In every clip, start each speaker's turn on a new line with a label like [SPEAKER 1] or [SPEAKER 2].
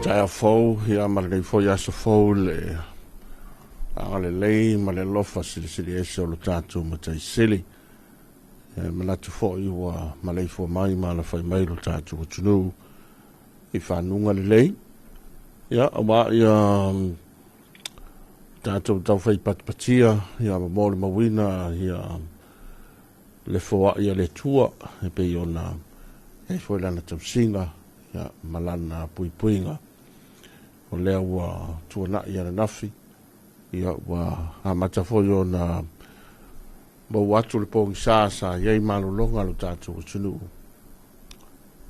[SPEAKER 1] Taia fou, ia malei foi aso fou le ale lei ma le lofa sili ese o lo tātou ma tai sili. Manatu fo i wa malei fo mai ma la fai mai lo tātou o tunu i whanunga le lei. Ia, awa ia tātou tau fai patipatia, ia ma mōle mawina, ia le foa ia le tua, e pe i ona e foi lana tau singa, ia malana pui puinga. O lea ua tuana ia na nafi, ia ua amata foi o na mau atu le pōngi sāsa, iei malolonga lo tātou o tunu.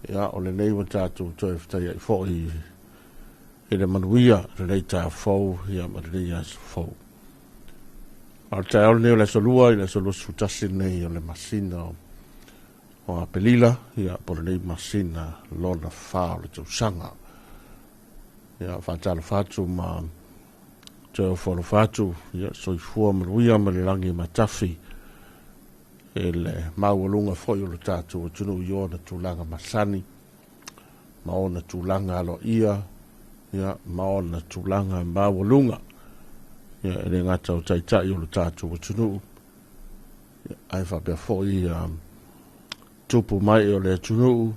[SPEAKER 1] Ia o le nei wa tātou toi whatai ai fōi e le manuia, le nei tā fōu, ia ma le nei aso fōu. Ar tai au neo le solua, i le solua sutasi nei o le masina o a pelila, ia po le nei masina lona whao le tausanga. Ia whatala whatu ma teo wholo whatu, ia soifua manuia ma le rangi matafi, e le maualunga foi o le tātou o tunu i ona tūlanga masani, ma ona tūlanga alo ia ma ona tūlanga maualunga. Ia e le ngata o taitai o le tātou o tunu. Ai whapea foi tupu mai o le tunu.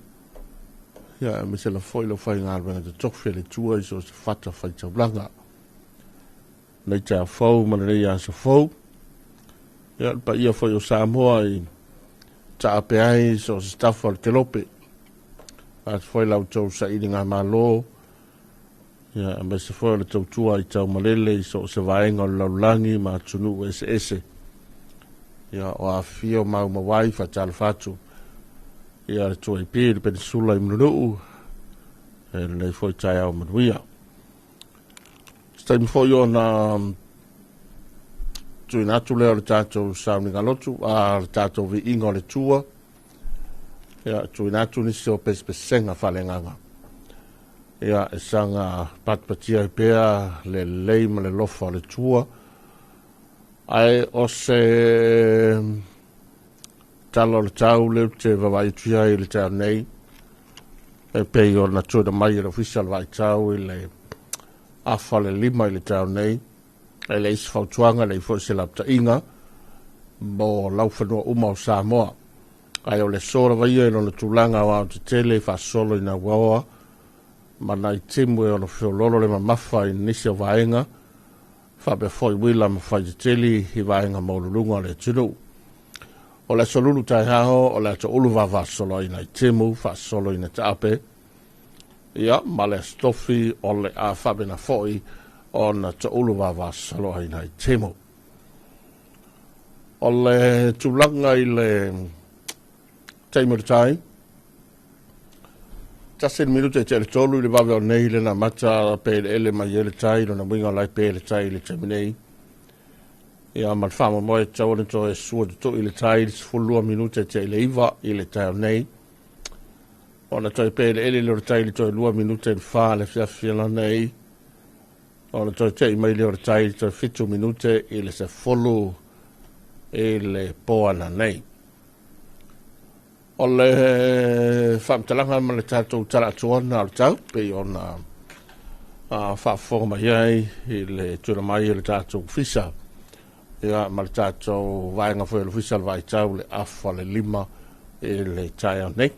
[SPEAKER 1] Ia me se la foi lo fai ngā rwenga te tokwhia le tua i so se whata whai taulanga. Nei tā whau ma le rei asa whau. Ia pa ia foi o Samoa i ta ape ai so se staffa le telope. At foi lau tau sa ili ngā malo. Ia me se foi le tau tua i tau malele i so se vaenga o laulangi ma tunu ese. Ia o a fio mau mawai whatala whatu. Ia le tua i pē le peninsula i mnunuu. E le foi tai au manuia. Stai foi o na tui natu leo le tātou sauninga lotu, le tātou vi ingo le tua. Ia tui natu nisi o pespesenga whalenganga. Ia e sanga patpatia i pēa le leima le lofa le tua. Ai o se talo le tau leo te vawai tuia i le tau nei. E pei o na tui da mai le official vai tau i le afa le lima i le tau nei. E le isi fautuanga le i fo se lapta inga. Mo lau whanua uma o Samoa. Ai o le sora vai e no le tūlanga o au te tele fa solo i na waoa. Mana i timu e o no whiololo le mamafa i nisi o vaenga. Whape foi wila ma whai te tele i vaenga maululunga le tunu. O le solulu tai hao o le ato ulu vava solo i na i timu fa solo i na tape. Ia, ma le stofi o le a whape na foi o na ta ulu vava solo i na i timu. O le tūlanga i le teimu tai. Tasen minute te le tolu le vave o nei le na mata pe ele mai ele tai na winga lai pe le tai le terminei. Ia mal fama mo e tau to e suo to ile tai fulua minute te le iva ile tai nei. Ona toi pe ele le tai to lua minute fa le fia la nei. Ona toi te mai le tai to fitu minute ile se folu ile poana nei. O le whamtalanga ma le tātou tala tuana al tau, pe ona whaafonga iai i le tūra mai i le tātou fisa. Ia ma le tātou vaenga fwoi le fisa le vai tau le afa le lima i le tai au nei.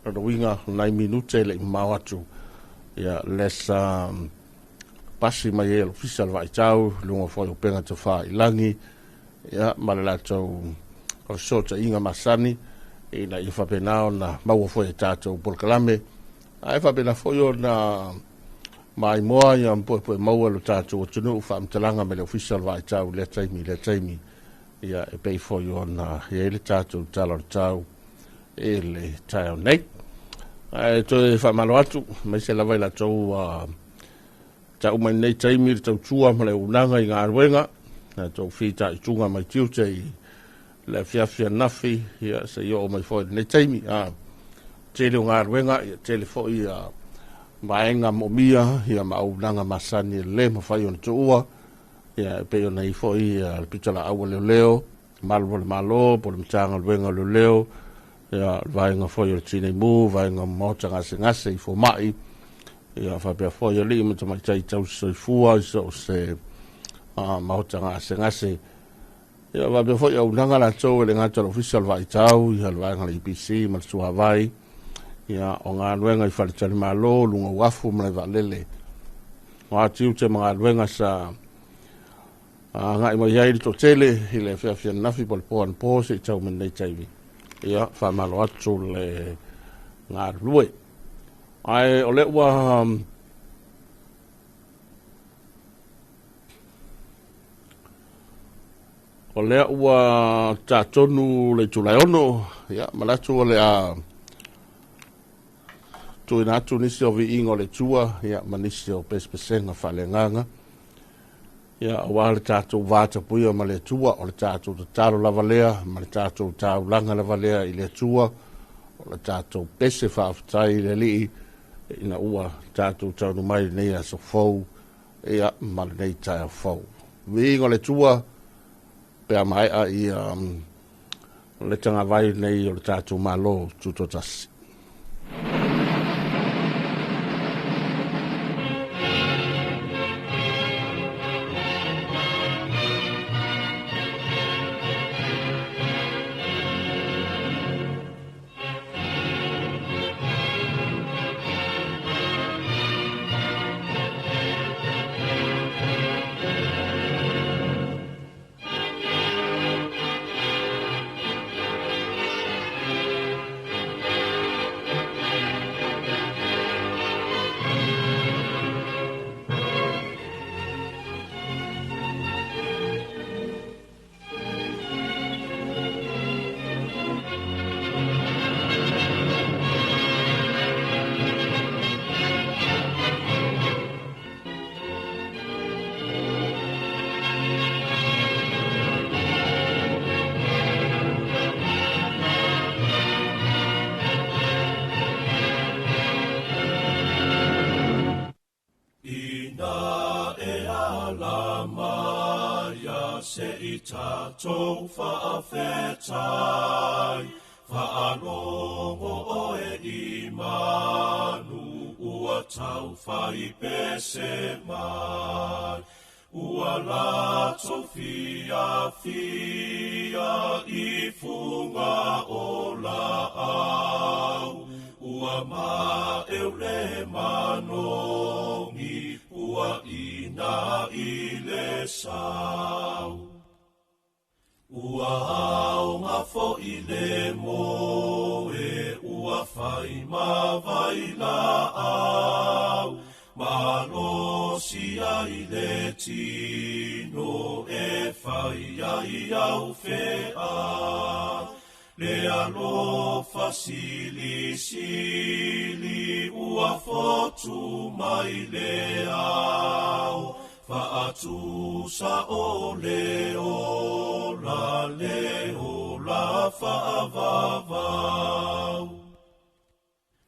[SPEAKER 1] Rada winga 9 minute le mau atu. Ia lesa pasi mai e le fisa le vai tau, lunga fwoi o penga te wha i langi. Ia ma le tātou o sota inga masani. E na i whapenao na maua fwoi e tātou polkalame. A e whapena fwoi o na mai moa i am poe maua lo tātou o tunu whaamtalanga me le official vai tau le taimi. Ia e pei fwoi o na e le tātou tala o tau e le tau nei. E to e whamalo atu, mai se lawai la tau tau mai nei taimi le tau tua ma le unanga i ngā arwenga. Na tau whita i tunga mai tiute i le fiafia nafi, ia se i o mai fwoi nei taimi. Tele o ngā ruenga, ia tele fwoi maenga momia, ia maunanga masani le mawhai o na tuua. Ia pe o nei fwoi le pitala awa leo, malo le malo, po le mtanga ruenga leo, ia vaenga fwoi o le tine mu, vaenga mota ngase i fo mai. ia whapea fo ia li mata mai tai tau soifua so se mautanga se ngase ia wapea fo ia unanga la tau le ngata official vai tau ia le vanga IPC ma su Hawaii ia o ngā luenga i whaletari malo lunga wafu mle valele o ati ute mga luenga sa ngai mai iai to tele i le whiawhia nafi pole poan po se i tau menei taiwi ia whamalo atu le ngā lue ai o le ua o le ua tātonu le tulaiono ia malatu o le tu ina atu nisi o vi ingo le tua ia manisi o pespesenga whalenganga ia wa le tātou vāta puia ma le tua o le tātou tataro lava lea ma le tātou tāulanga lava lea i le tua o le tātou pese whaafutai le li ina ua tātou taunu mai nei a so fau ia ma le nei tai a fau vi ingo le tua pea mai a i le tanga vai nei o le tātou malo tutotasi
[SPEAKER 2] Tātou whaawhetai, whaanongo oe I manu, ua tau whai pese mai. Ua lato fia I funga o la au, ua ma eule manongi, ua ina I le sau. Ua au ngafo I le moe, ua whai mawai la au, malosi ai le tino, e whai ai au whea. Le alofa sili sili, ua fotu mai le au, Fa'atu sa o la fa'avavau.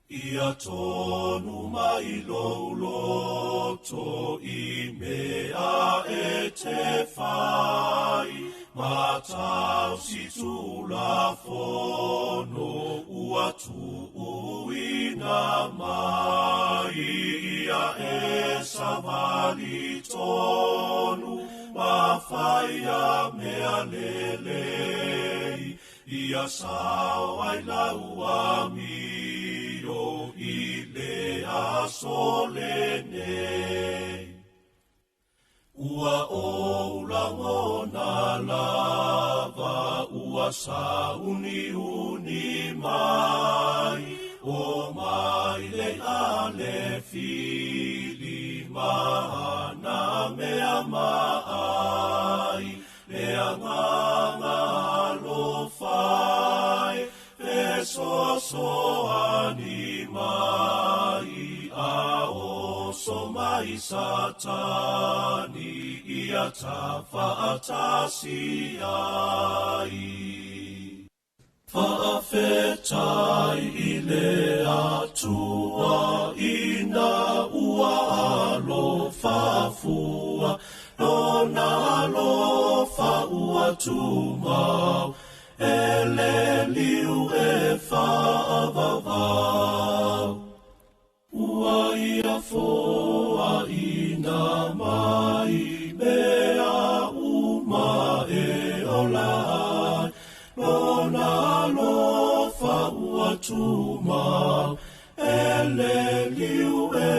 [SPEAKER 2] Ia tonu mai loto I mea e te whai, matau si tula fono, ua tu uina mai, ia e savali tonu, mawhaia mea lelei, ia sao ai lau amio, I lea solenei. Ua oulangona lava, ua sauni uni mai, o mai le ale fili mana mea mai, le anganga lo fai, e so animai, a oso mai satani, ia ta whaatasi ai. Whaafetai I le atua, ina ua alo whafua, nona alo whaua tumau, ele liu e whaavavau. Ua ia foa ina mai mea uma e olai lona lofa ua tumau ele liu e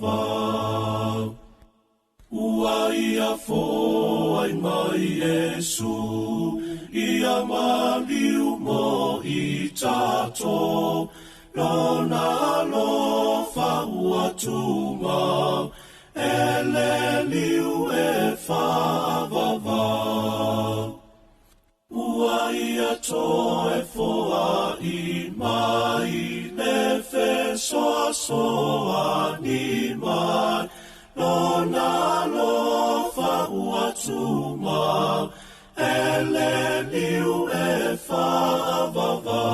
[SPEAKER 2] whaavavau ua ia foa i mai Yesu ia maliu mo i tato lona lofa ua tumau ele liu e whaavavau ua ia toe foa i mai ne fesoa soa ni mai lona lofa ua tumau ele liu e whaavavau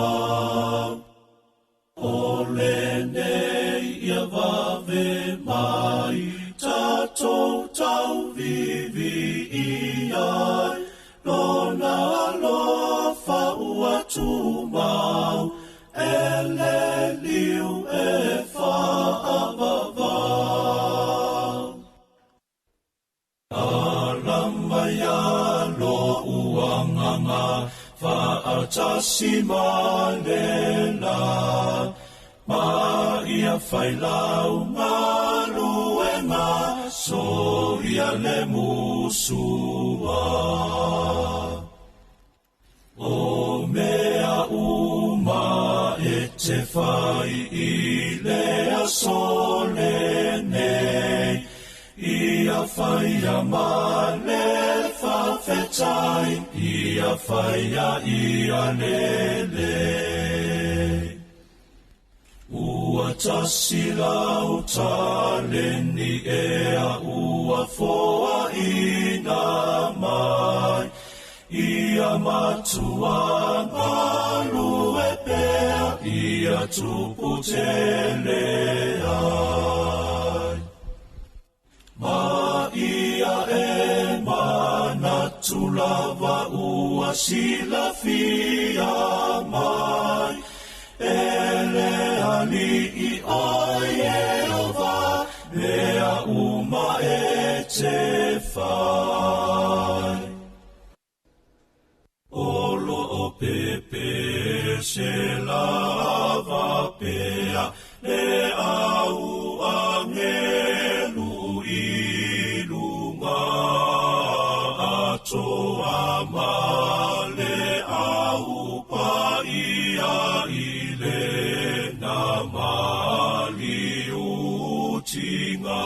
[SPEAKER 2] ole nei ia vave mai tatou tau vivi iai lona lofa ua tumau ele liu e whaavavau alamaya lo uanganga whaatasi manena ma ia whailau maluenga so ia le musua o mea uma e te whai i lea solenei ia whaia male whawhetai ia whaia ia lele ua tasi lau taleni ea ua foa ina mai ia matua ngalu e pea ia tupu teleai ma ia e manatu lava ua silafia mai ele ali i oi Jehova mea uma e te whai olo o pepe se lava pea le au angelu ilunga ato amale au paia ile na mali utinga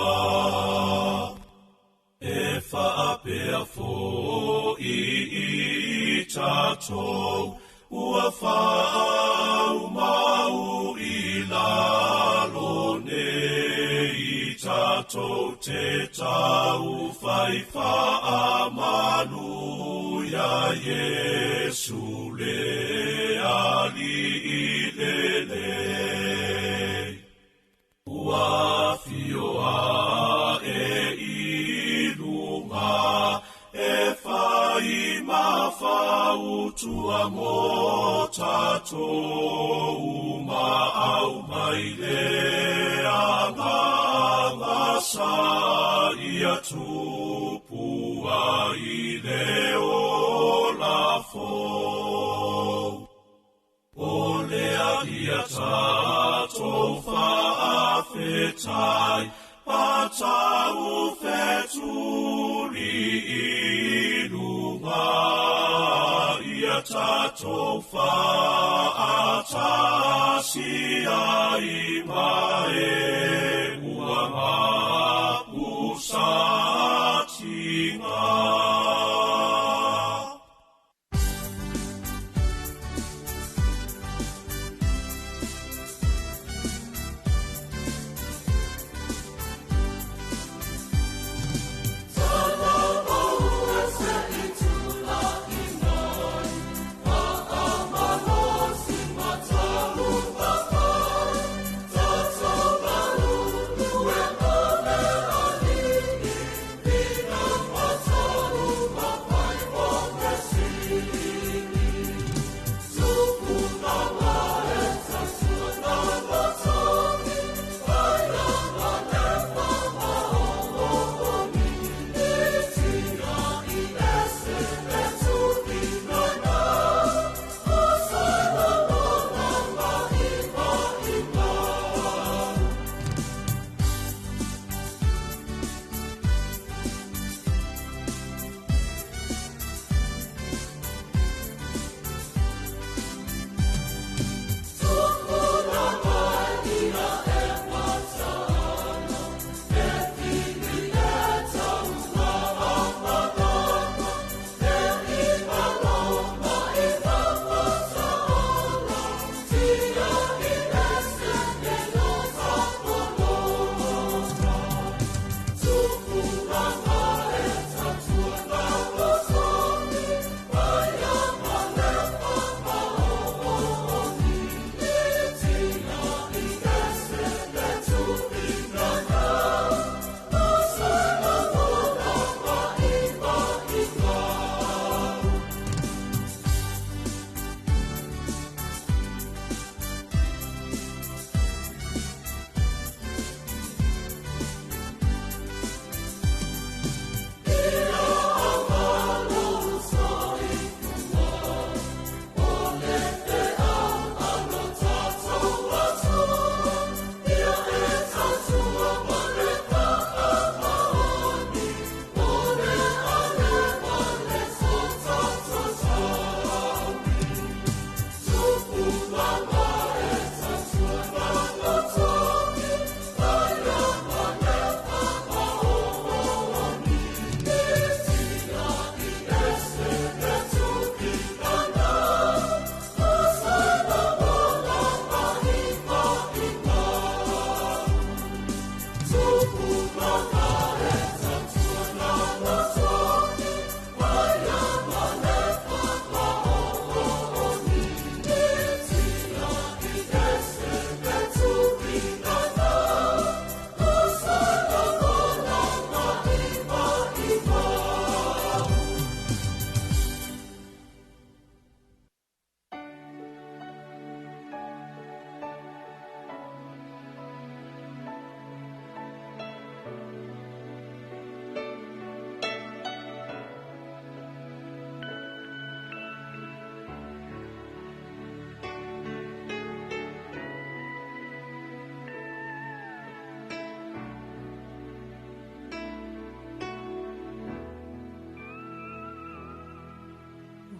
[SPEAKER 2] e whaapea fo i tatou ua whaau mau i lalo nei tatou te tau whai whaamanu ia Yesu le ali i lelei ua fioa e ilunga e whai mawhautua mo tatou ma au mai le angangasa ia tupua i le olafo o lea ia tatou whaafetai patau feturi ilunga ia tatou whaatasi ai mae uanga usatinga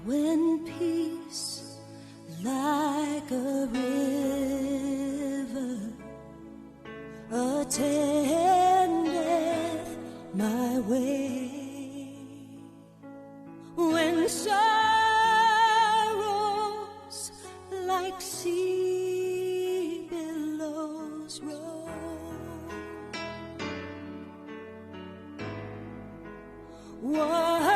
[SPEAKER 3] when peace like a river attendeth my way, when sorrows like sea billows roll, whatever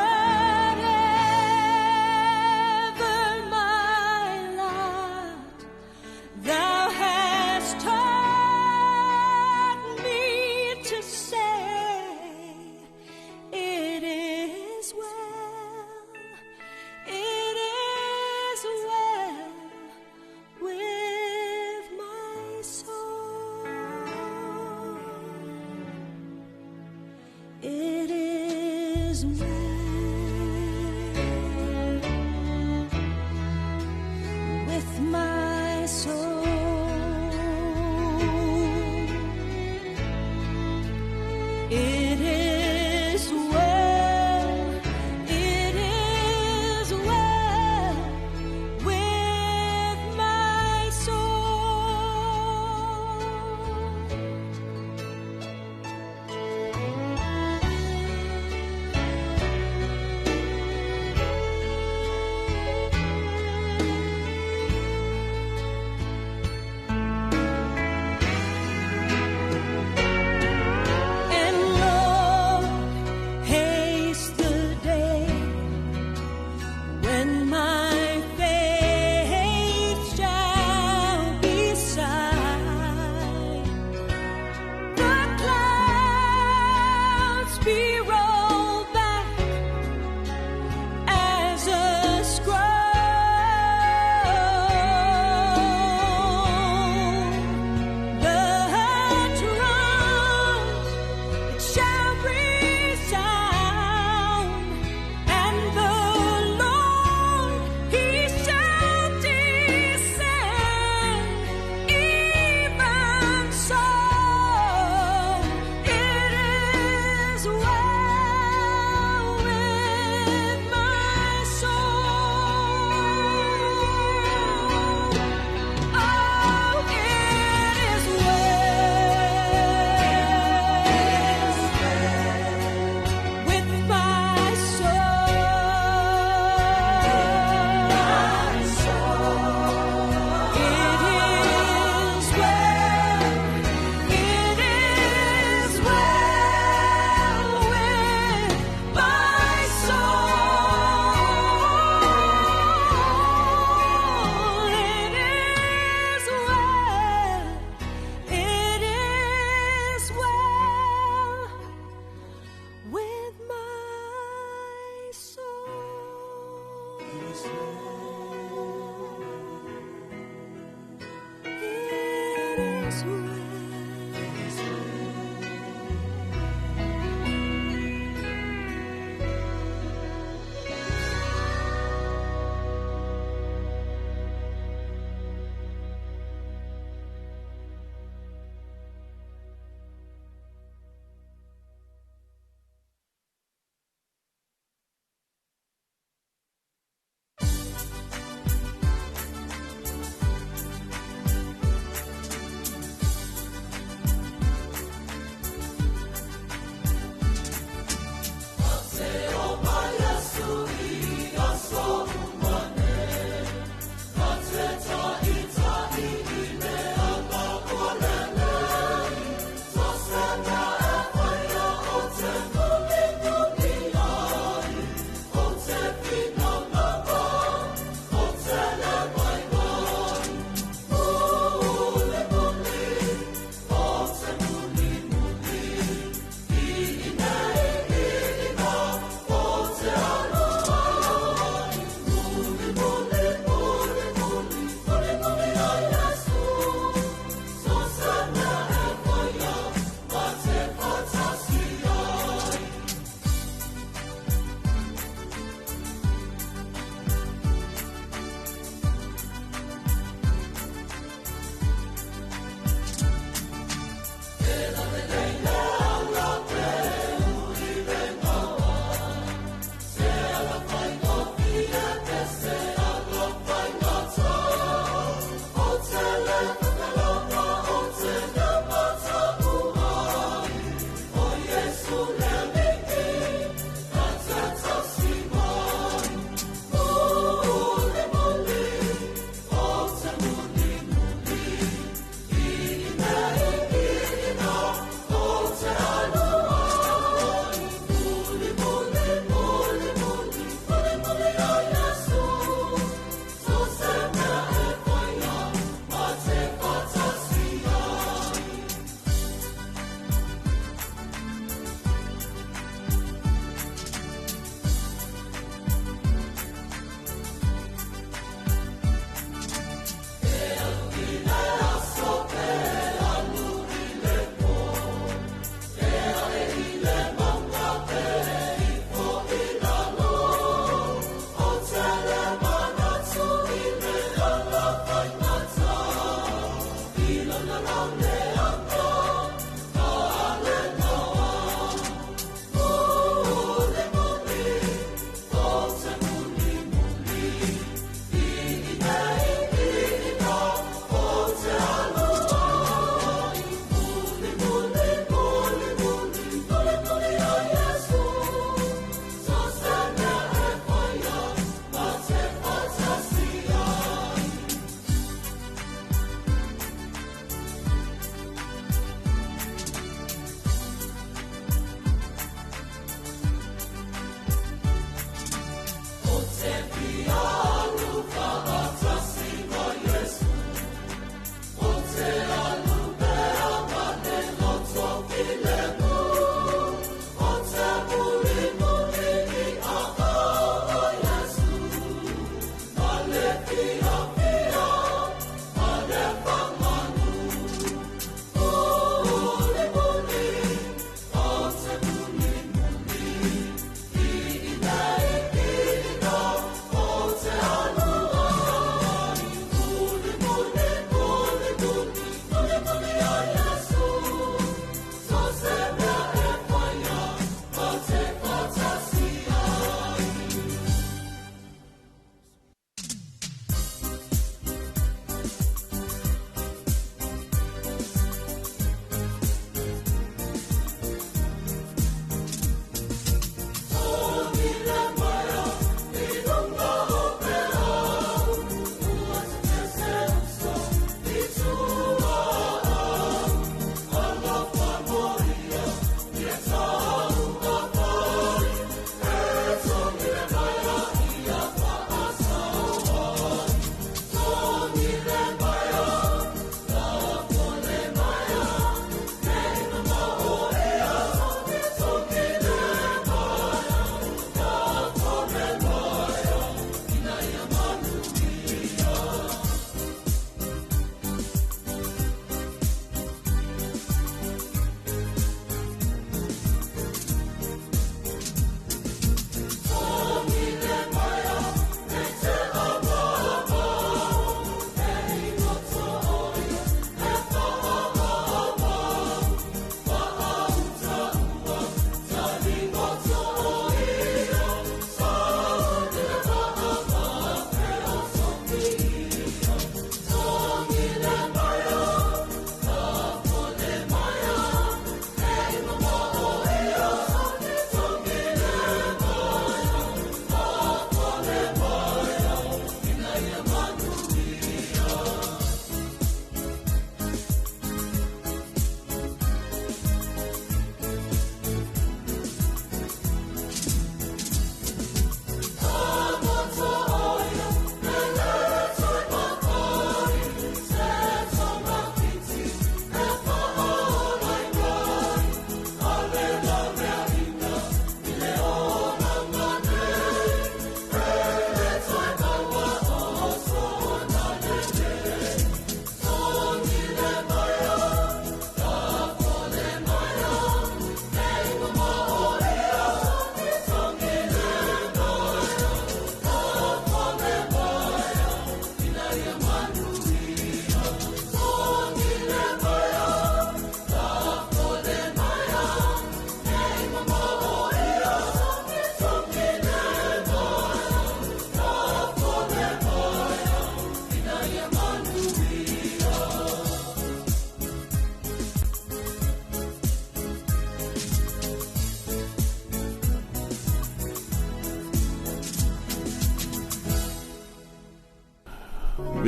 [SPEAKER 3] my lot, thou hast taught me to say, it is well, it is well with my soul. It is well with my soul. It is well, it is well with my soul. And Lord, haste the day when my faith shall be sight, the clouds be rolled back as a scroll, the drums it shall resound, and the Lord He shall descend. Even so, it is well with my soul. Oh, it is well with my soul. It is well, it is well with my soul. It is well, it is well with my soul. It is well.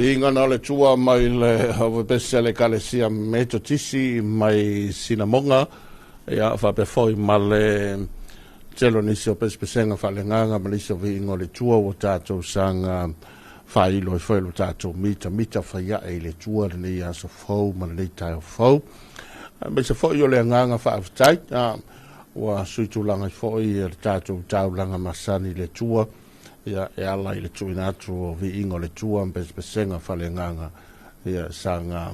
[SPEAKER 1] Vinga na le tua mai le hawa pese le kalesia meto tisi mai sinamonga ia fa pe foi male telo nisi o pese pesenga fa le nganga malisa vinga le tua o tato sanga fa ilo foi lo tato mita fa ia e le tua le ia so fo ma le tai fo me se foi yo le nganga fa tai wa suitulanga foi le tato taulanga masani le tua ia e ala i le tuinatu o vi ingo le tua pesenga falenganga ia sanga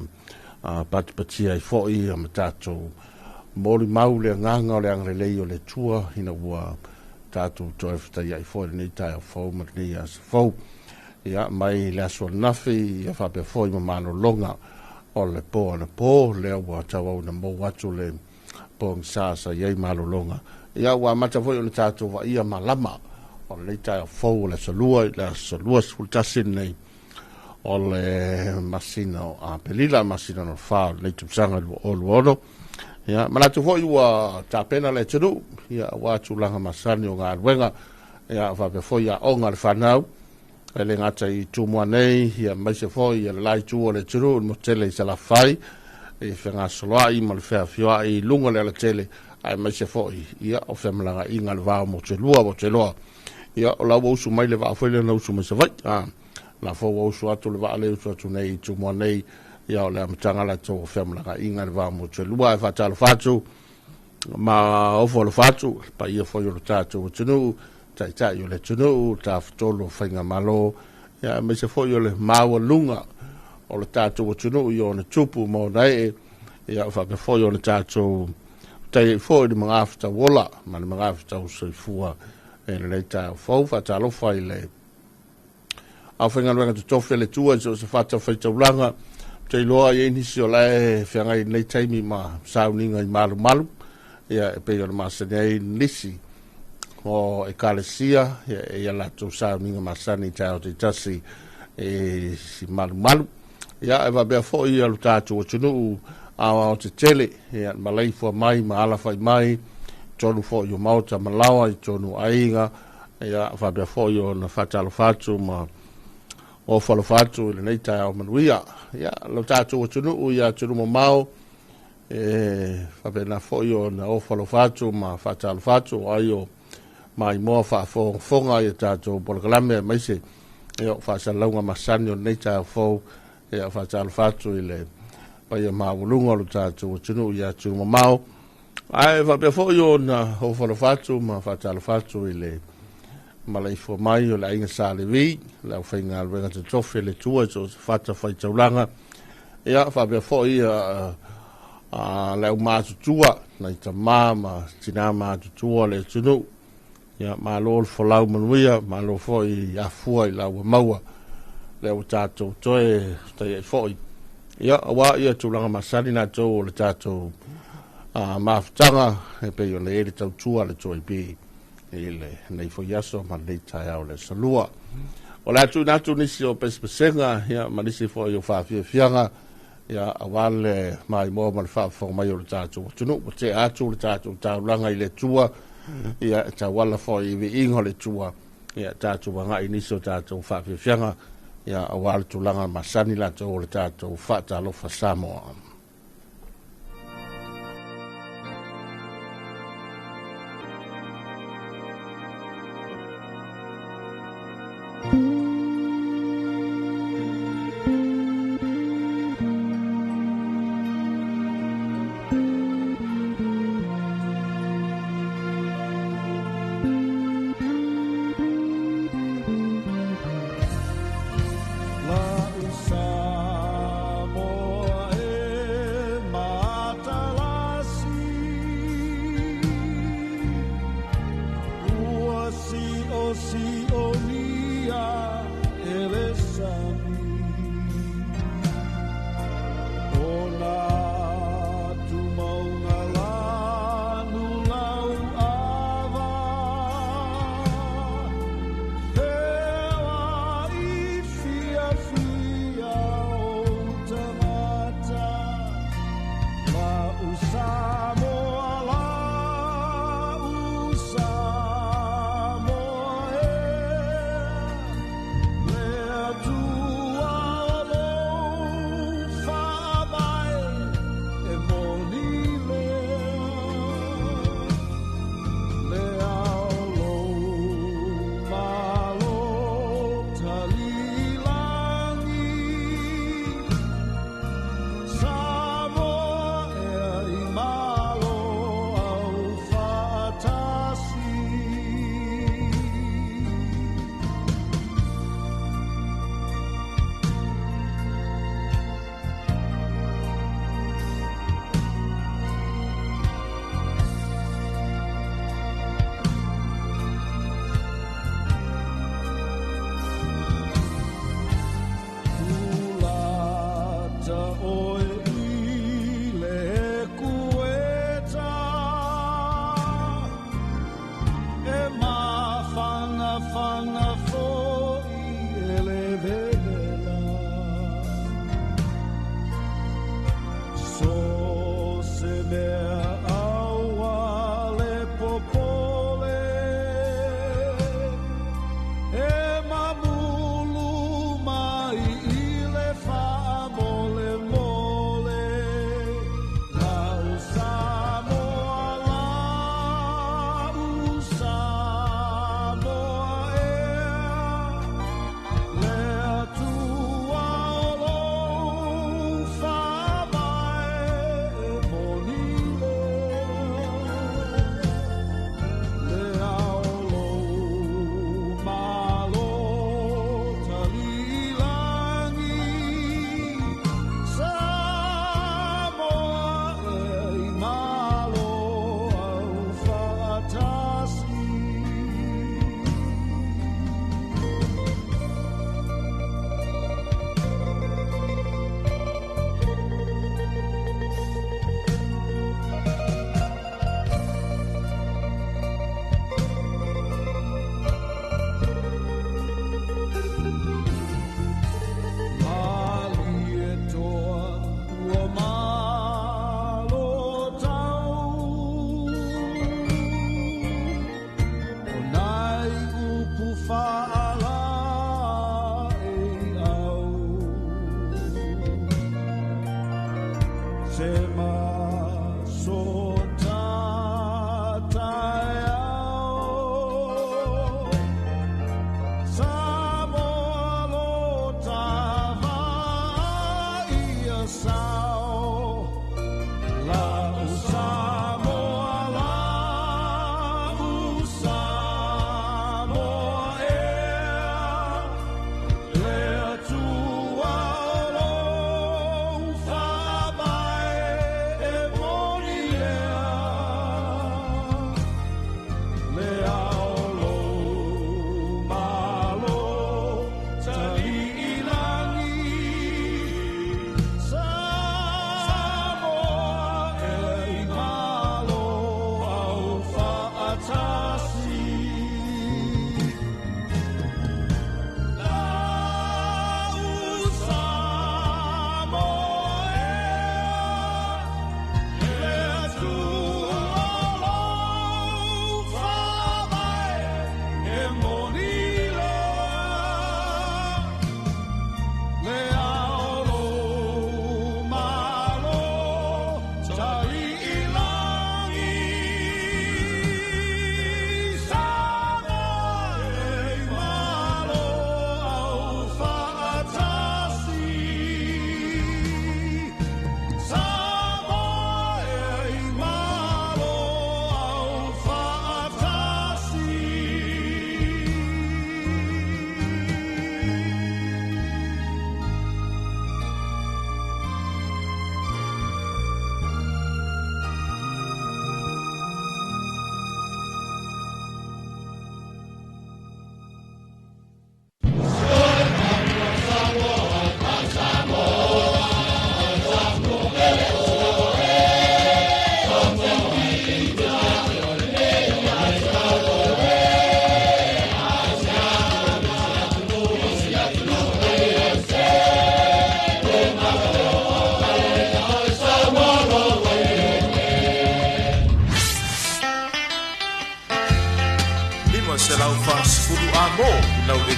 [SPEAKER 1] patipatia i foi a matato mori mau le nganga o le angrelei o le tua ina ua tatu toefta ia i foi ni tai o fo ma ni as fo ia mai le aso nafi ia fa pe foi ma mano longa o le po na po le ua tawa na mo watu le pong sasa ia i malo longa ia ua mata foi o le tatu va ia malama o le tai fo le salua sultasin nei o le masino a pelila masino no fa le tupsanga o luono ya malatu fo ua tapena le tru ya wa tulanga masani o ngarwenga ya va pe fo ya onga le fanau ele ngata i tumwa nei ya maise fo ya lai tu o le tru mo tele sala fai e fenga sola i mal fa fio i lunga le tele ai maise fo ya o femlanga ingal va mo tselua ia o la usu mai le va foi le usu mai se vai la fo usu atu le va le usu atu nei tu mo nei ia o le amtanga la to femla ka inga le va mo te lua e fa talo fatu ma o fo lo fatu pa ia fo yo tatu tunu tai o le tunu ta ftolo fainga malo ia me se foi o le maualunga o le tātou atunu i o na tupu mo nei ia fa ke foi o le tātou tai foi de mga afta wola ma mga afta soifua e le tā fau fa talo fai le au whenga luenga tu tofe le tua so se fata fai taulanga te loa i inisi o lai whianga i nei taimi ma sauninga i malu malu ia e pei o le masanei nisi o e kalesia ia lato sauninga masani tau te tasi e si malu malu ia e va bea fo i alu tātou o tunu awa o te tele ia malai fua mai ma ala fai mai tonu fo i o mauta malawa i tonu ainga ia va bea fo i o na fatalo fatu ma o falo fatu le nei tai au manuia ia lo tātou o tunu ia tunu mo mau fa bena fo i o na o falo fatu ma fatalo fatu ai o mai mo fa fonga ia tātou polkalame mai se ia fa salaunga masani o nei tai fo ia fatalo fatu i le pa ia maulunga lo tātou o tunu ia tunu mo mau ai va bea fo i o na o falo fatu ma fatalo fatu i le malai fo mai o la inga sa le vi la whainga alwenga te tofe le tua so fata whai taulanga ia whabea fo i la umatu tua na i ta ma tina matu tua le tunu ia ma lo fo lau manuia ma lo fo i afua i la ua maua le o tātou toe tai fo i ia awa ia tūlanga masani na tō o le tātou maafutanga e pe o le ere tau tua le toi pi ele nei fo yaso ma nei tai au le salua o la tu natu nisi o pespesenga ia ma nisi fo yo fa fianga ia awale mai mo ma fa fo mai o tatu tunu o te atu le tatu taulanga i le tua ia ta wala fo i vi ingo le tua ia tatu wanga i nisi o tatu fa fianga ia awale tulanga masani la to le tatu fa talo fa Samoa.
[SPEAKER 4] La Samoa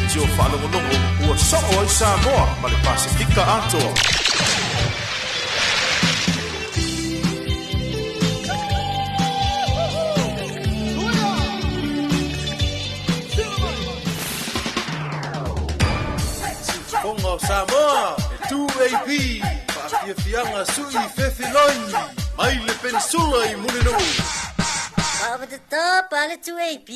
[SPEAKER 2] tio whalongolongo ua so'o ai Samoa ma le Pasifika atoa.
[SPEAKER 4] Kongo Samoa, e 2AP, whaafiafianga sui whewhiloi, mai le peninsula I Mulino.
[SPEAKER 5] Over the top, alle 2AP.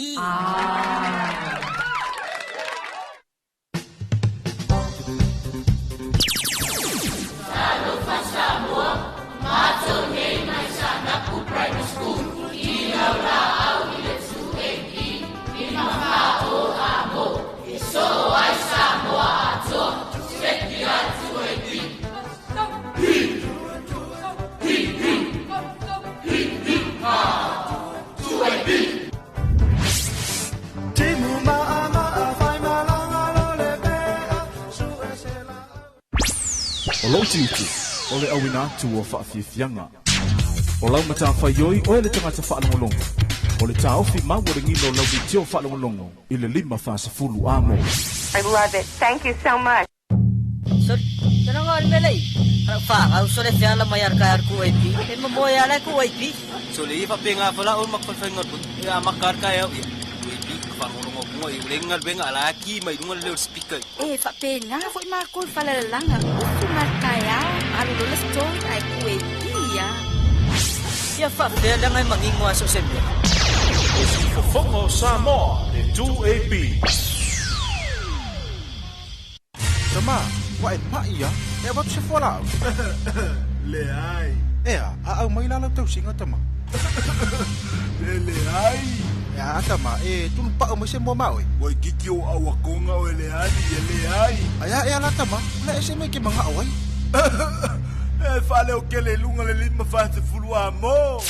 [SPEAKER 6] O lau tiuti, o le awina tu o whaafiafianga. O lau mata whaioi o le tangata whaalongolongo. O le taofi mawuringino lau di tio whaalongolongo I le 5 amo.
[SPEAKER 7] I love it. Thank you so much.
[SPEAKER 8] So, tanong melay. Ang so le fiala mayar kayar ku IP. E mamoya la ku IP.
[SPEAKER 4] So le ifa penga fala on makfalfengot ya makar kaya ya. Farulungo ko I ulengal benga alaki may dungal le speaker.
[SPEAKER 3] Fa pena foi marcou falalanga. O marcaya alu le story ai ku IP ya.
[SPEAKER 8] Ya fa fiala ngai mangingwa so sembe.
[SPEAKER 2] Fongo Samoa le 2AP.
[SPEAKER 6] Tama, wa e pai ya, e wap se fola.
[SPEAKER 2] Le ai.
[SPEAKER 6] Ea, au mai lala tau singa tama.
[SPEAKER 2] Le ai.
[SPEAKER 6] Ya tama, tunu pa o se mo mau.
[SPEAKER 2] Wai kiki o awakonga o le ai le ai.
[SPEAKER 6] Aya la tama, le se me ke manga oi.
[SPEAKER 2] E fale o ke le lunga le 5 amo.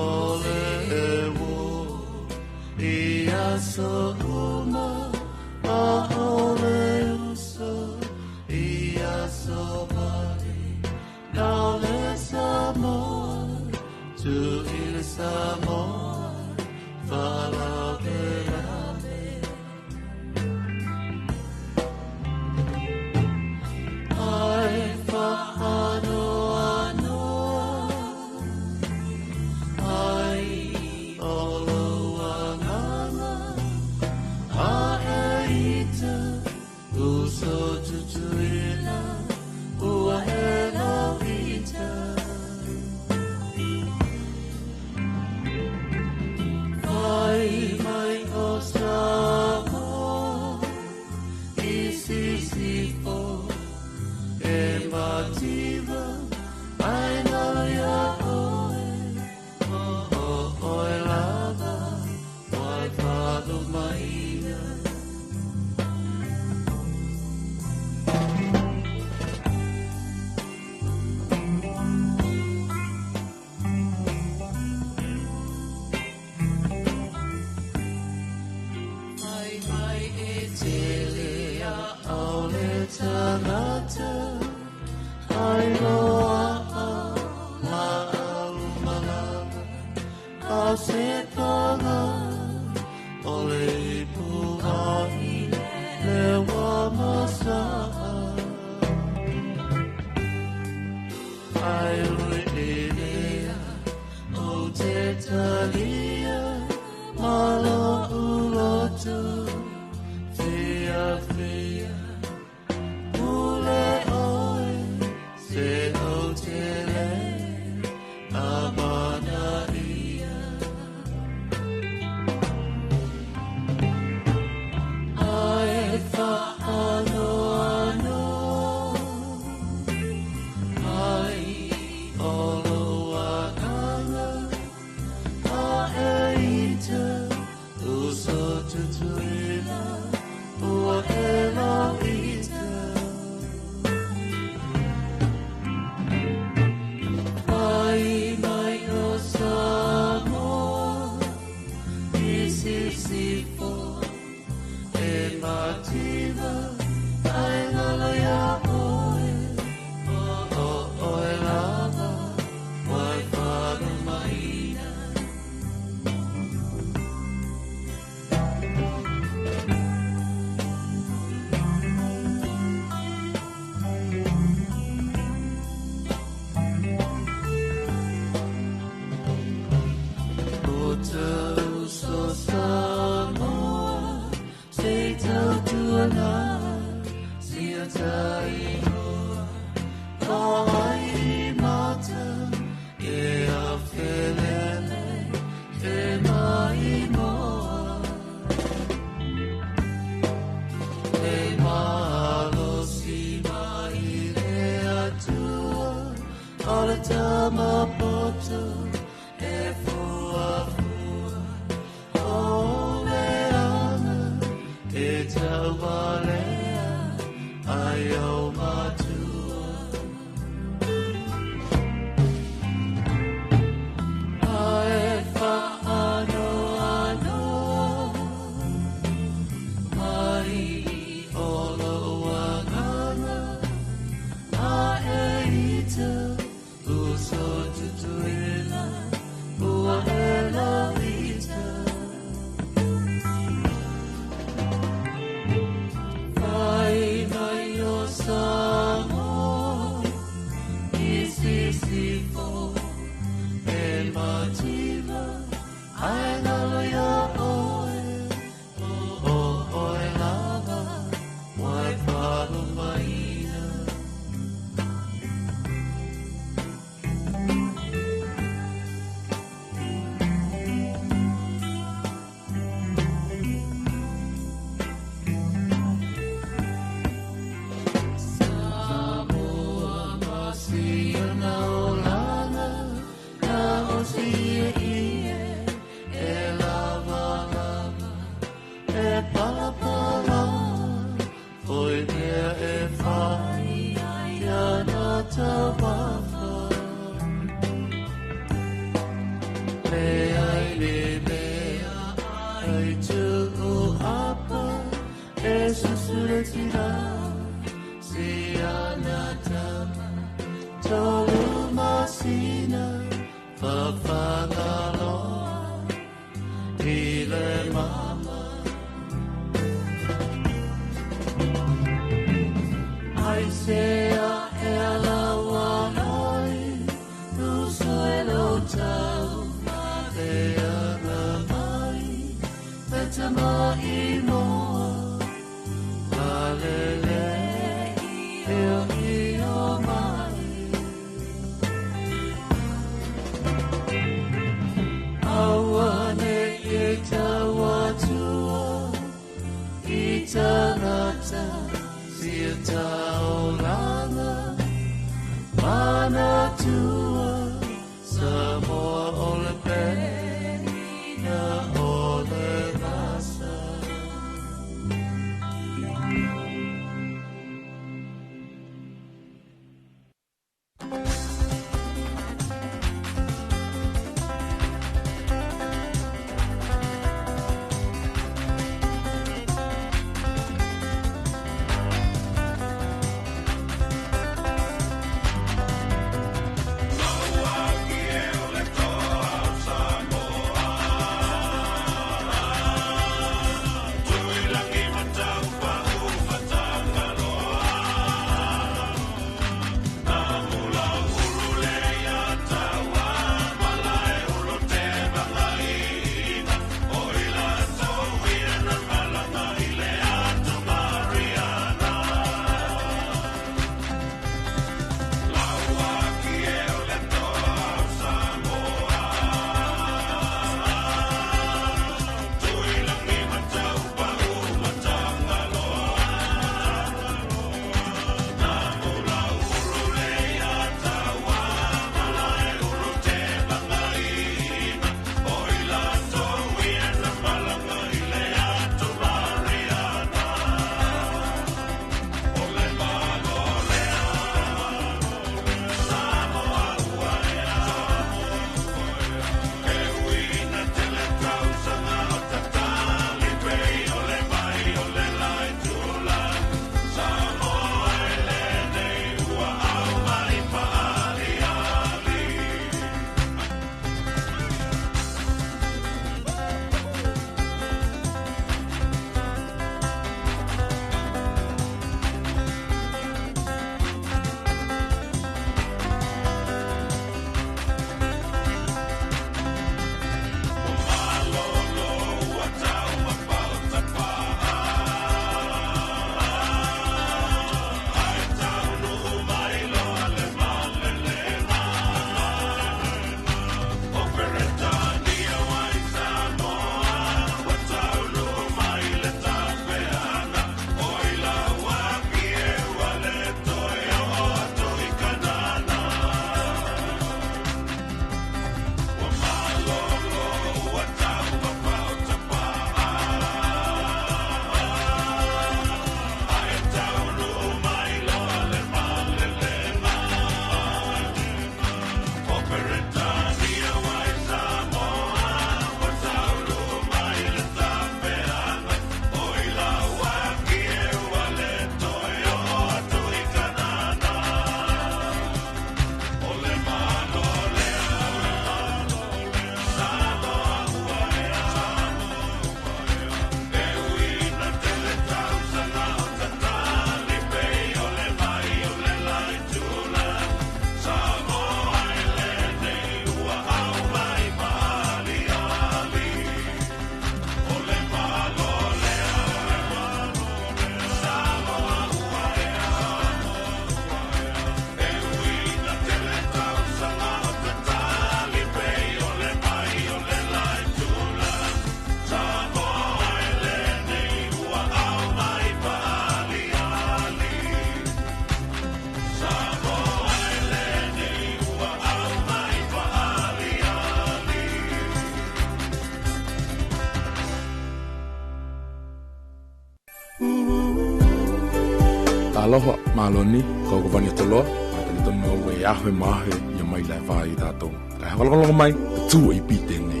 [SPEAKER 9] Aloha, maloni, ko vani tolo, ka to no we ahe mahe ia mai la vai tato. Ka hawalolo mai, tu i pitene.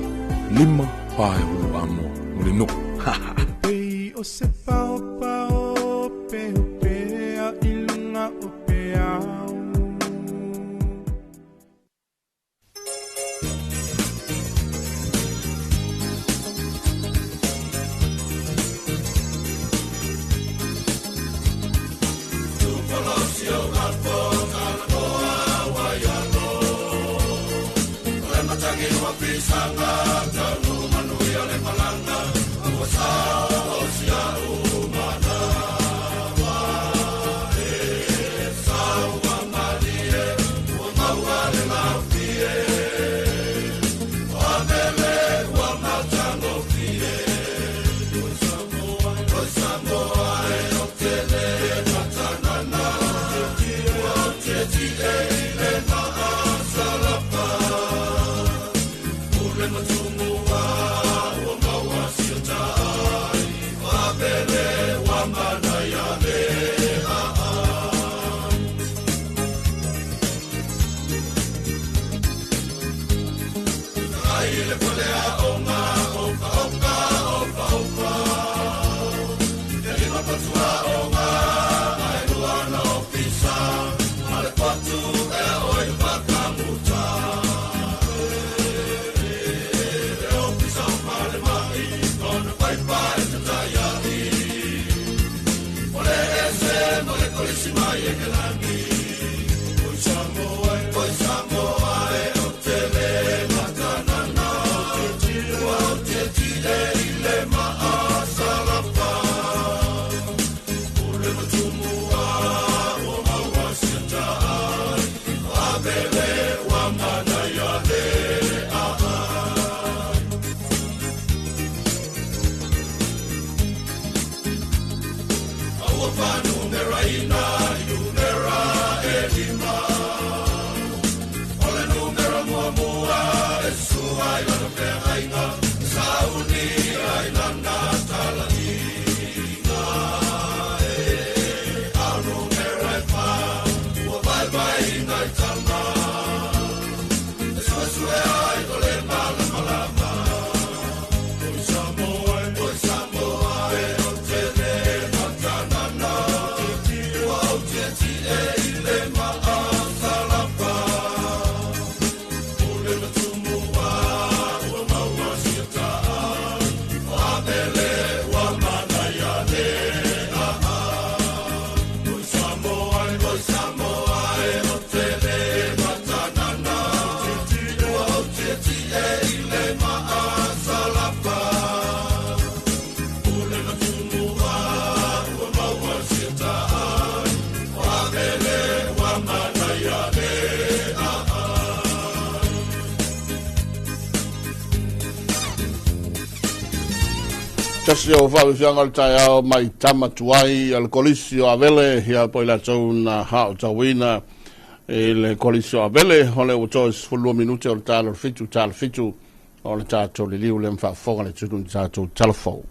[SPEAKER 9] Lima pae ulu amo, uli no.
[SPEAKER 2] Ei o se pao pao pe pe a ilunga o pe au.
[SPEAKER 1] Tasi o whawe whianga le tai ao mai tama tuai al kolisi o avele hia poi la tau na hao tawina le kolisi o avele hole o tau sfulua minute o le tala fitu o le tātou le liu le mwhaafonga le tuku le tātou telefou.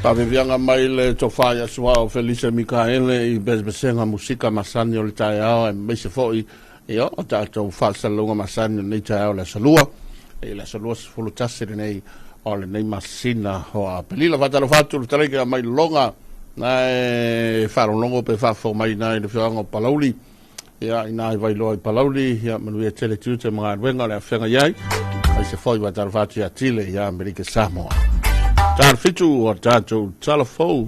[SPEAKER 1] Pavivianga mai le tofaya suao Felice Mikaele I besenga musika masani o le taeao e meise foi e o tātou whaasalunga masani nei taeao le salua e le salua sifulu tasiri nei o le nei masina ho a pelila whatalo whatu le tareke mai longa na e wharonongo pe whafo mai nai le whianga o Palauli ia ina I vailo I Palauli ia manuia tele tute mga wenga le a whenga iai ai se foi watalo whatu ia tile ia Amerike Samoa Tār fitu o tātou talafou.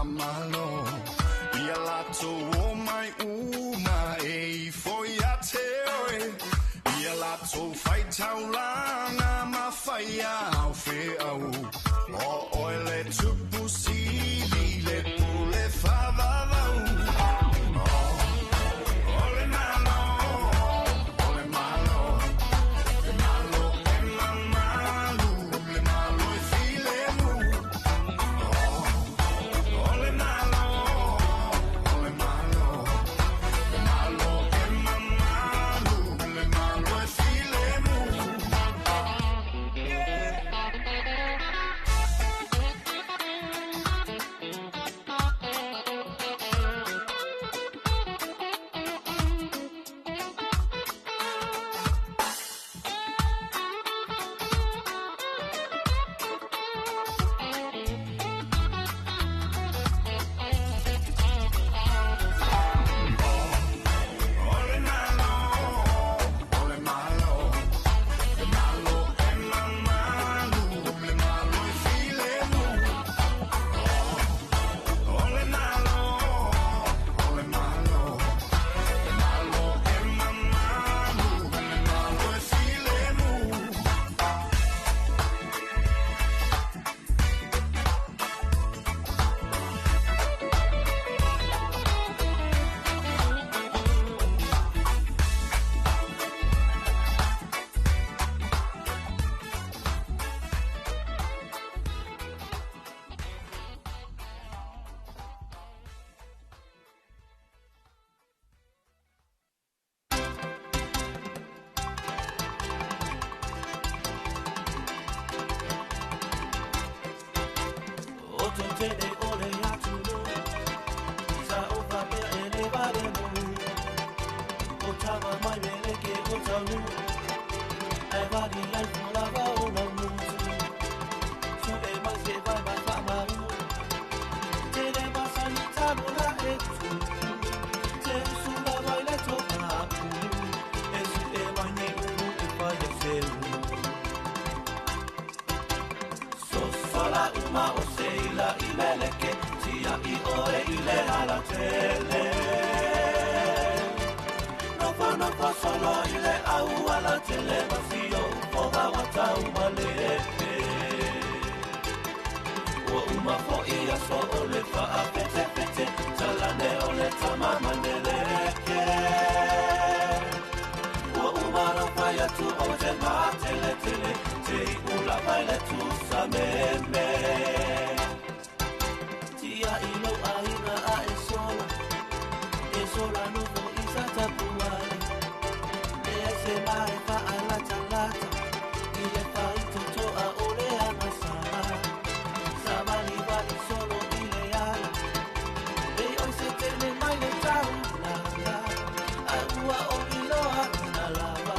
[SPEAKER 2] Mama, no, ia lato o mai tama mai mele ke o talu ai va di lai no la va o na mu su e ma se va ba fa ma te le ma sa ni talu la e tu te su la vai le to pa e su e ma ni e fa de se so sola uma o se la I mele ke tia I ore I le ala tele no fa solo I le au ala televasio o va wata umalete o uma fo ia so o le fa a pete pete talane o le tamama neleke o uma no fa ya tu o te matele tele te ula baile tu sa meme tia I lo aina a e sola no fo isa tapuale se mai fa alla talata I le fai tutto a ore a masara Sabali vali solo I le ala e oi se te ne mai le tau la la a ua o I loa na lava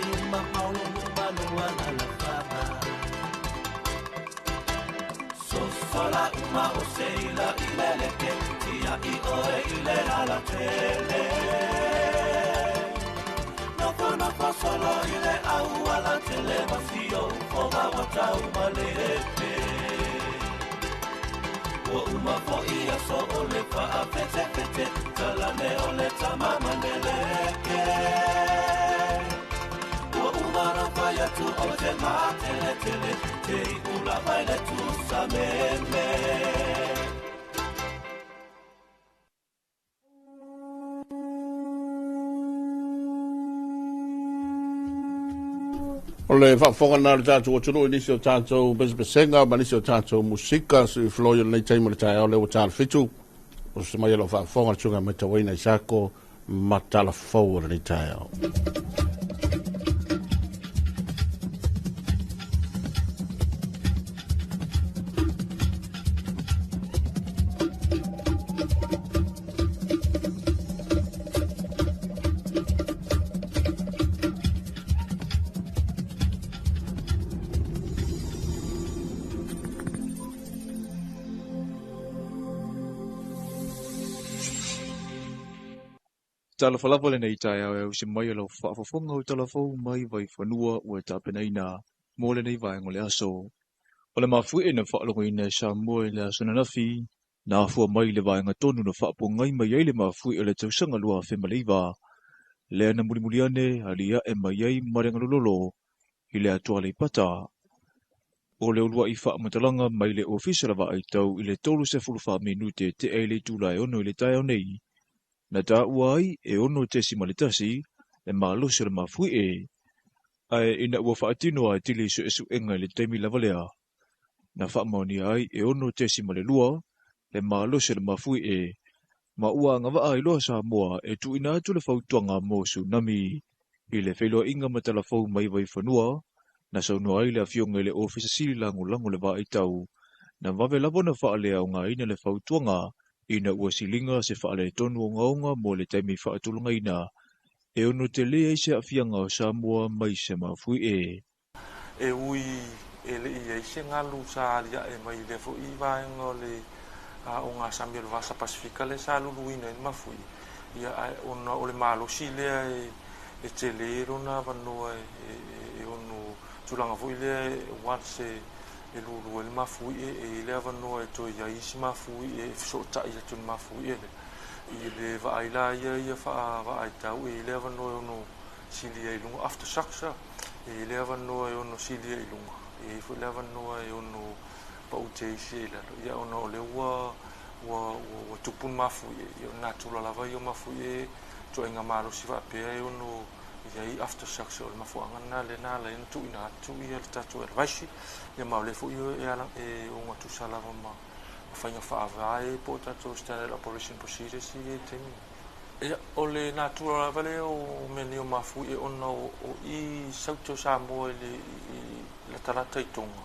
[SPEAKER 2] e ma paulo numano ana la fama so sola uma o seila I lele ke tia I ore I le ala tele no fa solo I le au ala televasio o va wata umalete o uma fo ia so o le fa a pete pete talane o le tamama neleke o uma no fa ya tu o te matele tele te ula baile tu sa meme
[SPEAKER 1] O le whaafonga nā le tātou o tunu inisi o tātou bezbesenga, manisi o tātou musika, su I floyo nei taima le tāia o le o tāla fitu. O se mai alo whaafonga tunga me tawaina I sako, matala fau nei tāia o.
[SPEAKER 10] Tala falava le nei tai au se mai alo whaafafonga o tala fau mai vai whanua ua tāpenaina mō le nei vai ngole aso. O le mawhui e na whaalongo ina sa mua le aso na nafi, na afua mai le vai ngatonu na whaapongai mai ai le mawhui e le tausanga lua whemaleiva. Le ana mulimuliane alia e mai ai marenga lololo I le atua le pata. O le ulua I whaamatalanga mai le ofisa lava ai tau I le tolu se fulufa minute te e le tūlai ono I le tai au nei. Na tā uai e ono tesi malitasi le malose le mafui ai ina ua whaatino ai tili su esu enga le teimi lavalea. Na whaamoni ai e ono tesi malelua le malose le mafui ma ua ngava ai loa sa moa e tu ina atu le fautuanga mo su nami I le wheloa inga matala fau mai vai whanua na sauno ai le afionga le ofisa sili lango le va tau na vave labona whaalea o ngā ina le fautuanga ina ua silinga se whaale tonu o ngaunga mo le taimi whaatulunga ina e ono te lea I se afianga o Samoa mai se mawhui
[SPEAKER 11] E ui e le I se ngalu sa alia e mai le fo I vaenga le o ngā Samia le Vasa Pasifika le sa luluina I mawhui. Ia ona o le malosi lea e te lero na vanua e ono tulanga fo I lea wanse e lulu le mafui e le avano e to ia isi mafui e so ta ia tun mafui e le va ai la ia fa va ai tau e le avano no silia I lunga after saksa e le avano e ono silia I lunga e fu le avano e ono pa ute si la ia ono le wa tupun mafui e na tula lava ia mafui e to inga malo si va pe e ono ia after saksa o mafuanga na le tu ina tu ia tatu e vaisi ia mau le fu e ala e o ngatu sala ma fainga fa vai po tatu standard operation procedures e temi e o le natura vale o menio mafu e ono o I sauto sa mo le la tarata I tonga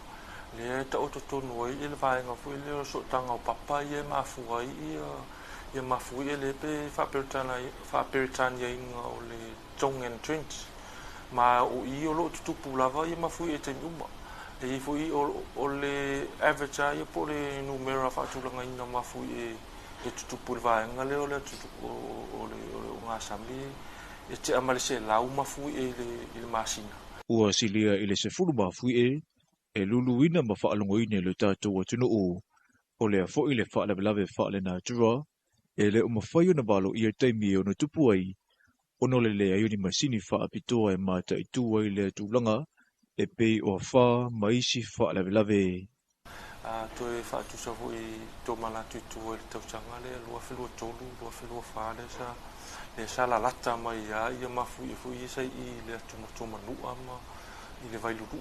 [SPEAKER 11] le ta o to no I le vai nga fu le so tanga o papa e mafu ai ia mafui ele pe whaperitana ia inga o le Tongue and Trench. Ma o I o lo tutupu lava ia mafui e te uma. E fui o le average ia po le numera whaatulanga ina mafui e tutupu le vaenga leo le tutupu o le ngā sami e te amale se lau mafui e le masina.
[SPEAKER 10] Ua silia i le se fulu mafui e luluina ma whaalongoine le tātou atunu o le afo i le whaalawelawe whaale nā tura, e le umawhaio na walo i e teimi o na tupu ai, ono le le aioni masini whaapitoa e mata i tua i le tūlanga, e pei o wha maisi whaalawelawe.
[SPEAKER 11] Toe whaatusa ho i tō manatu i tua i le tautanga le lua whilua tolu, lua whilua whaale sa, le sa la lata mai ia mafui e fui sai i le atumatoma nua ma i le vailuru.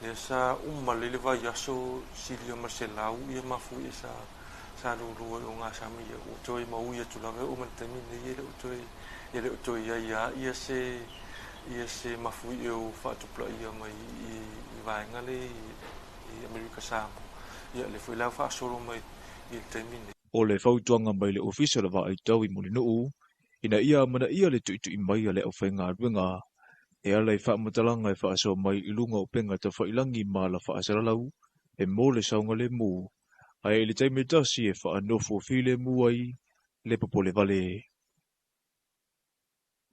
[SPEAKER 11] Le sa le vai aso silia marselau ia mafui e sa lulu o ngā sami ia o toi mau ia tulawe o mantami nei ele o toi ia se mafui e o whaatupla ia mai i vaenga le i Amerika Samoa ia le fui lau whaasoro mai i le taimi nei.
[SPEAKER 10] O le whautuanga mai le ofisa la wa i tau i Molinuu, ina ia mana ia le tuitu i mai a le au whainga ruenga, e ala i whaamatalanga e whaasoa mai i lunga o penga ta whailangi ma la whaasaralau, e mō le saunga le mū, ai le taime tasi e whaanofo file mū ai, le popole vale.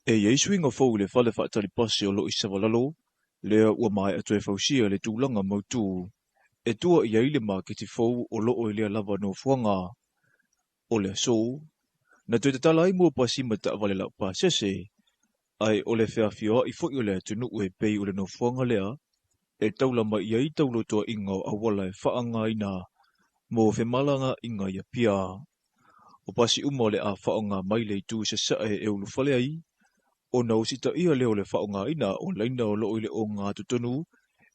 [SPEAKER 10] E Yesu inga fau le whale whaatari pasi o lo i sawalalo, lea ua mai atu e whausia le tūlanga mautu, e tua i aile ma ki ti fau o lo o lea lava no fuanga, o le so, na tui te tala i mua pasi ma ta vale lau pa sese, ai o le whea whioa i fwoi o le tunu ue pei o le no fuanga lea, e taulama i ai taulo toa inga o awala e whaanga ina, mō whemalanga inga ia pia. O pasi uma le a whaanga mai le tu se sae e ulu whale ai, o na usita ia leo le whaanga ina o leina o loo ile o ngā tutonu,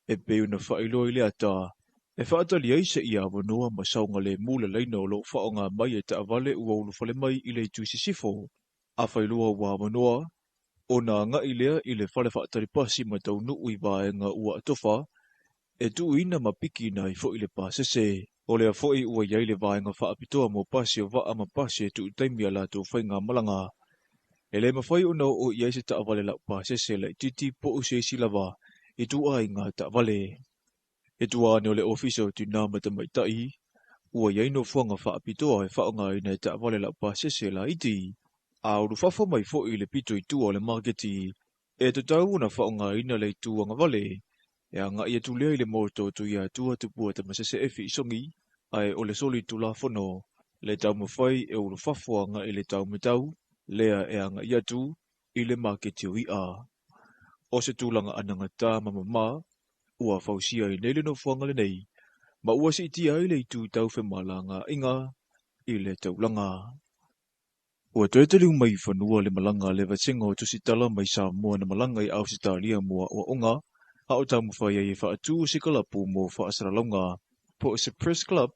[SPEAKER 10] e pei una whailo i le ata, e whaatali ai se ia wanoa ma saunga le mula leina o loo whaanga mai e ta avale ua ulu whale mai i le tu se sifo, a whailua wa wanoa, o na nga ilea i le whale whaatari pasi ma tau nui vaenga ua atofa, e tu ina ma piki na i fo i le pasese, o le a fo i ua iai le vaenga whaapitoa mo pasi o vaa ma pasi e tu utaimia la tu whainga malanga. E le mawhai o nao o iai se taavale lau pasese la i titi po u se silava i tu ai ngā taavale. E tu ane o le ofisa o tu nāmata mai tai, ua iai no fuanga whaapitoa e whaonga ina e taavale lau pasese la iti, a uru whawha mai fo i le pito i tua o le marketi, e te tau na whaonga ina le tuanga vale, e a ngā ia tu lea i le moto tu ia tua tupua ta masese efi isongi, ai o le soli tu la whono, le tau mawhai e uru whawha ngā i le tau metau, lea e a ngā ia tu i le marketi o ia. O se tūlanga ananga tā mamama, ua whausia i neile no whanga le nei, ma ua si iti ai le i tu tau whemala ngā inga i le taulanga. Ua tuetaliu mai whanua le malanga le vatinga o tusitala mai Samoa na malanga i Ausitalia mua o onga, a o tau mwhai e whaatu o si kalapu mo whaasaralaunga. Po se Press Club,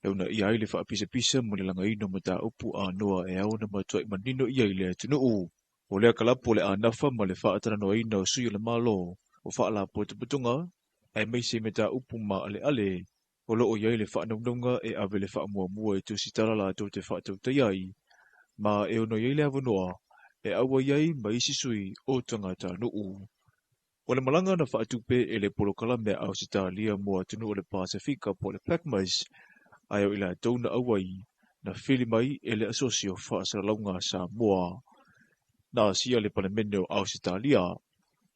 [SPEAKER 10] leuna i aile whaapisa-pisa mo le langa ino ma tā upu a noa e au na matua i manino i aile tunuu. O lea kalapu le anafa ma le whaatana noa ina o sui o le malo, o whaala po te putunga, ai meise me tā upu ma ale ale, o loo i aile whaanaunga e ave le whaamua mua e tusitala la tō te whaatau taiai. Ma e ono iei lea wanoa, e aua iei ma isi sui o tangata nuu. O le malanga na whaatupe e le polokala mea Ausitalia mua tunu o le Pasifika po le Pacmas, ai o ila tauna awai na whili mai e le asosio whaasaralaunga Samoa. Na sia le panemene o Ausitalia,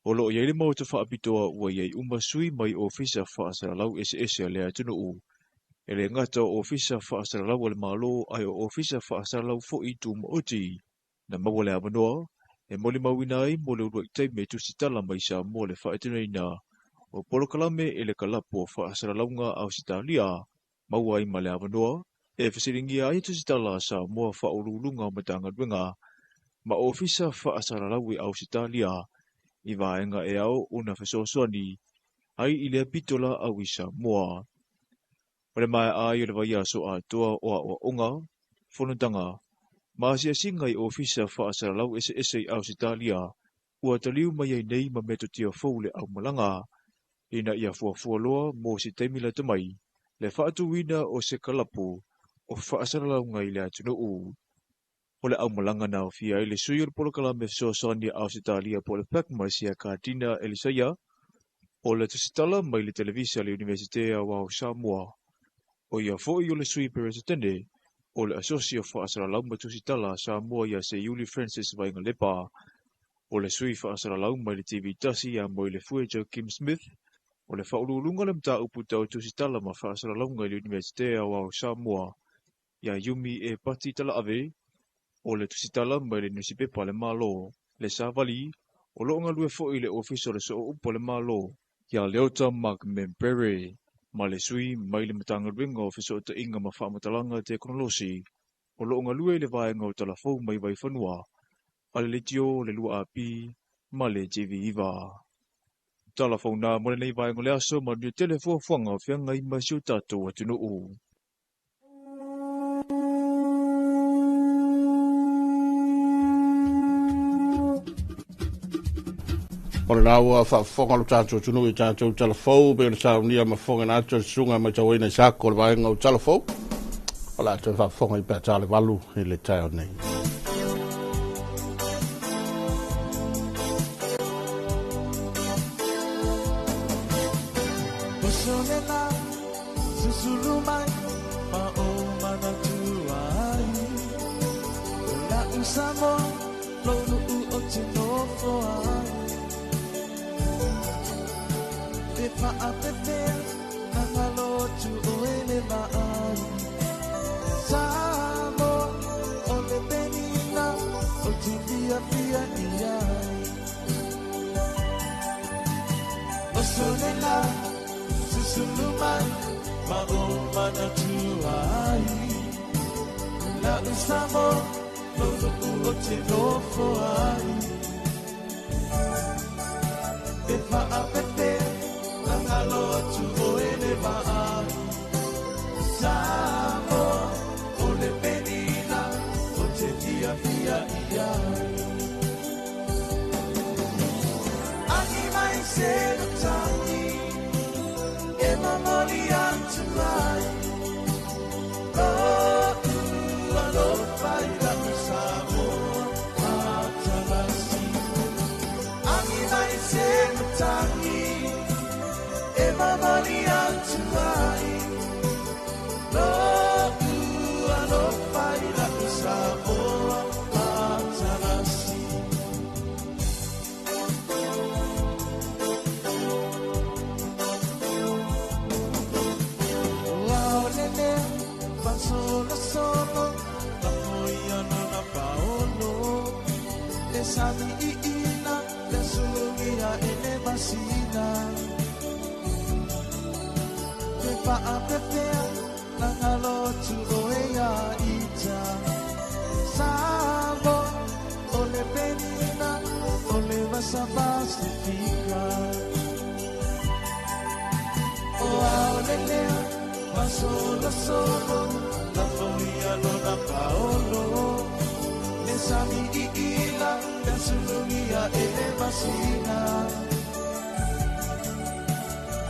[SPEAKER 10] o loo iei le mauta whaapitoa ua iei umasui mai o fisa whaasaralau ese lea tunu. E le ngata o ofisa whaasaralau le malo ai o ofisa whaasaralau fo i tu maoti. Na mawale amanoa, e moli mawina ai mo le urua i teime tusitala mai Samoa le whaetuneina. O polokalame e le kalapo whaasaralaunga Ausitalia, maua ai male amanoa, e whasiringia ai tusitala Samoa whaurulunga matanga ruenga. Ma ofisa whaasaralau i Ausitalia, i vaenga e au una whasosoani, ai i lea pitola au i Samoa. Pare mai ai o le vai aso a toa o a onga, whanutanga, ma sia singa i ofisa whaasaralau ese i Ausitalia, ua taliu mai ai nei ma meto tia fōle au malanga, ina ia fuafua loa mo si teimila tamai, le whaatuwina o se kalapu, o whaasaralaunga i le atunu u. O le au malanga na o fia i le sui o le polokalame fesoasoani a Ausitalia po le Pakmasia Katina Elisaia, o le tusitala mai le televisia le Universitea wa Samoa. O ia fo'i o le sui peresetene, o le asosio whaasaralaunga tusitala Samoa ia se Yuli Francis Vainga Lepa, o le sui whaasaralaunga mai le TV tasi a mo le fueja Kim Smith, o le whaurulunga le mta uputa o tusitala ma whaasaralaunga le Universitea wa Samoa, ia Yumi e pati tala ave, o le tusitala mai le nusipepa le malo, le savali, o lo ngalue fo'i le ofiso le so upo le malo, ia leota Mark Membrere, ma le sui mai le matanga ringa ofiso ta inga ma whaamatalanga teknolosi, o lo ngalue le vaenga o talafou mai vai whanua, ale le tio le lua api, ma le JV Iva. Talafou na mole nei vaenga le aso ma ni telefo whanga whianga i masio tato atunu u.
[SPEAKER 1] O le naua whafonga lo tātou tunu i tātou talafou, pe le saunia ma fonga nātou sunga ma tau ina sako le vaenga o talafou. O la tau whafonga i pētā le walu i le tau nei.
[SPEAKER 2] Osolela, susulumai, ma o mana tuai. La usamo, lolu u o tinofo ai. Fa apete nangalo tu oele mai samo ole benina o tivia fia ia o solela susulumai ma o mana tu ai la samo lolo o tinofo ai fa apete Nangalo tu oele vai Samo ole penina O te tia fia ia Ani mai se no tangi E mamoli antu mai Alo fai la samo Atalasi Ani mai se no tangi Mamali antuai no ano fai la samoa atanasi wow nene solo solo la foia non a paolo le sami ina le sugia e le basina pa apepea nangalo tu oea ita sabo ole penina ole masa pacifica o ole lea masolo solo la folia lona paolo le sami ila le sulugia ele masina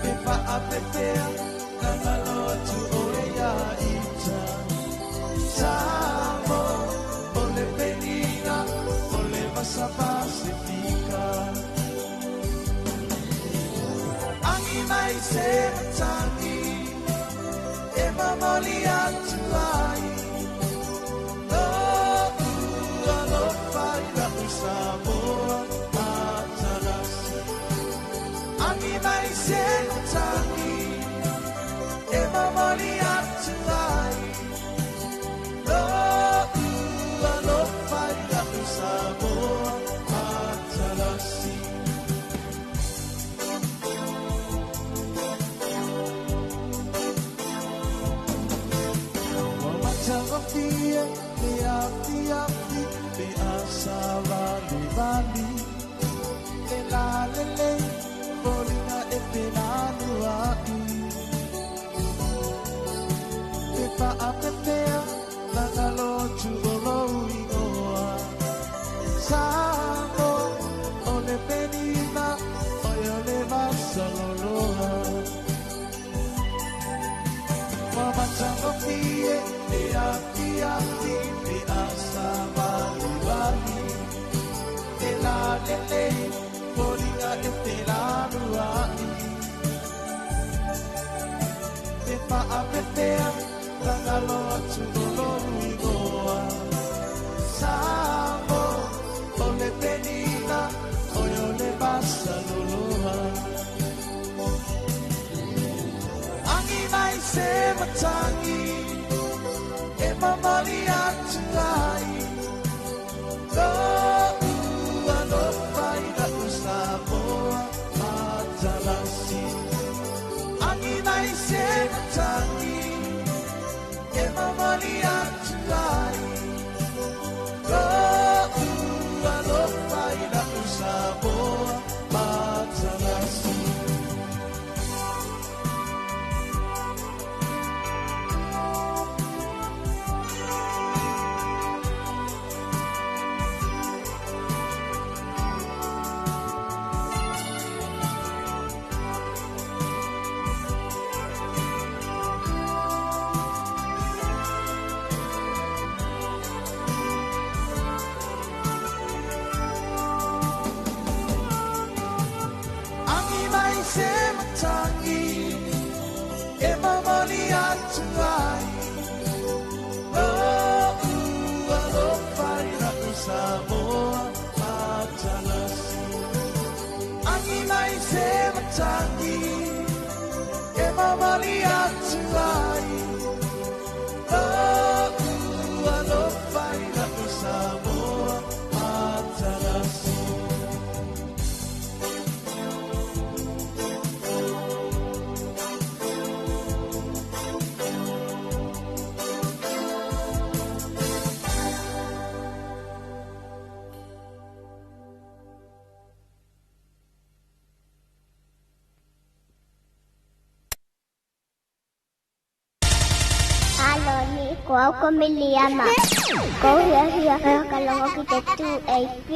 [SPEAKER 2] e pa apepea Nangalo tu oea ita Samo ole penina ole masa pacifica Angi mai se matangi E mamoli atu ai No alo fai la usamoa atanasi Angi mai se matangi Mamali atai no fai la samoa atalasi Mama tawafia me afi me asava me vali me la lele bolina e penanu ai pa apepea nangalo tu olo inoa Samo ole penina ole masaloloa Mama tango fie e ele Poringa e te larua E faa petea Tangalo atu doloru i goa Samo Ole penina Oi ole basa loloa Angi mai se matangi E mamali atu ai Lo ua lo fai da usamoa Matalasi Angi mai se matangi E mamali atu ai Lo ua lo fai da usamoa Matalasi Tangi e mamani atu ai lo ua lo fai na usamoa matalasi Angi mai se matangi e mamani atu ai lo ua lo fai na usamoa matalasi
[SPEAKER 12] Kau Miliama. Kau hia kalau kita tu AP.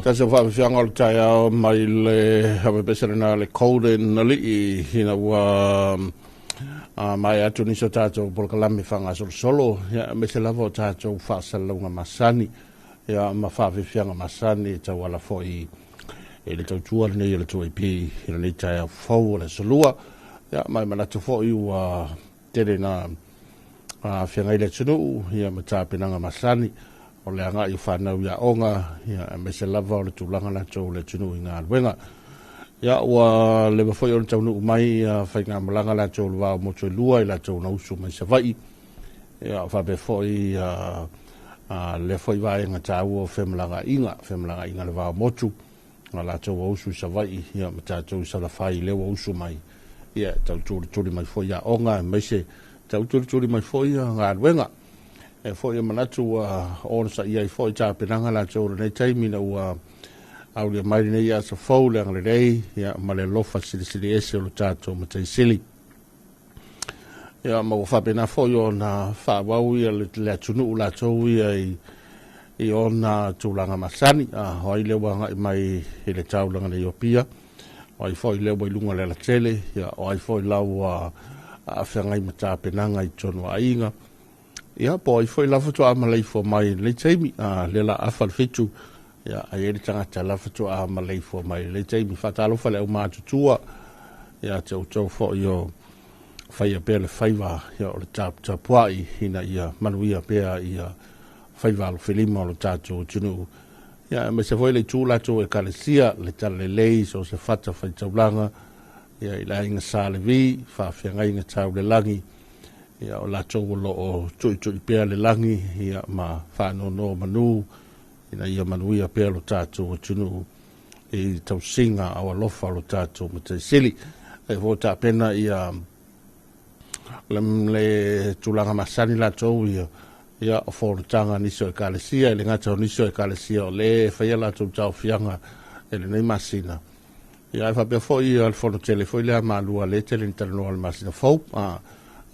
[SPEAKER 1] Tasa whaafianga o tai au mai le hawe pesarena le koude na li hina ua mai atu niso tātou polkalami whanga solo ya me se lava o tātou whaasalunga masani ya ma whaafianga masani tau ala foi e le tautua nei le tau ipi hina nei tai au fau le solua ya mai manatu foi ua tere na whianga ile tunu ya ma tāpenanga masani o le anga i whanau ia onga ia me se lava o le tūlanga na tau le tunu i ngā ruenga ia ua le mawhoi o le taunu umai whai ngā malanga la tau le wao moto lua i la tau na usu mai sa vai ia whape whoi le whoi waenga tau o whemalanga inga le wao motu nga la tau o usu sa vai ia ma tātou sa la whai le o usu mai ia tau tūri mai whoi ia onga me se tau tūri mai whoi ngā ruenga e foi manatu o sa ia foi ta penanga la tōra nei taimina ua au le mai nei a sa fau le ngale rei ia ma le lofa sili ese o lo tātou ma tai sili ia ma ua whapena foi o na whawau ia le atunu u la tau ia i o na tūlanga masani hoi le wanga i mai i le taulanga nei opia hoi foi le wai lunga le la tele ia hoi foi lau a whengai ma ta penanga i tonu a inga ia po i foi lava to amalei fo mai le taimi le la afal fitu ia ai le tangata lava to amalei fo mai le taimi fatalo fale o matutua ia tau fo io fai a pele faiva ia o le tapuai hina ia manuia pea ia faiva lo filima o le tatu tunu ia me se foi le tula to e kalesia le tale lei so se fata fai taulanga ia ila inga sale vi fa fianga inga tau le langi ia o la tau lo o tui pea le langi ia ma whano no manu ina ia manuia pea lo tātou o tunu i tau singa au alofa lo tātou ma te sili e ho tā pena ia le tulanga masani la tau ia o whorutanga niso e kalesia e le ngata o niso e kalesia o le whaia la tau tau fianga e le nei masina ia e whapea foi al whono tele foi lea malua le tele ni talanoa le masina fau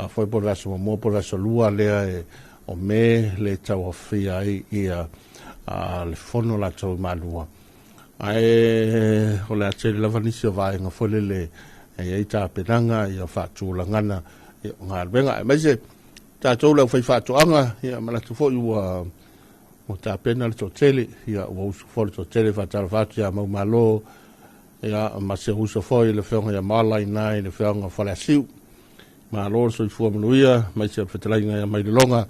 [SPEAKER 1] foi por vaso mo por vaso lua le o me le tau fia ia le fono la tau malua ai o le tele lavanisi o vai nga foi le e ta penanga ia fatu langana nga benga mai se ta tau le foi fatu anga ia mala tu foi o ta pena le tele ia o foi to tele fatu fatu ia malo ia ma se uso foi le fionga ia mala nai le fionga fala siu ma lor so fu manuia mai se fetelainga mai longa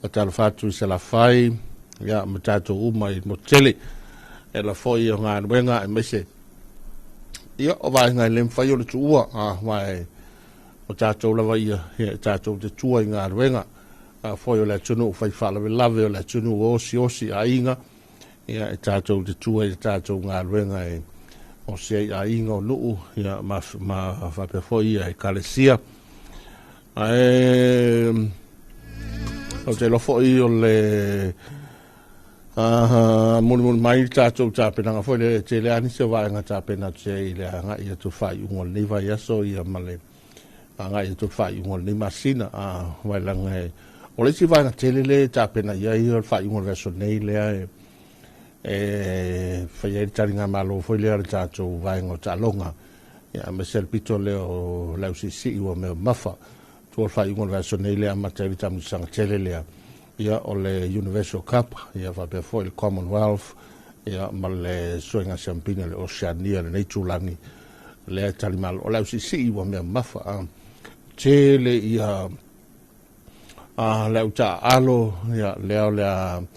[SPEAKER 1] o tal fatu se la fai ya matato mai motele e la foi o nga wenga mai se ia o vai nga lem fai o tua mai o tato la vai ia tato te tua nga wenga foi o la tunu fai fala ve lave o la tunu osi ainga ia tato te tua e tato nga wenga e o se ainga o nu ia ma fa pe foi e kalesia o te lo foi o le mun mai tātou tāpenanga foi le te le ani se vaenga tāpena te i le anga ia tu whai ungo ni vai aso ia male anga ia tu whai ungo ni masina vai langa o le si vaenga te le tāpena ia i o whai ungo reso nei lea whai e taringa malo foi lea tātou vaenga o tālonga ia me selpito leo lau si ua me mafa o fai un verso nei le amateur tamu sang tele le ia o le Universal Cup ia va pe foi le Commonwealth ia ma le soinga champina le Oceania le Neitulani le talimal o la si wa me mafa tele ia le uta alo ia le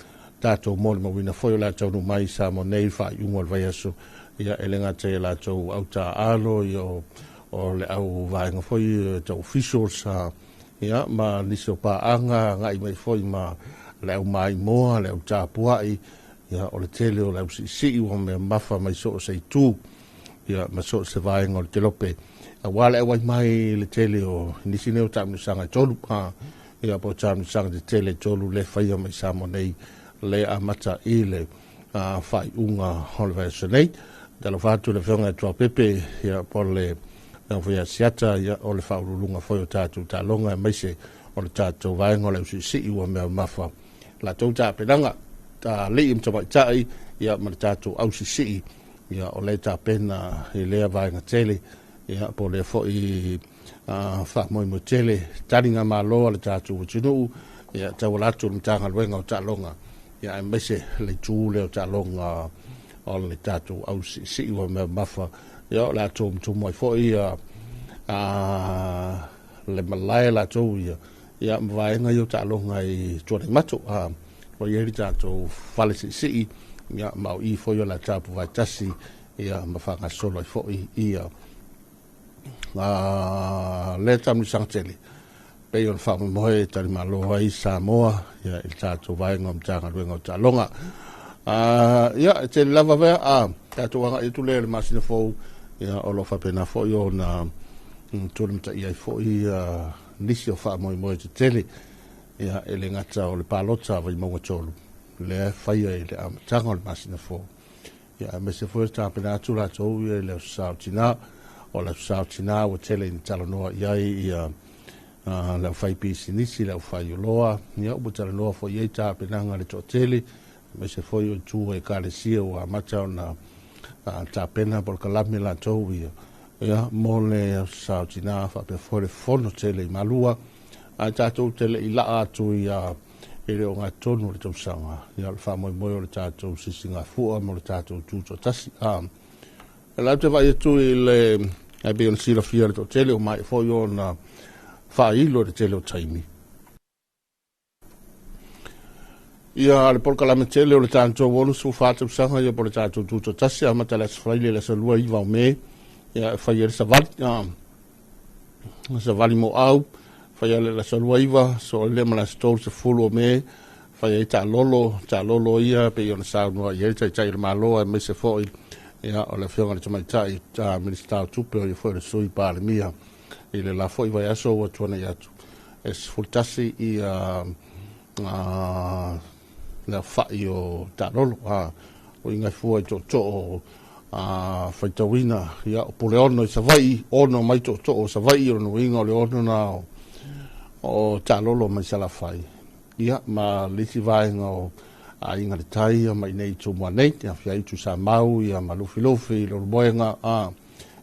[SPEAKER 1] tato mo mo wina foi la tau mai sa mo nei fai un verso ia elenga te la tau uta alo io o le au vaenga foi te officials ia ma niso pa anga ngai mai foi ma le au mai moa le au tapuai ia o le tele o le au si o me mafa mai so sei tu ia ma so se vaenga o te lope a wale au mai le tele o nisi neo tamu sanga tolu ia po tamu sanga te tele tolu le fai mai samo nei le amata i le fai unga holverso nei dalo fatu le fionga tua pepe ia po le na foi siata ia o le faulunga foi o tatu talonga mai se o le tatu vaenga le si ua me mafa la tau ta penanga ta le im to tai ia ma tātou au sisi ia o le tāpena i lea vaenga tele ia po le fo i wha moi mo tele taringa mā loa le tātou tunu ia tau latu le tanga luenga o tālonga ia e mese le tū leo tālonga o le tātou au sisi wa mea mafa ia o latu mtumu ai fo i le malai latu ia vaenga i o tālonga i tuane matu o ieri tātou whale sisi ia mau i fo i o la tāpu vai tasi ia mawhanga solo i fo i ia le tamu sangtele pe on fa mo e tari malo ai Samoa ia il tātou vaenga mtanga luenga o tālonga ia te lava vea tātou anga i tule le masina fo ia o lo whapena fo i o na tūrimta ia i fo i nisi o wha mo te tele ia e le ngata o le palota vai maunga tolu le whaia i le amatanga o le masina fo ia me se fo e tāpena atu la tau ia i le sao tina o le sao tina o tele in talanoa iai ia le whai pisi nisi le whai uloa ia upo talanoa fo iai tāpenanga le tō tele me se fo i o tū e kāre sia o amata o na tāpena por kalame la tau ia mo le sao tina whape fo le fono tele i malua a tātou tele i la atu ia e le o ngā tonu le tau sanga ia le wha moi o le tātou sisinga fua mo le tātou tūto tasi e la te vai tu i le ai be on sila fia le tau tele o mai fo i o na wha ilo le tele o taimi ia le polka la tele o le tātou wonu su whātou sanga ia po le tātou tūto tasi a mata le sfraile le sa lua iwa o me ia whai e sa vali mo au fai ale la salua iwa, so le mana stol se fulu o me, fai e ta lolo ia, pe iona sao noa i eita i tai le maloa, me se foi, ia o le whionga le tamai tai, ta ministau tupe o i foi le sui pa le mia, i le la foi vai aso o tuana i atu. E se fultasi i le fai o ta lolo, o ingai fua i to fai tawina, ia o pule ono i sa vai, ono mai to o sa vai o no inga o le ono na o tālolo mai sala fai. Ia, ma lisi vaenga o a inga le tai, mai nei tu mua nei, ia fia itu sa mau, ia ma lufi, lo boenga,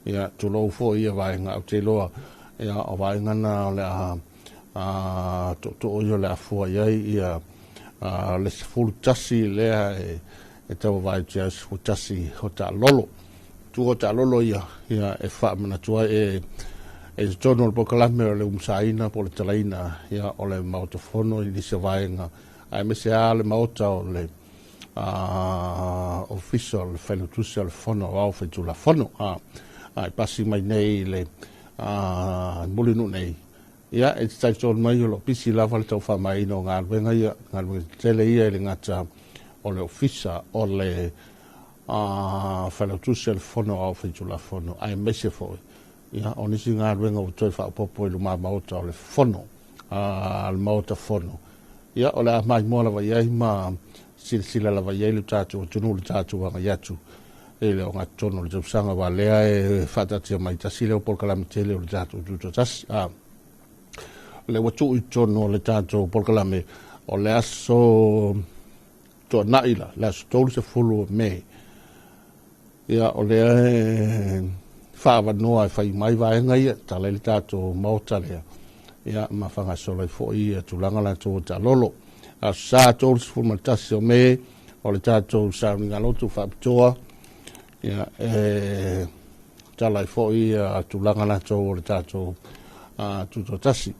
[SPEAKER 1] ia tu lou fo ia vaenga au te loa, ia o vaenga na o le to oio le a fua iai, ia le se fulu tasi lea e tau vai tia se fulu tasi o tālolo. Tu o tālolo ia e wha mana tua e tono le pokalame o le umsaina po le talaina ia o le maotofono i nisi vaenga ai me se a le maota o le official le whanutusi o le fono o au whaitu la fono ai pasi mai nei le mulinu nei ia e tai tono mai o lo pisi lava le tau wha mai no ngā luenga ia ngā luenga tele ia le ngata o le ofisa o le whanutusi o le fono o au whaitu la fono ai me se foi ia o nisi ngā ruenga o toi whaopopo i luma maota o le fono, le maota fono. Ia o le a mai moa lawa iai ma sila lawa iai le tātou o tunu le tātou wanga iatu. E le o ngā tono le tausanga wa lea e whatatia mai tasi leo polkalame tele o le tātou tuto tasi. Le watu i tono le tātou polkalame o le aso toa naila, le aso tolu se fulu me. Ia o le whaava noa e whai mai vaenga ia, ta le tātou maota lea. Ia ma whanga sola i fo ia tulanga la tō ta lolo. A sa tōru se fulu matasi o me, o le tātou sa ringa lotu whaapitoa. Ia tala i fo ia tulanga la tō o le tātou tuto tasi.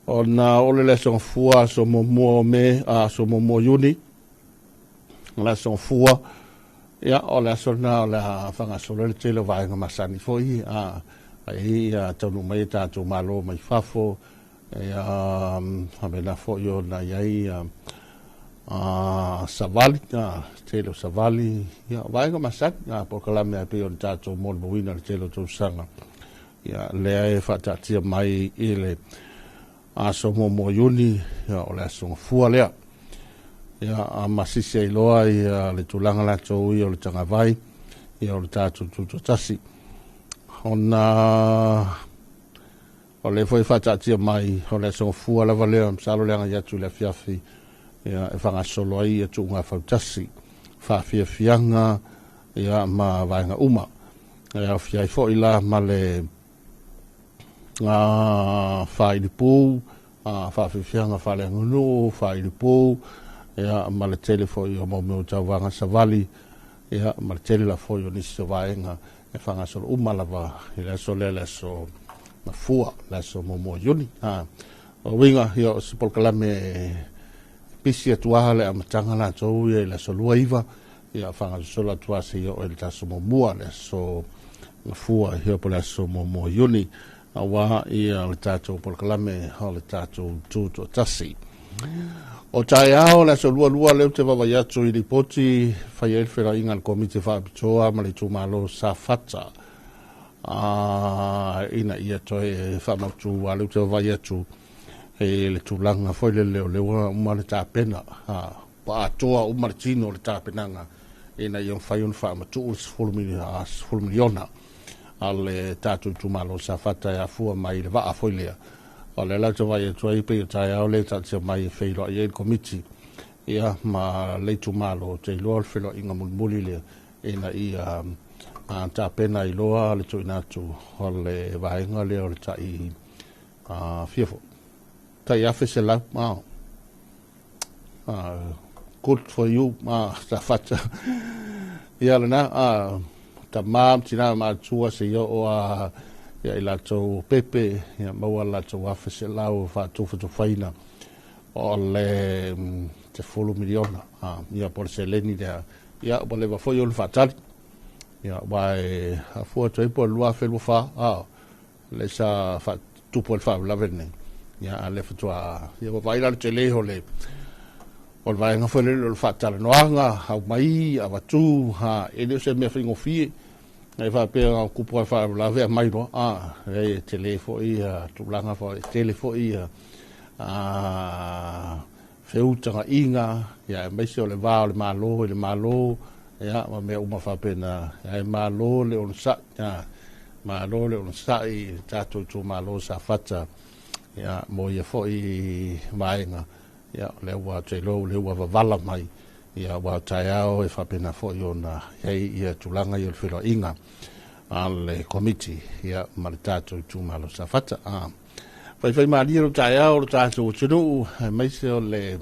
[SPEAKER 1] O na ole le son fua so momo me, so momo yuni. La son fua. Ia, o le asona o le whangasolo le tele vaenga masani foi, ai taunu mai tātou malo mai fafo, hamena foi o na iai savali, tele savali, ia, vaenga masani, po kalame a peo le tātou mōle mawina le tele o tau sanga. Ia, lea e whatatia mai i le aso momo yuni, ia, o le asonga fua lea. Ia a masisi ai loa i le tulanga la tō i o le tanga vai i o le tātou tuto tasi. O le foi whatatia mai o le songa fua la valea msalo leanga i atu le fiafi ia e whangasolo ai i atu ngā whautasi. whawhiawhianga ia ma vaenga uma. Ia whiai fo ila ma le whairipu, whawhiawhianga whale ngunu, whairipu, ia ma le tele fo i o maumeu tau wanga savali, ia ma le tele la fo i o nisi so vaenga, e whangasolo uma lava, i le so le so na fua, le so momo yuni. O winga ia o sipolkalame pisi atuaha le amatanga la tau ia le so lua iwa, ia whangasola tuase ia o le taso momua le so na fua ia po le so momo yuni, a wa ia le tato polkalame o le tato tuto tasi. O tai ao le so lua leo te wawa yatu i li poti whai elwhera inga le komite whaapitoa ma le tūmalo sa fata. Ina ia toi whamautu a leo te wawa yatu e le tūlanga foi le leo uma le tāpena. Pa atoa uma le tino le tāpenanga ina ia whai un whaamatu o sifuru miliona a le tātu tūmalo sa fata e a fua mai le waa foi lea. O le lata vai e tuai pe o tai au le tatia mai e whailo i el komiti ia ma leitu malo te iloa le whailo inga mulmuli le ina i ta pena i loa le tui natu o le vaenga le o le tai fiafo. Tai afe se lau, good for you, ta fata. Ia le na, ta maam tina ma tua se ia o ia i lato pepe, ia maua lato wafese lau whātuwhatu whaina o le te 4 miliona. Ia por se leni dea, ia o le wafoi o le whātari. Ia wai a fua tuipo lua whelu wha, le sa tupo le whaavlavene. Ia a le whatua, ia wawaila le te leho le, o le vaenga whele le whaatara noanga, au mai, a watu, ele se mea whingo fie, e fa pe kupu fa la ve mai no e telefo i tulanga fo telefo i feuta inga ya me se le va le malo ya ma me uma fa pena e malo le on sa ya malo le on sa i tato tu malo sa fata ya mo ye fo i mainga ya le wa te lo le wa vala mai ia wa taiao e whapena fo i ona hei ia tulanga i o whiro inga ale komiti ia maritato i tūmalo sa fata. Whai maari o taiao o tātou o tunu mai se o le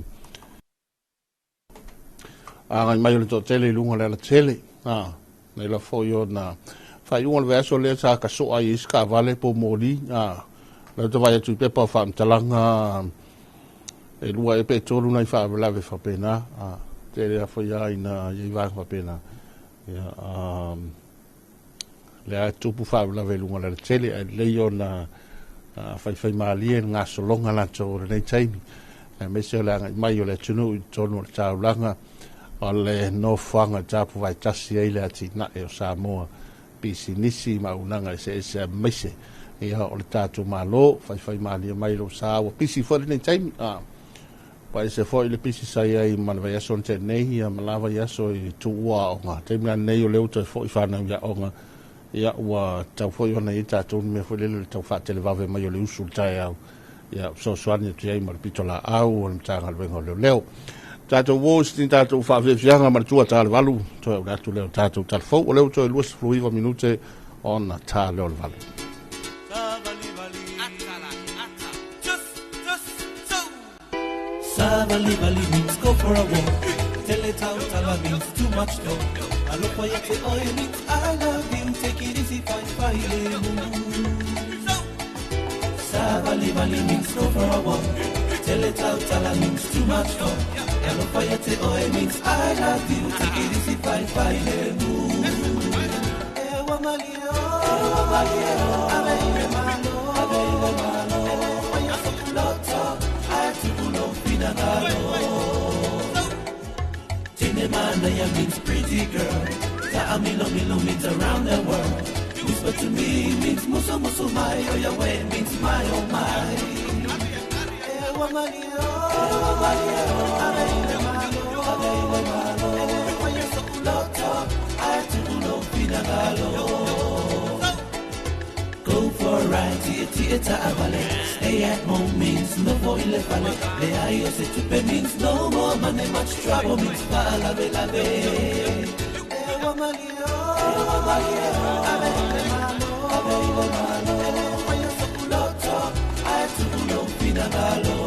[SPEAKER 1] mai o le tō tele i lunga le ala tele nei la fo i ona whai unga le veaso le sa ka soa i iska vale po mori le to vai atu pepa o whamtalanga e lua e pe tōru nei whaavelawe whapena te rea foi aina i vanga pena ia le a tupu whaavela velunga le tele e leo na whai maalie ngā solonga la tō nei taimi e mese o le anga mai o le tunu i tonu o le tāulanga o le no whanga tāpu vai tasi eile ati na e o Samoa pisi nisi maunanga e se mese ia o le tātu malo whai maalie mai lo Samoa pisi fwere nei taimi pa se foi le pisi sai ai malva ya son te nei ya malava ya so i tua o nga te mea nei o leo te foi whanau ya o nga ia ua tau foi ona i tātou me foi lele tau wha te le vave mai o le usul tai au ia so soani tu iai marapito la au o le mtanga le wenga o leo tātou wos ni tātou wha whianga maratua tā le walu toi au ratu leo tātou tal fau o leo toi luas fluiva minute ona tā leo le walu
[SPEAKER 2] Savali vali means go for a walk. Tell it out, tala means too much talk. I look for you, say, oh, you means I love you. Take it easy, fine. Savali vali means go for a walk. Tell it out, tala means too much talk. I look for you, say, oh, you means I love you. Take it easy, fine. Tinemana means pretty girl. Ta'amilo means around the world. Whisper to me means muso muso my. Oh yeah, way means my oh my. Go for a ride, theater avale. Stay at home means no for fale. Le ayo se tupe means no more money, much trouble means fala velave. Ewa malio, ave ile malo, ele fanya sokuloto, ay tubulo pinagalo.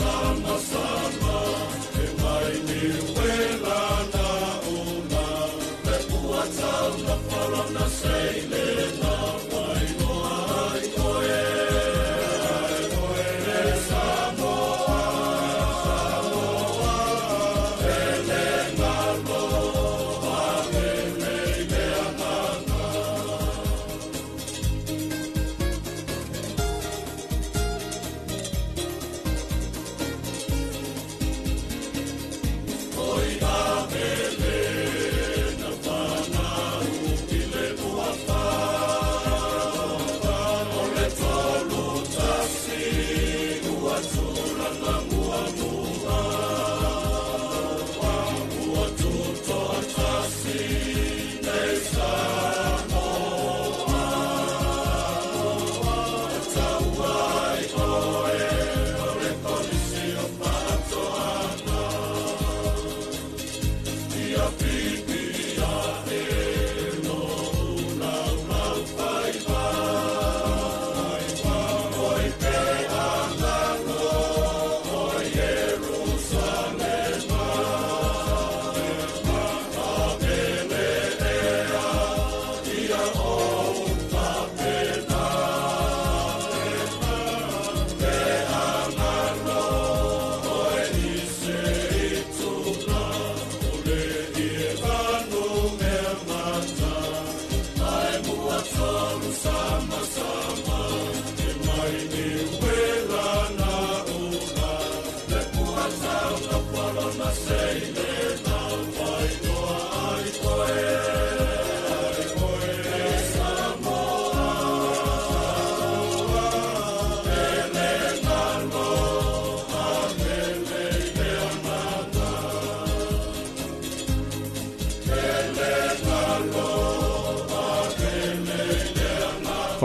[SPEAKER 13] Sama-sama, e mai ni wela na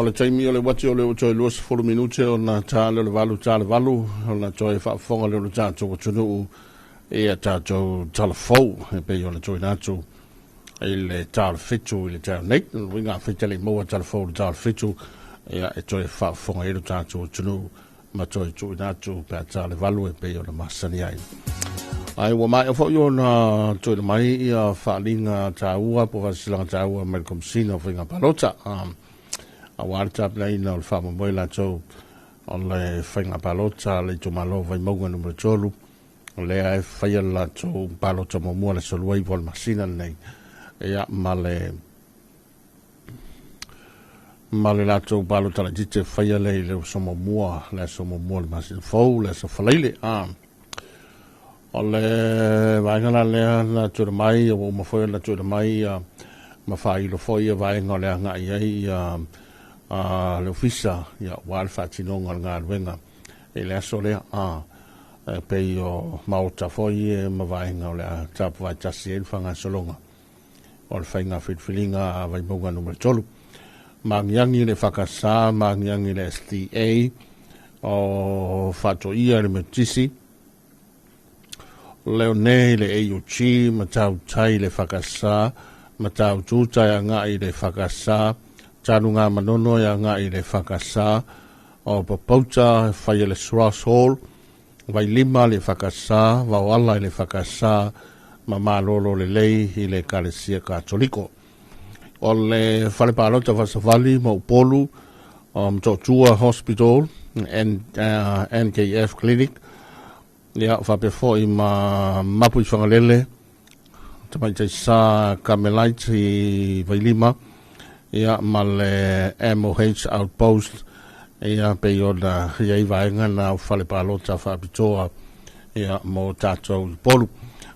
[SPEAKER 1] le taimi o le wati o le o toi luas 4 minute o na tāle le valu o na toi whaafonga le o tātou o tunu e a tātou talafou e pe o na toi nātou e le tāle fitu i le tāle neit winga whitele moa talafou le tāle fitu e a e toi whaafonga e le tātou o tunu ma toi toi nātou pe a tāle valu e pe o na masani ai ai wa mai fo yo na toi le mai ia whaalinga tāua po vasilanga tāua Malcolm Sina winga palota a warta play na o fama moi la tau o le whainga palota le to malo vai maunga numero tolu o le ai whaia la tau palota mo mua le soluai vol masina nei e a male la tau palota la jite whaia le somo mua le masina fau le so whaleile o le vaingana lea na tura mai o mawhoia na tura mai ma whailo whoia vainga lea ngai ai le ofisa ya wal fatinonga nga wenga ele asole pe yo mauta foi ma vai nga le tap va tasien fanga solonga ol fainga filinga vai bonga numero tolu mangiangi le fakasa mangiangi le STA o fato ia le metisi leone le AUG matau tai le fakasa matau tuta nga i le fakasa Tanunga manono ya nga i le whakasa o papauta whai le Ross Hall vai lima le whakasa wawala i le whakasa ma malolo le lei i le Kalesia Katoliko o le whalepalota vasavali ma upolu Mtotua Hospital NKF Clinic ia whapefo i ma mapu i whangalele tamaitai sa Kamelaiti vai lima ia male MOH outpost ia pe ona ia vaenga na fale palota fa pitoa ia mo tato polu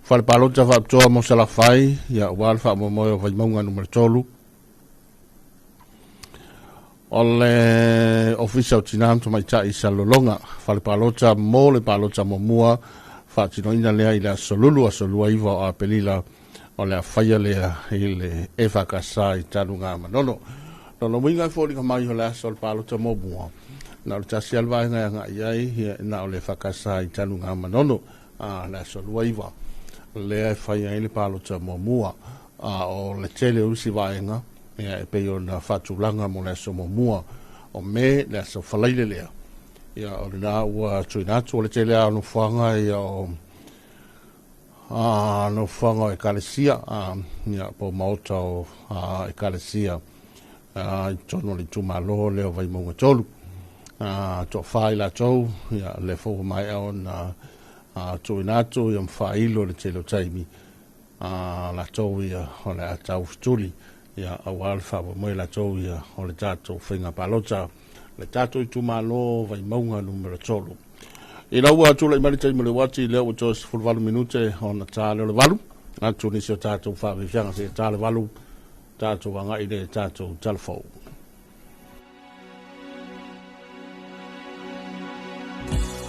[SPEAKER 1] fale palota fa pitoa mo sala fai ia wal fa mo mo vai monga numero tolu ole official tinam to mai tai salolonga fale palota mo le palota mo mua fa tinoina le ila solulu solua iva a pelila o le whaia lea i le e whakasa i tanunga manono. Nono winga fōri ka mai ho le asol palota mo mua. Na o tasi alwai ngai anga iai na o le whakasa i tanunga manono le asol waiva. Le e whaia i le palota mo mua o le tele usi vaenga e peo na whatulanga mo le asol mo mua o me le asol whalaile lea. Ia o le na ua tuinatu o le tele a no whanga i o no whanga e Kalesia ia po mauta o e Kalesia i tono li tumalo leo vai monga tolu to whai la tau ia le fōu mai au na tuinatu ia mwhailo le telo taimi la tau ia o le atau futuli ia awal whawa moe la tau ia o le tato whinga palota le tato i tumalo vai monga numero tolu I lau atu lai marita I mele wati leo o tos fulvalu minute o na tāle o le walu. Atu nisi o tātou whawewhianga se tāle walu, tātou wanga I le tātou talafou.
[SPEAKER 2] Yeah.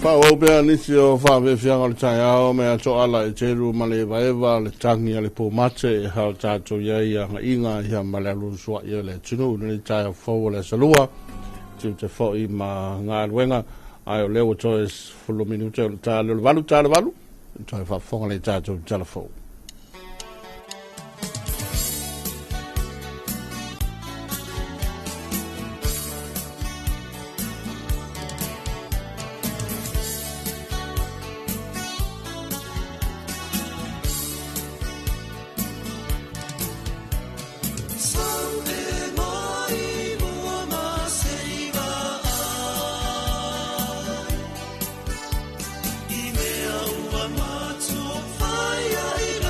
[SPEAKER 1] Fa o be anisi o fa ve fianga le tai ao me ato ala e teru male vaeva le tangi ale po mate e hao tato ia ia inga ia male lu swa ia le tunu le tai fo le salua te fo I ma nga luenga ai o leo to es fulo minuto le tai le valu tai fa fo le tato telefo
[SPEAKER 2] Fire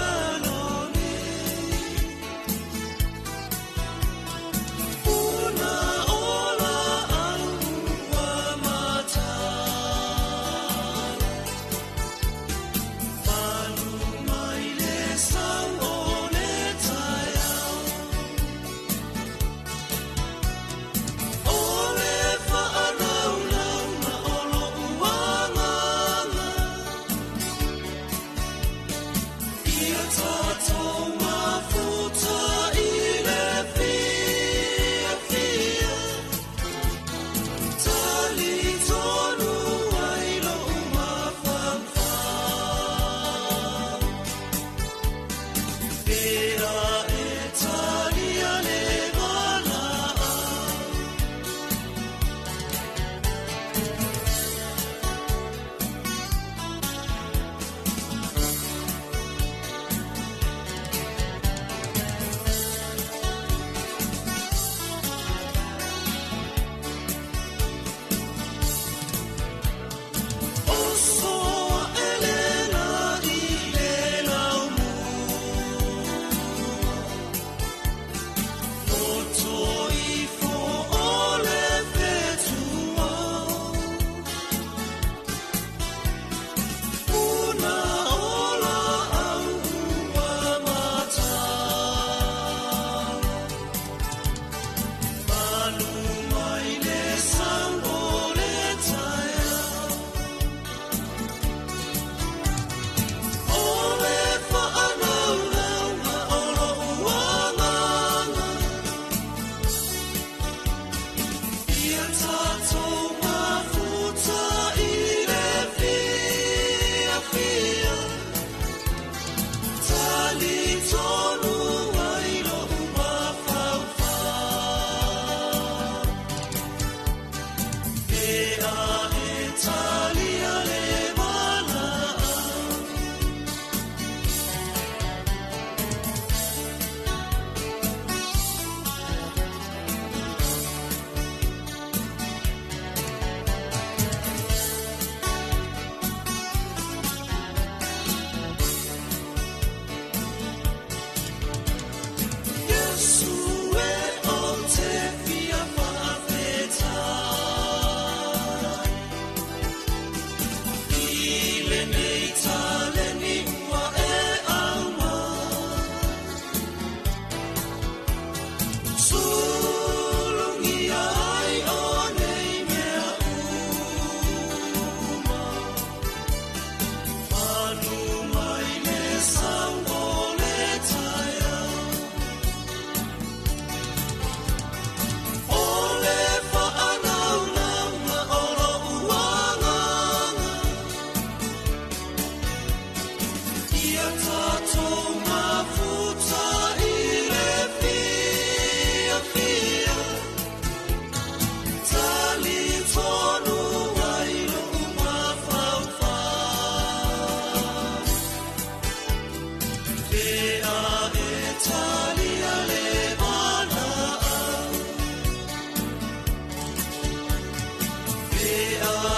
[SPEAKER 13] Ina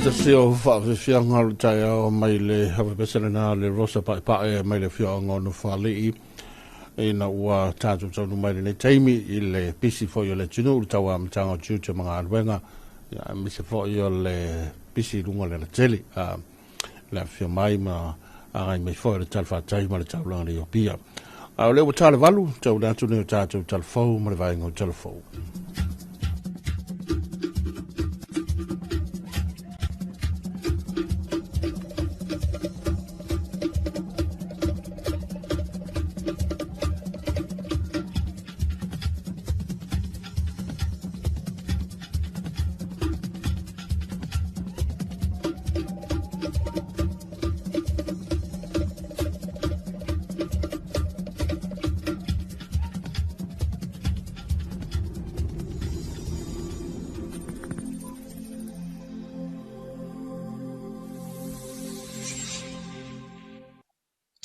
[SPEAKER 1] te seo whawhiwhianga le tai au mai le hawa besele nā le rosa pae mai le whia ngonu whalii e na ua tātou taunu mai le nei taimi i le pisi fo i le tunu uri tawa amtanga o tiutia mga anuenga ia misi fo i le pisi lunga le teli le whia mai ma agai mai fo i le talwha tai ma le taulanga le Iopia au le ua tale valu tau nātu ne o tātou talfau ma le vainga o talfau.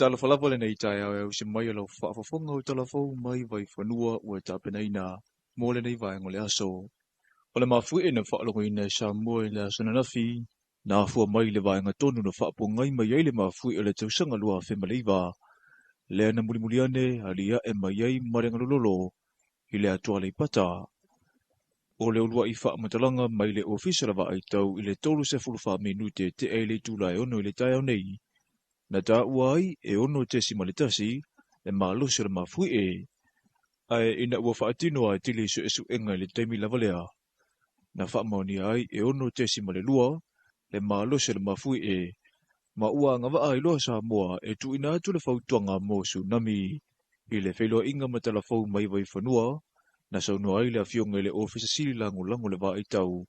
[SPEAKER 10] Tala falapa le nei tai au se mai alo whaafafonga o tala fau mai vai whanua ua tapenaina mō le nei vai ngole aso. O le mawhui e na whaalongo ina sa moe le asana nafi, na fua mai le vai ngatonu na whaapongai mai ai le mawhui e le tausanga lua whemaleiva. Le ana mulimuliane alia e mai ai marenga lololo i le atua le pata. O le ulua i whaamatalanga mai le ofisara va ai tau i le tolu se fulufa minute te e le tūlai ono i le tai au nei. Na tā uai e ono te simalitasi e mālosi le mawhui e. Ai ina ua whaatino ai tili su esu enga le teimi lavalea. Na whaamaoni ai e ono te simalelua le mālosi le mawhui e. Ma ua ngawa ai loa sa moa e tu ina atu le whautuanga mō tsunami. I le whailoa inga matala whau mai vai whanua. Na sauno ai le awhionga le ofisa sili lango le wa i tau.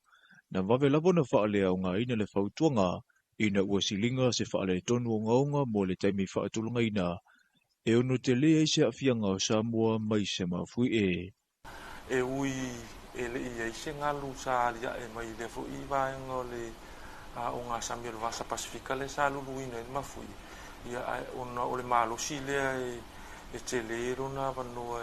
[SPEAKER 10] Na wawe labona whaalea o ngā ina le whautuanga. Ina ua silinga se whaale tonu o ngaunga mo le taimi whaatulunga ina. E ono te lea i se awhianga o Samoa mai se mawhui e.
[SPEAKER 11] E ui e le ia i se ngalu sa alia e mai le fo i vaenga le o ngā Samuel Vasa Pasifika le sa lulu ina e mawhui. Ia ona o le malo si lea e te le rona vanoa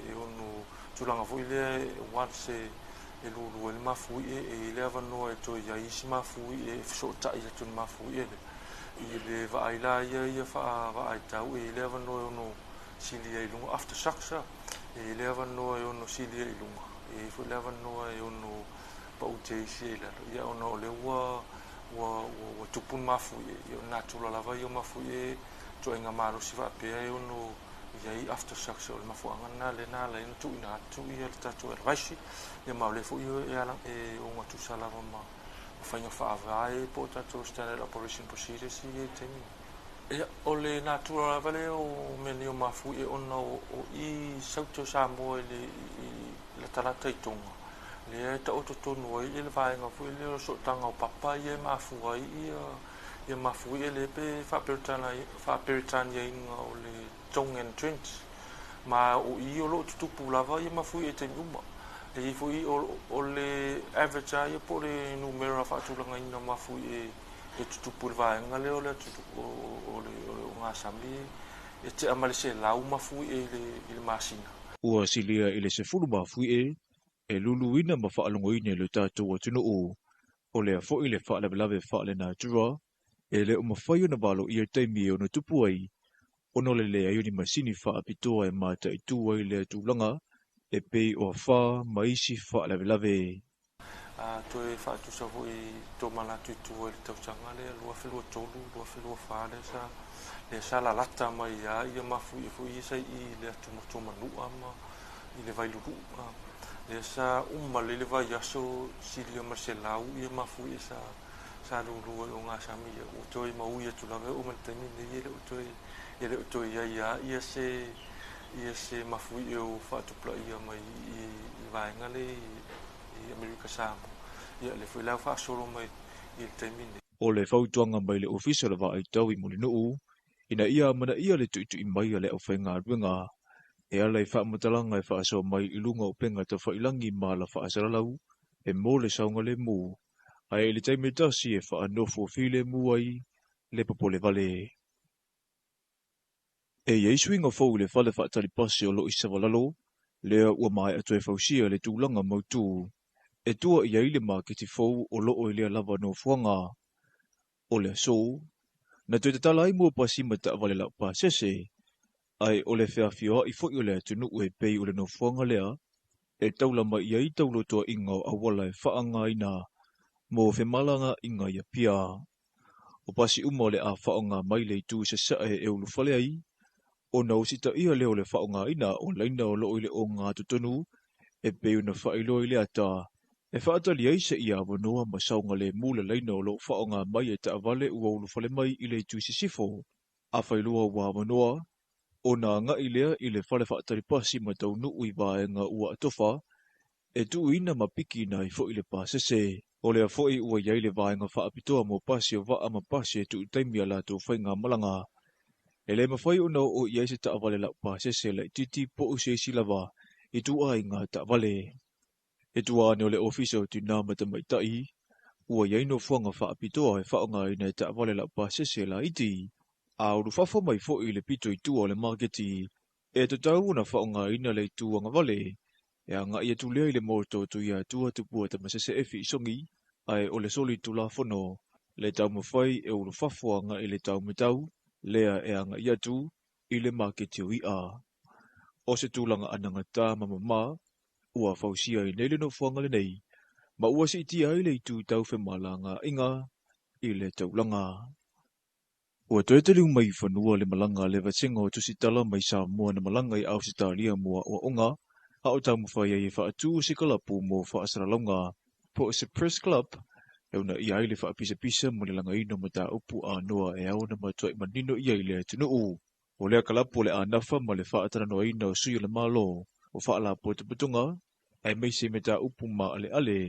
[SPEAKER 11] e ono tulanga fo i lea e wanse e lulu e mafui e le avanoa e toi ia isi mafui e fsota ia tun mafui e i le vaila ia va ai tau e le avanoa ono silia i lunga after saksa e le avanoa ono silia i lunga e fu le avanoa ono paute isi la ia ono le wa tupun mafui e ona tula lava ia mafui e toi nga maro si va pe ono ia after saksa o mafuanga na le no tu ina tu ia tatu e vaisi ia mau le fu e ala e o ngatu sala ma fainga fa vai po tatu standard operation procedures i temi e o le natural vale o menio mafu e ono o i sauto samo le talata i tonga le ta o tonu i le vainga fu le so tanga o papa ia mafu ai ia mafu le pe fa peritania inga o le Tongan Trench ma o i o lo tupu lava ia mafui e te numa e fui o le average ia po le numero fa tulanga ina mafui e tupu vaenga le o le ngā sami e te amalese lau mafui e le masina
[SPEAKER 10] ua silia i le sefulu mafui e luluina ma whaalongoina le tātou atunu o le afo i le whaalawelawe whaale nā tura e le o mawhaio na walo i a taimi e o na tupu ai ono le lea ioni masini whaapitoa e mata i tua i lea tūlanga e pei o wha maisi whaalawelawe.
[SPEAKER 11] Toi whaatusa vo i tō manatu i tua i le tautanga lea lua whelua tolu, lua whelua whaale le sa la lata mai ia mafu i fu i sa i lea tuma nua ma i le vailuru. Le sa umale le vai aso silia marselau ia mafu i sa lulu o ngā sami o toi mauia tulawe o mantani ne i le o toi ele to ia se mafui o fatupla ia mai i vaenga le i Amerika Samoa ia le foi la fa solo mai il termine
[SPEAKER 10] o le fautuanga mai le official va ai tau i Molinuu ina ia mana ia le tuitu i mai le ofenga ruenga e ala i whaamutalanga e whaaso mai i lunga o penga ta whailangi ma la whaasaralau e mō le saunga le mū ai le taime tasi e whaanofo file mū ai le popole vale. E Yesu inga fau le whale whaatari pasi o lo i savalalo, lea ua mai atu e fausia le tūlanga mautu. e tua ia ile ma ke tifou o loo ile lava no fuanga o le so na te talai mo pasi mata vale la pa sese ai o le feafioa i fo'i o le atunu e pei o le no fuanga lea e taula mai ia i taulo toa inga a wala e whaanga ina mo fe malanga inga ia pia o pasi uma le a whaanga mai le tu se sae e ulu fale ai o na usita ia leo le whaanga ina o laina o loo ile o ngā tutonu e pei na whailo ile ata e whaatali eise ia wanoa ma saunga le mula laina o loo whaonga mai e ta avale ua ulu fale mai i le tuisi sifo. A whailua wa wanoa, o na nga ilea i le whale whaatari pasi ma tau nuu i vaenga ua atofa, e tu ina ma piki na i fo i le pasese. O lea fo i ua iai le vaenga whaapitoa mo pasi o vaa ma pasi e tu taimia la tu whainga malanga. E le mawhai o nao o iai se ta avale la pasese la i titi po useisi lava i tu ai ngā ta avale. E tua ane o le ofisa o tina mata maitai, ua iaino fuanga whaapitoa e whaonga ina e taawale la pasese la iti, a uru whawha mai fo i le pito i tua o le marketi, e to tau na whaonga ina le tua nga vale, e a nga ia tu lea i le moto tu ia tua tupua ta masese e fisongi, ai o le soli tu la fono, le tau mawhai e uru whawha nga i le tau metau, lea e a nga ia tu i le marketi o ia. O se tūlanga ananga tā mamama, ua fausia i nele no fuanga le nei, ma ua si iti ai le itu tau fe malanga inga i le taulanga. Ua toetaliu mai whanua le malanga le vatinga o tusitala mai sa mua na malanga i Ausitalia mua ua unga, a o tau mawhai ai e whaatu si kalapu mo whaasaralonga. Po o se press club, euna i ai le whaapisa-pisa mo le langa ino ma ta upu a noa e au na matua i manino i ai le atunuu. O lea kalapu le anafa ma le whaatara noa ina o suyo le malo, o whaala po te putunga, ai meise me ta upu ma ale ale,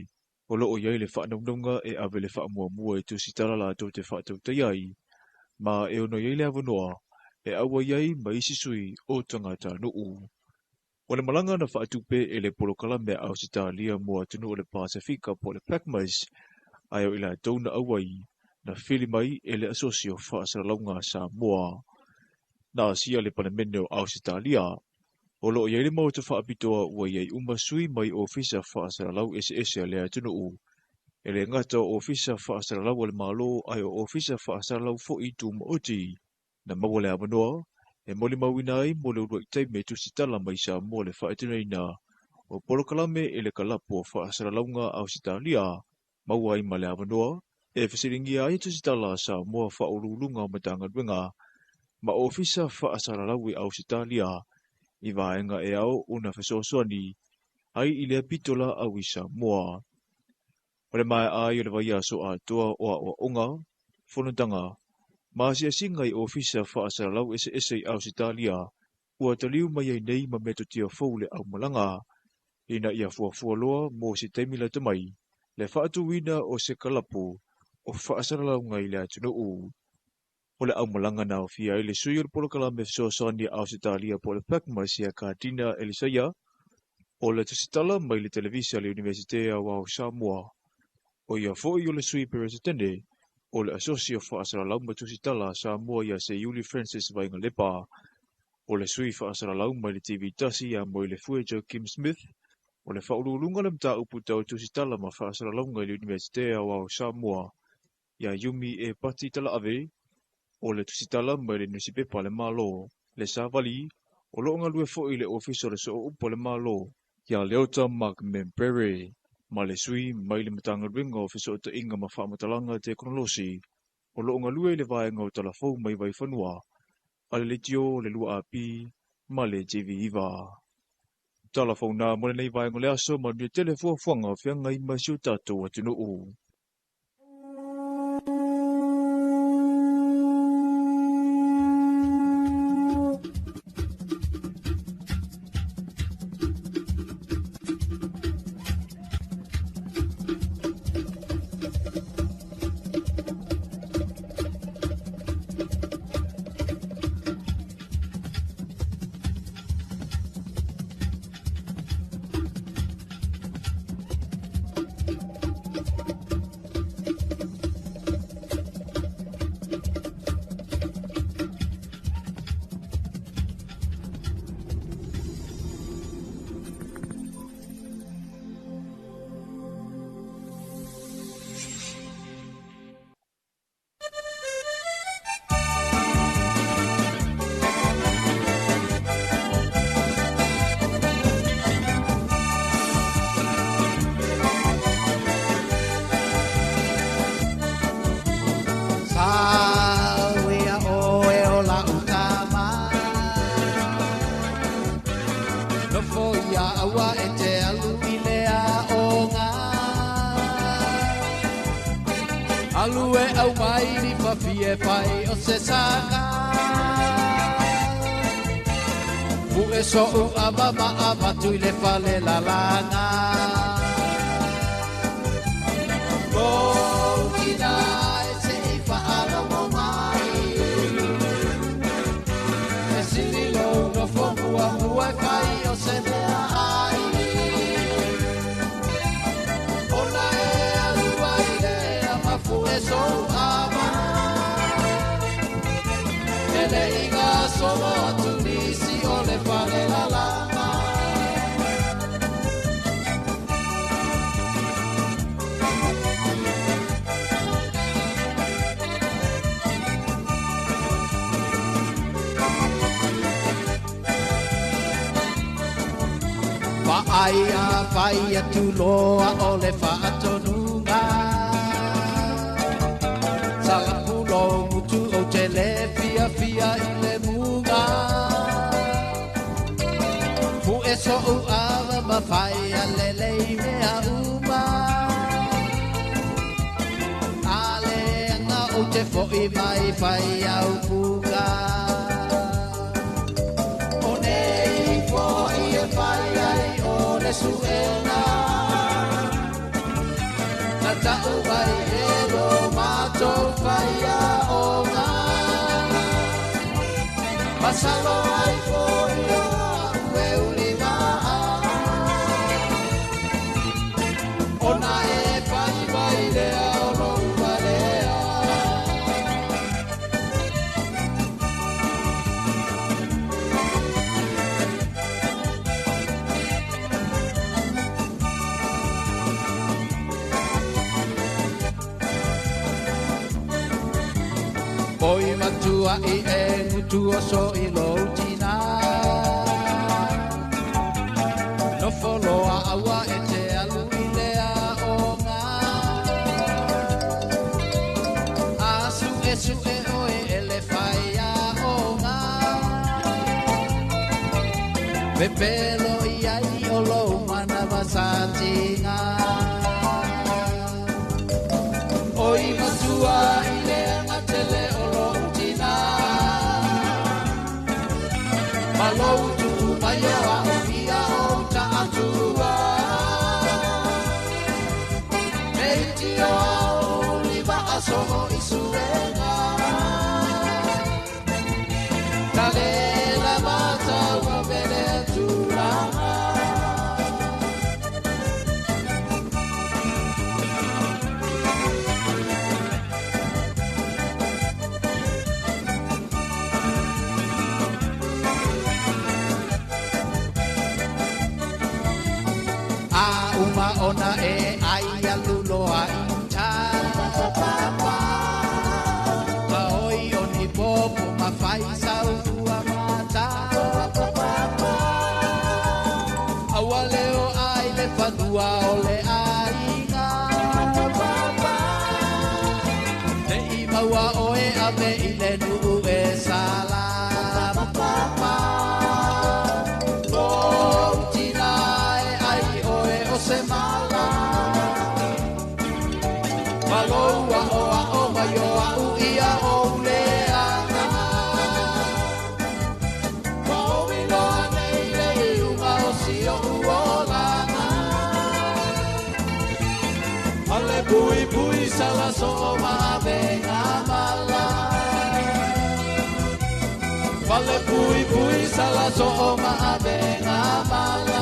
[SPEAKER 10] o loo iai le whaanaunga e ave le whaamua mua e tu sitara la tau te whaatau tai ai, ma e ono iai le avanoa, e aua iai ma isi sui o tangata nuu. O le malanga na whaatupe e le polokala mea Ausitalia mua tunu o le Pasifika po le Pacmas, ai o ila tauna awai, na whili mai e le asosio whaasaralaunga sa mua. Na asia le panemene o Ausitalia, o loo iai le mau te whaapitoa ua iai umasui mai ofisa whaasaralau ese lea tunuu. E le ngata o ofisa whaasaralau ale malo ai o ofisa whaasaralau fo i tu maoti. Na maua le amanoa, e moli mawina ai mo le urua i taime tu sitala mai sa mua le whaetunaina. O polokalame e le kalapu o whaasaralaunga Ausitalia, maua ai ma le amanoa, e whasiringi ai tu sitala sa mua whaurulunga matanga duenga, ma ofisa whaasaralau i Ausitalia, i vaenga e au una whesosoani, ai i lea pitola au i Samoa. O le mai ai o le vai aso a toa o a unga, whanutanga, maasia singa i ofisa whaasaralau ese i Ausitalia, ua taliu mai ai nei ma meto tia foule au malanga, ina ia fuafua loa mo si taimila tamai, le whaatuwina o se kalapu o whaasaralau ngai lea tunuu. O le au malanga na o fia i le sui o le polokala me whesosoani Ausitalia po le Pacmas ia Katina Elisaya, o le tusitala mai le televisia le Universitea wa Samoa. O ia foi o le sui peresitene, o le asosio whaasaralau ma tusitala Samoa ia se Yuli Francis vainga lepa. O le sui whaasaralau mai le TV tasi ia mo le fueja Kim Smith, o le whaurulunga le mta uputa o tusitala ma whaasaralau ngai le Universitea wa Samoa. Ia Yumi e pati tala ave, o le tusitala mai le nusipepa le malo, le savali, o loo ngalue fo i le ofiso le so upo le malo, ia Leota Mark Membrere, ma le sui mai le matanga ringa ofiso ta inga ma whaamatalanga te kronolosi, o loo ngalue le vaenga o talafou mai vai whanua, ale le tio le lua api, ma le JV Iva. Talafou na mole nei vaenga le aso ma ni telefua fuanga fianga i masio tatou atunuu.
[SPEAKER 13] awa e te alu i le aonga. Alu e au mai ni whawhie pai o se saka. Fu e so u amama amatu i le whale la langa. Ko kina e se i whaara mo mai. E siri lo no whongua mua e whai o se mea ai. Ona e alu ai le amafu e so ama. Ele inga solo atu nisi o le whale la langa. Aia vai atu loa o le whaatonunga. Salapulo mutu o te le fia fia i le munga. Fu e so u awa ma whai a le lei mea uma. A le anga o te fo'i mai whai au punga. O nei fo'i e whai ai suena na tau vai e lo mato vai a ona pasalo ai foi o e ulima ona e vai vai le ono valea Oi matua i e mutu o so i loutina. No foloa awa e te alu i le aonga. Asu e oe e le whai aonga. Pepelo i ai o lou mana masatinga. Oi matua i le angatele o Malou tu mai a ia o ta atua. Nei ti o li va a soho i suena. Tale la mata wa bene tu lama. Ona e ai alulo ai ta pa oi oni popo ma fai sau tua mata awale o ai le fanua o le ainga te i maua o e ave i le nu e sala se mala Maloa o mayo a uia o lea Maumino nei le iunga o si o uolana Ale pui pui sala so o mavenga mala Ale pui pui sala so o mavenga mala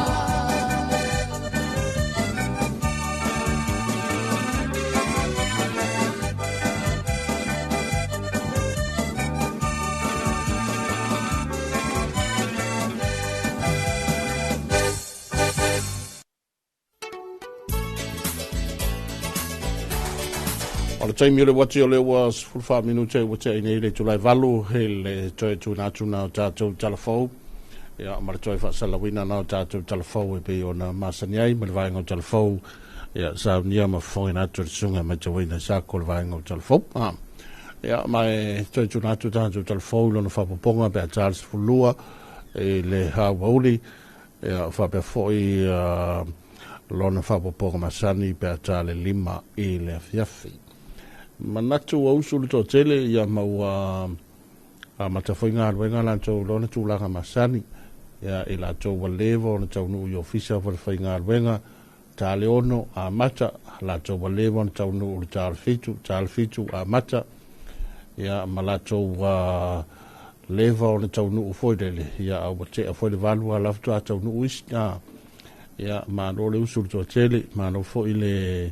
[SPEAKER 1] Ola taimi ole wati ole was full 5 minutes e wati nei le tulai valu he le toi tuna o tātou telefou. Ia ma le toi whaasalawina na o tātou telefou e pe ona masaniai ma le vaenga o telefou. Ia sa unia ma whongi natu le sunga ma tawina sa ko le vaenga o telefou. Ia ma e toi tuna tātou telefou lona whapaponga pe a Charles Fulua e le hawauli ia whapea fōi lona whapoponga masani pe atale 5 i le afiafi. Manatu au sulu tō tele ia maua matawhoi ngā ruenga lantou lona tūlanga masani ia i la tō walevo na tau nuu i ofisa whai ngā ruenga tāle ono a mata la tō walevo na tau nuu uri tāle fitu a mata ia ma la tō leva o na tau nuu foidele ia au te a foide valua laftu a tau nuu isi ia ma role usuru tō tele ma no fo i le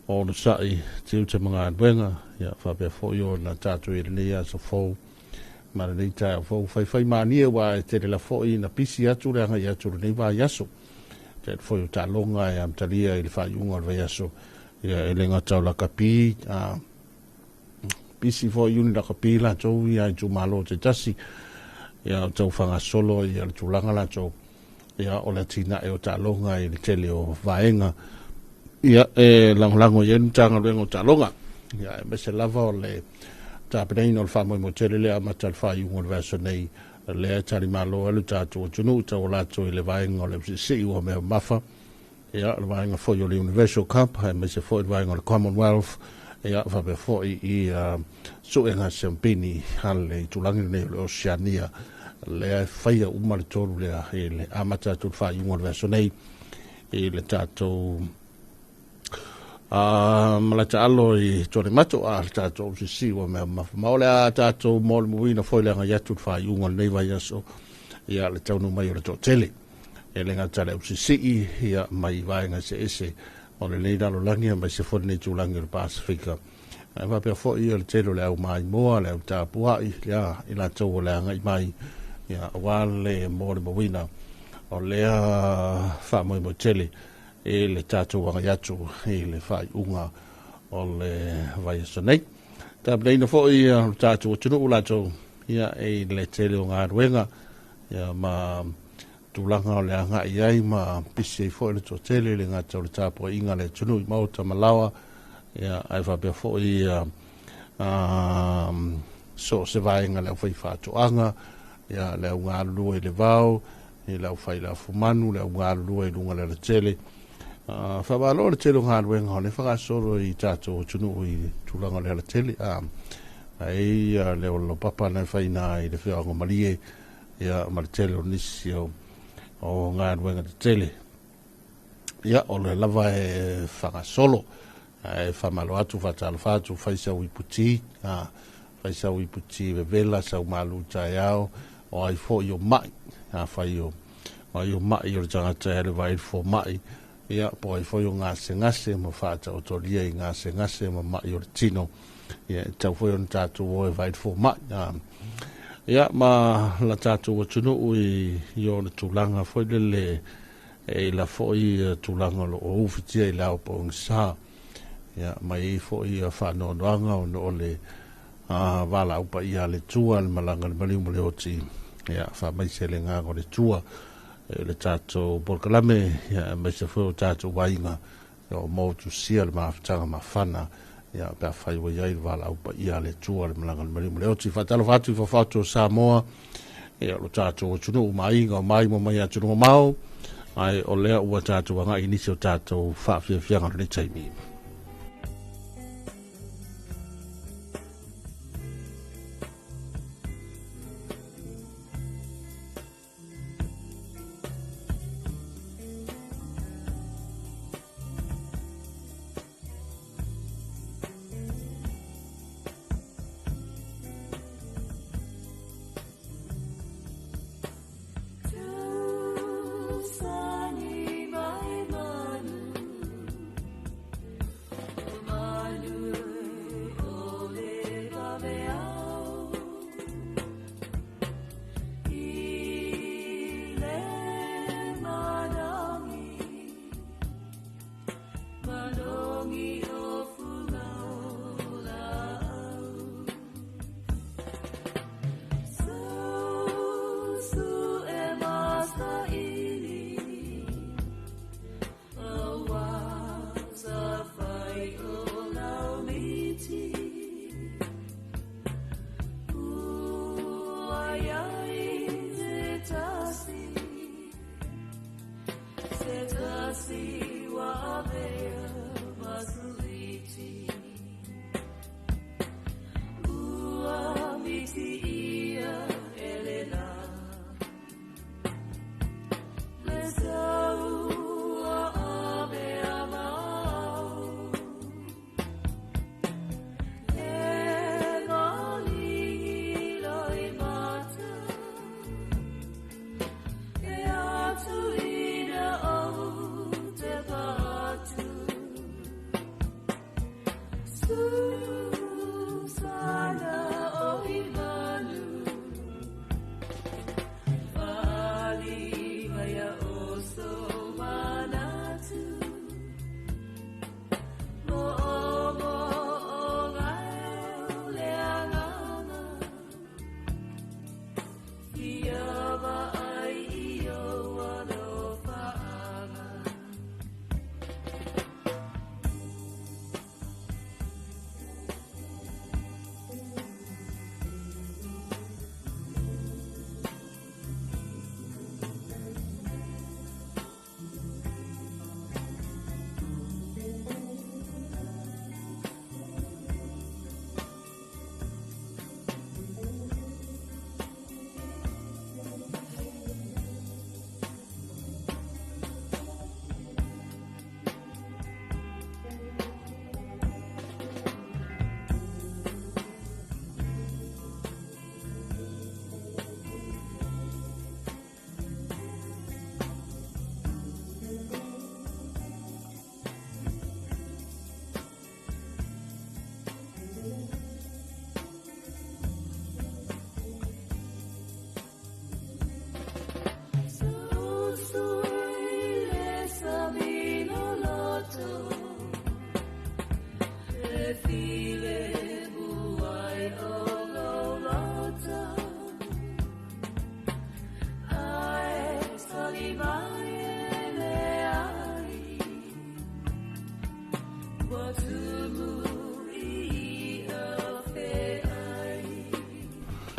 [SPEAKER 1] o na sai tiu te mga ruenga ia whapea fo i o na tātou i rinea sa fōu ma nei tai fo fai mania wa te la fo i na pisi atu le nga atu nei va yaso te fo ta longa e am talia il fa unga va yaso ia elenga tau la kapi pisi fo yuni la kapi la tau ia tu malo te tasi ia tau fanga solo ia tu langa la tau ia o la tina e o ta longa i le tele o vaenga ia lango yen tanga le ta longa ia me se lava o le ta peina o famo mo tele le amatal fa yunga verso nei le tari malo alu tatu tunu ta ola to le vaenga o le si o me mafa ia le vaenga fo yo le universal cup ha me se fo le vaenga o commonwealth ia fa be fo i so enga champini hale tulangi nei le oceania le faia umar toru le amatal fa yunga verso nei i le tatu malata alo i tore mato a tato si wa me maole a tato mol muina foi le nga tu fa yunga nei vai aso ia le tau no mai o to tele e le nga tale si ia mai vai nga se ese o le nei dalo langi mai se foi nei tu langi le Pacifica e va per foi il telo le au mai mo le ta pua ia ila tau le nga mai ia wale mol muina o le fa mo tele e le tātou wanga yatu e le whai unga o le vai sonei. Tā pneina fo i tātou tunu ulatou ia e le tele o ngā ruenga ia ma tūlanga o le anga i ai ma pisi e fo i le tō tele le ngā tau le tāpua inga le tunu i mauta malawa ia ai whapea fo i so se vaenga le whai whātoanga ia le ngā lua i le vau i le whai la fumanu le ngā lua i lunga le tele whabalo le telo ngā ruenga hone whakasoro i tātou tunu i tūlanga le tele ai leo lo papa na whaina i le whianga marie ia ma le tele o nisi o ngā ruenga le tele ia o le lava e whakasolo e whamalo atu whatalo whatu whaisau i puti whaisau i puti vevela sau malu tai au o ai fo i o mai whai o mai o le tangata e le vai fo mai ia po ai foi nga se mo fata o tolia i nga se mo mai o tino ia tau foi on tatu o vai fo mai ia ma la tatu o tunu i yo le tulanga foi le e la foi tulanga lo o ufitia i la po sa ia mai foi fa no noanga o no le vala upa ia le tua le malanga le malimu le oti ia fa mai se le nga o le tua le tato porkalame ya me se foi o tato wainga o mo tu sia le maftanga mafana ya pa fai wa ia vala upa ia le tua le malanga le malimu le oti fatalo fatu fa fatu Samoa ya lo tato o tunu mainga mai mo mai atu mau ai o lea ua tato wanga inisi o tato fa fianga le taimi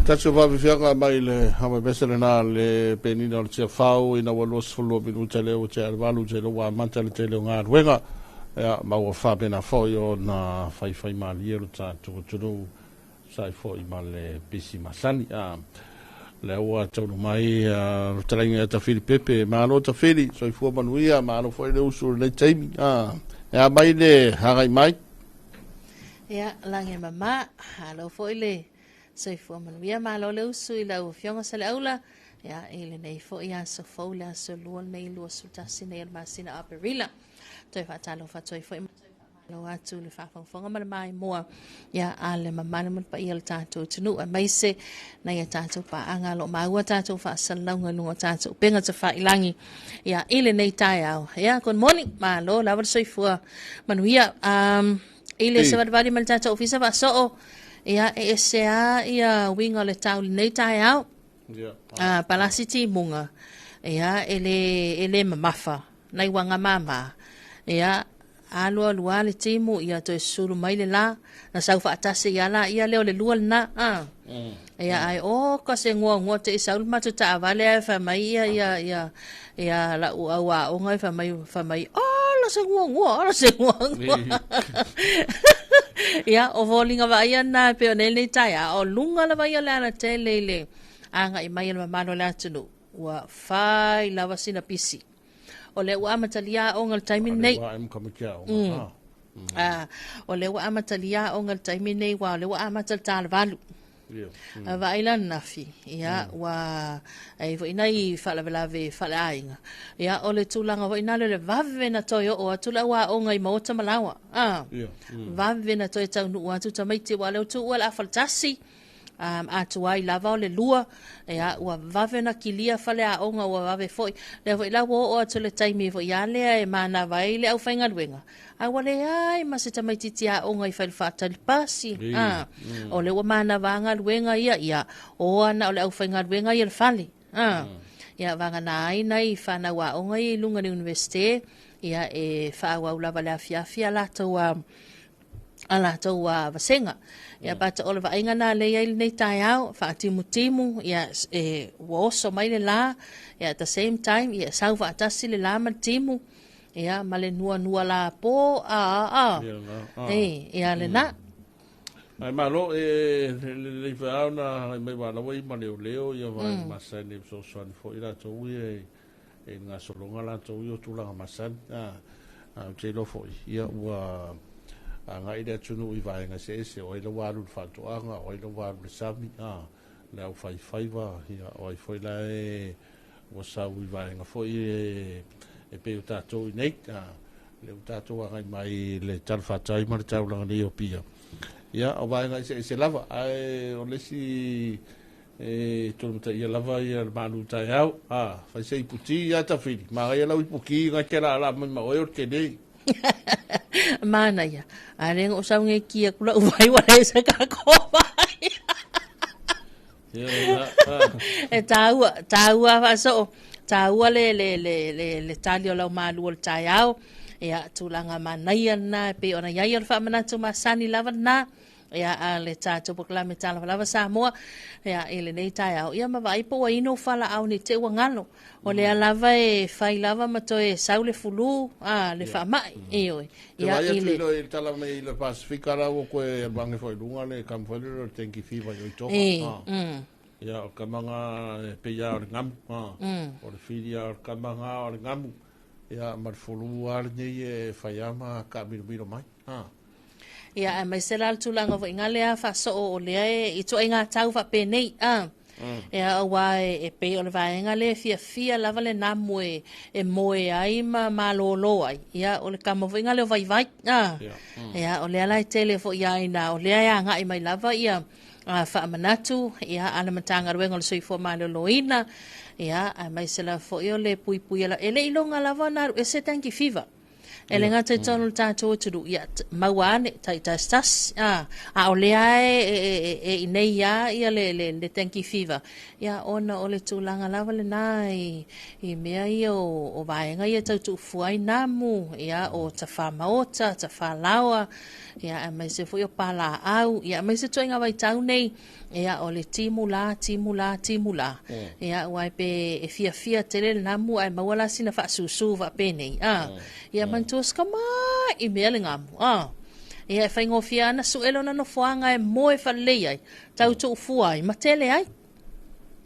[SPEAKER 1] Tacho va vifianga mai le hama besele na le penina o tia fau ina wa los fulu minuta le o tia valu te lo wa manta le te le ngā ruenga ya ma wa fa bena fo yo na fai mali e ta tu sai fo I ma le bisi masani le wa tau mai taringa ta fili pepe ma no ta fili so I fo manuia ma no fo le usu le taimi ya mai le hagai mai
[SPEAKER 14] ya lange mama halo fo ile so fo manuia ma lo le usu ila u fionga sale aula ya ele nei fo ia so fo la so lo nei lo su ta sine ma sina aperila toi fa talo fa toi fo lo atu le fa fonga mai mo ya ale mama le pa ia tato tunu mai se na ia tato pa anga lo ma wa tato fa salonga no tato penga te fa ilangi ya ele nei tai au ya good morning ma lo la so fo manuia ele se va vari mal tato ofisa va so ya ESA ia winga le tau nei tai au palasiti munga ya ele mamafa nai wanga mama ya alo le timu ia to suru mai le la na sau fa atase ia la ia leo le lua na ia ai ka se ngo te saul matu ta vale fa mai ia la wa o ngai fa mai la se ngo la se ngo ia o volinga va ia na pe nei tai o lunga la va ia la te lele anga I mai le mamalo la tunu wa fai lava sina pisi o le wa matalia o ngal taimi nei o le wa matalia o ngal taimi nei wa le wa matal tal valu va ila nafi ya wa ai vo inai fala velave fala ainga ya o le tulanga vo inale le vave na toyo o tula wa o ngai mota malawa vave na toyo tau nu wa tu tamaiti wa le tu wala faltasi atuai lava o le lua ya wa vave na kilia fale a onga wa vave foi le vo ila wo o tole taimi vo ya le e mana vai le au fainga luenga ai wale ai ma se tamaiti tia onga I fai fata pasi o le wa mana vanga luenga ia o ana o le au fainga luenga ia le fale ya vanga nai nai fana wa onga I lunga ni universite ia e fa wa ula vale afia la to ala to wa vasenga ya bata olva inga na le ia nei tai au fa timu ya wo so mai le la ya at the same time ya sauva atasi le la ma timu ya male nua la po ya le na
[SPEAKER 1] ai malo le fa na me va la voi ma leo ya va ma sa ne so fo ira to e nga solonga la to yo tu la ma sa te lo fo ya wa anga ida tunu I vai nga se o ilo walu fatu anga o ilo walu sami le au fai va ia o foi la o sa I vai nga foi e pe o tato I nei le o tato anga mai le tal fatai mar tau langa ni o pia ia o vai nga se lava ai o le si tolu ta ia lava ia malu tai au fai sei puti ia ta fili ma ia lau puki nga kela la ma o ke nei
[SPEAKER 14] mana ya areng o sa nge kia kula vai wa sa ka ko vai tau fa so tau le talio la malu o taiao ya tulanga manai na pe ona ya fa mana tu masani lava na ya le tato proklame tala lava Samoa ya ele nei taiao ya ma vai po ino fala au ni te wangalo o le lava fai lava mato saule fulu le fa mai
[SPEAKER 1] ya ile le tala mai le Pacifica la o ko bange foi lunga le campo le tenki fiva yo to ya o kamanga pe ya o ngam o le filia o kamanga o ngam ya mar fulu ar ni faiama ka biro mai
[SPEAKER 14] ia mai se la tulanga vo ingale a fa so o le I to inga tau fa pe nei ia wa e pe o le va ingale fia lava le namu e moe ai ma lo ai ia o le kamo vo ingale vai ia o le ala tele fo ia ina o le ia nga I mai lava ia fa manatu ia ana matanga ruenga le soi fo ma le loina ia mai se la fo io le pui la ele ilonga lava na e se tanki fiva ele nga te tonu tātou turu ia mauane tai stas o lea e nei ia le tenki fever ia ona o le tūlanga lava le nai i mea ia o vaenga ia tautu fuai namu ia o ta whamaota ta whalaua ia a mai se foi o pala au ia mai se toinga vai tau nei ia o le timula ia wai pe e fia tele namu ai mawala sina fa susu va pene ia mantus kama i mea le ngamu ia e whaingofia ana suelo na no fuanga e moe whalei ai tau tu fuai ma tele ai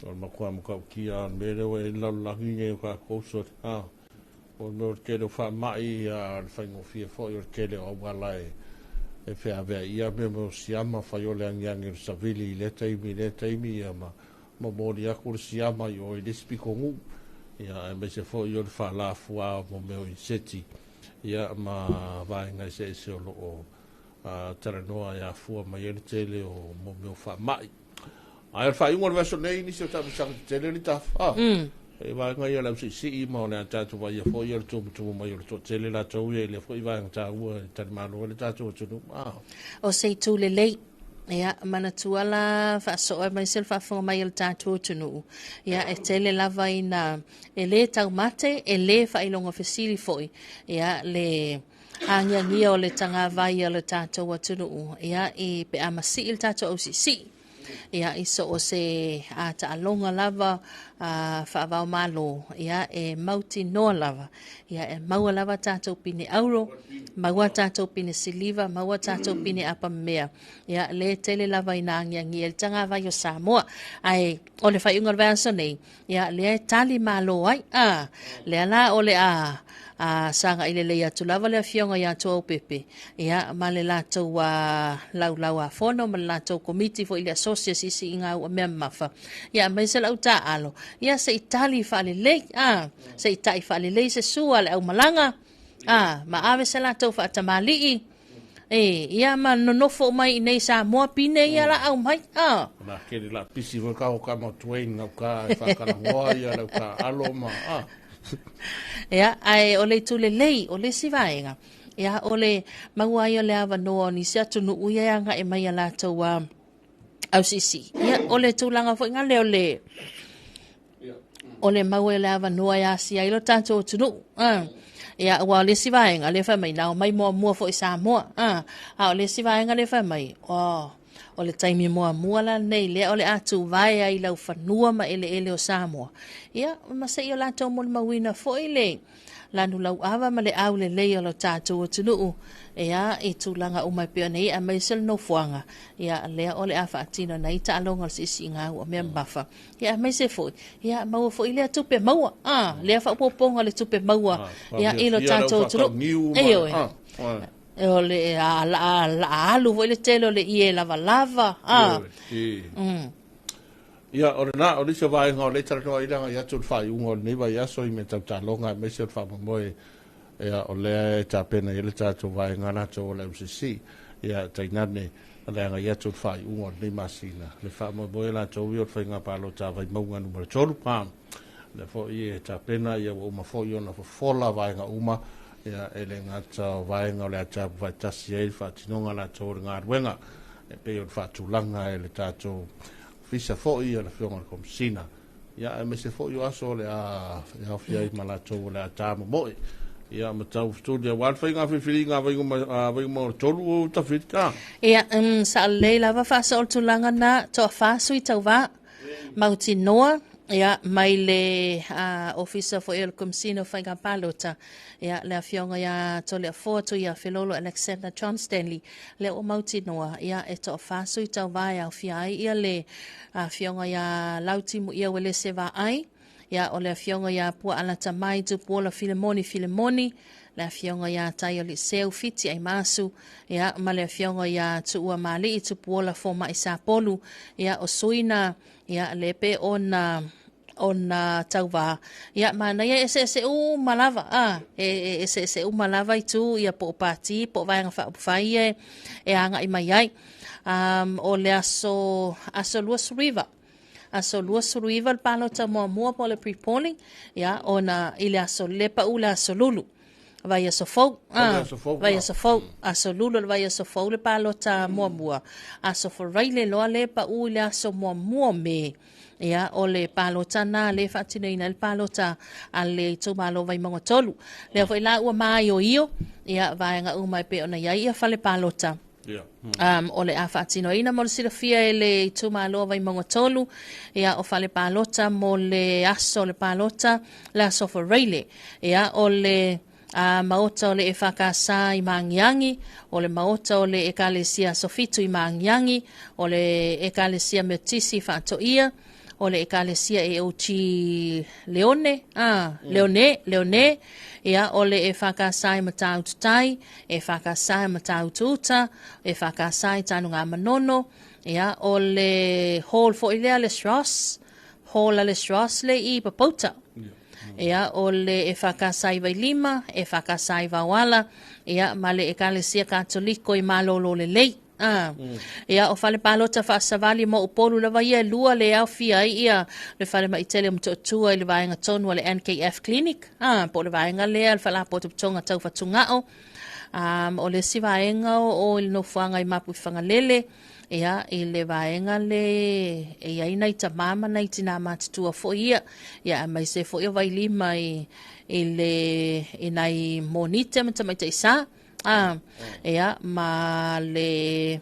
[SPEAKER 1] Tol makua muka kia mere we lau langi nge ka kousot o no kele fa mai whaingofia fo i kele o wala e whea vea ia me mo siama whaiole angiangi savili le taimi ia ma mori aku siama i o i lespi kongu ia e me se fo i o wha la fua mo meo i seti ia ma vaenga se o lo taranoa ia fua mai ele tele o mo meo wha mai ai fa ingo le so nei ni se ta sa tele ni ta e vaenga ia la si i ma ona ta tu vai fo i o tu mai o to tele la tu e le fo i vaenga ta u ta mano le ta tu
[SPEAKER 14] o sei tu le lei ia manatuala fa so mai sel fa fo mai el tatu tunu ia e tele lava ina e le tau mate e le fa ilonga fesili foi ia le angia o le tanga vai o le tatu tunu ia e pe amasi il tatu o si ia iso o se ata alonga lava fa va malo ia e mauti no lava ia e mau lava tato pini auro mau tato pini siliva mau tato pini apa mea ia le tele lava ina ngi el tanga va yo Samoa ai o le fai unga verso nei ia le tali malo ai le la o le sanga ile le atu lava le fionga ya to pepe ia male la to lau fono male la to committee for ile association si inga o memmafa ia mai se lau ta alo ia se itali fa le se itai fa le se sua le au malanga ma ave se la to fa tamali ia ma no fo mai nei sa mo pine ia la au mai
[SPEAKER 1] na ke la pisi vo ka o ka mo twain na ka fa ka mo ia la ka alo ma
[SPEAKER 14] ia ai o le tule lei o le sivaenga ia o le maua ia le ava no ni se atu nu ia nga e mai ala tau au sisi ia o le tūlanga fo inga le o le maua le ava no ia si ai lo tanto tunu ia wa le sivaenga le fa mai na mai mo fo isa mo o le sivaenga le fa mai o le taimi mua la nei le o le atu vai ai lau fanua ma ele o Samoa ia ma se ia la tau mo mawina fo ile lanu lau ava ma le au le o lo tātou o tunu ia e tūlanga o mai pia nei a mai sel no fuanga ia lea o le afa atino na ita alonga si singa o mea mbafa ia mai se foi ia maua foi lea tupe maua lea fa upoponga le tupe maua ia ilo tātou o tunu o le alu foi le telo le ie lava
[SPEAKER 1] ia o na o se vai ngo le tara i langa ia tu fai ungo ni vai aso i me tata longa me se fa mo ia o le ta pena ile tata vai ngana to le UCC ia tainane le nga ia tu fai ungo ni masina le fa mo la to wi o fa nga pa lo ta vai mo nganu mo to pa le fo ia ta pena ia o ma fo yo na fo la vai nga uma ia ele nga ta vai nga le ta vai ta si fa tinonga la to nga wenga e pe o fa tu langa ele tata fisa fo ia la fionga kom sina ia me se fo yo aso le ia fia i malato le ata mo ia ma tau studio wal fa nga filinga vai mo tolu ta fitka
[SPEAKER 14] ia sa le lava fa sol tu langa na to fa sui tau va mauti noa ia mai le officer for el komsino fa nga palota ia le fionga ia to le foto ia filolo Alexander John Stanley le o mauti noa ia e to fa sui tau va ia fia ia le fionga ia lauti mu ia wele se va ai ia o le fionga ia pua ala tamai tu pola filemoni le fionga ia tai o le seu fiti ai masu ia ma le fionga ia tu ua mali tu pola forma isa polu ia o suina ia lepe ona tauva ia mana ia ese u malava ese u malava itu ia po pati po vai nga fa ia e anga i mai ai o le aso Luas River palo ta mo po le pre-polling ia ona ile aso lepa ula aso lulu vai so fo vai
[SPEAKER 1] ah.
[SPEAKER 14] so fo aso lulu vai so fo le palota mua aso for raile lo le pa u le aso mua me ia o le palota na le fatine ina le palota ale to malo vai mongo tolu le foi la ua mai o io ia vai nga u mai pe ona ia fale palota o le afatino ina mo le fia ele to malo vai mongo tolu ia o fale palota mo le aso le palota la so for raile ia o le maota o le e whakasa i Mangiangi, o le maota o le ekalesia sofitu i Mangiangi, o le ekalesia metisi whatoia, o le ekalesia e uchi Leone, Leone, ia o le e whakasa i Mataututai, e whakasa i Mataututa, e whakasa i Tanunga Manono, ia o le hall fo ilea le Strauss, hall le Strauss le i Papota. Ia o le e whakasai vai lima, e whakasai wawala, ia ma le e kalesia katoliko i malolo le lei. Ia o whale palota whaasavali mo upolu lawa ia lua le au fia ia le whale ma itele mtotua i le vaenga tonu le NKF Clinic. Po le vaenga lea le whala poto ptonga tau whatungao. O le si vaenga o il no fuanga i mapu i whangalele. Ia i le vaenga le e aina i tamama na i tina matutua fo ia ia mai se fo ia vai lima i le inai monite ma tamaita isa ia ma le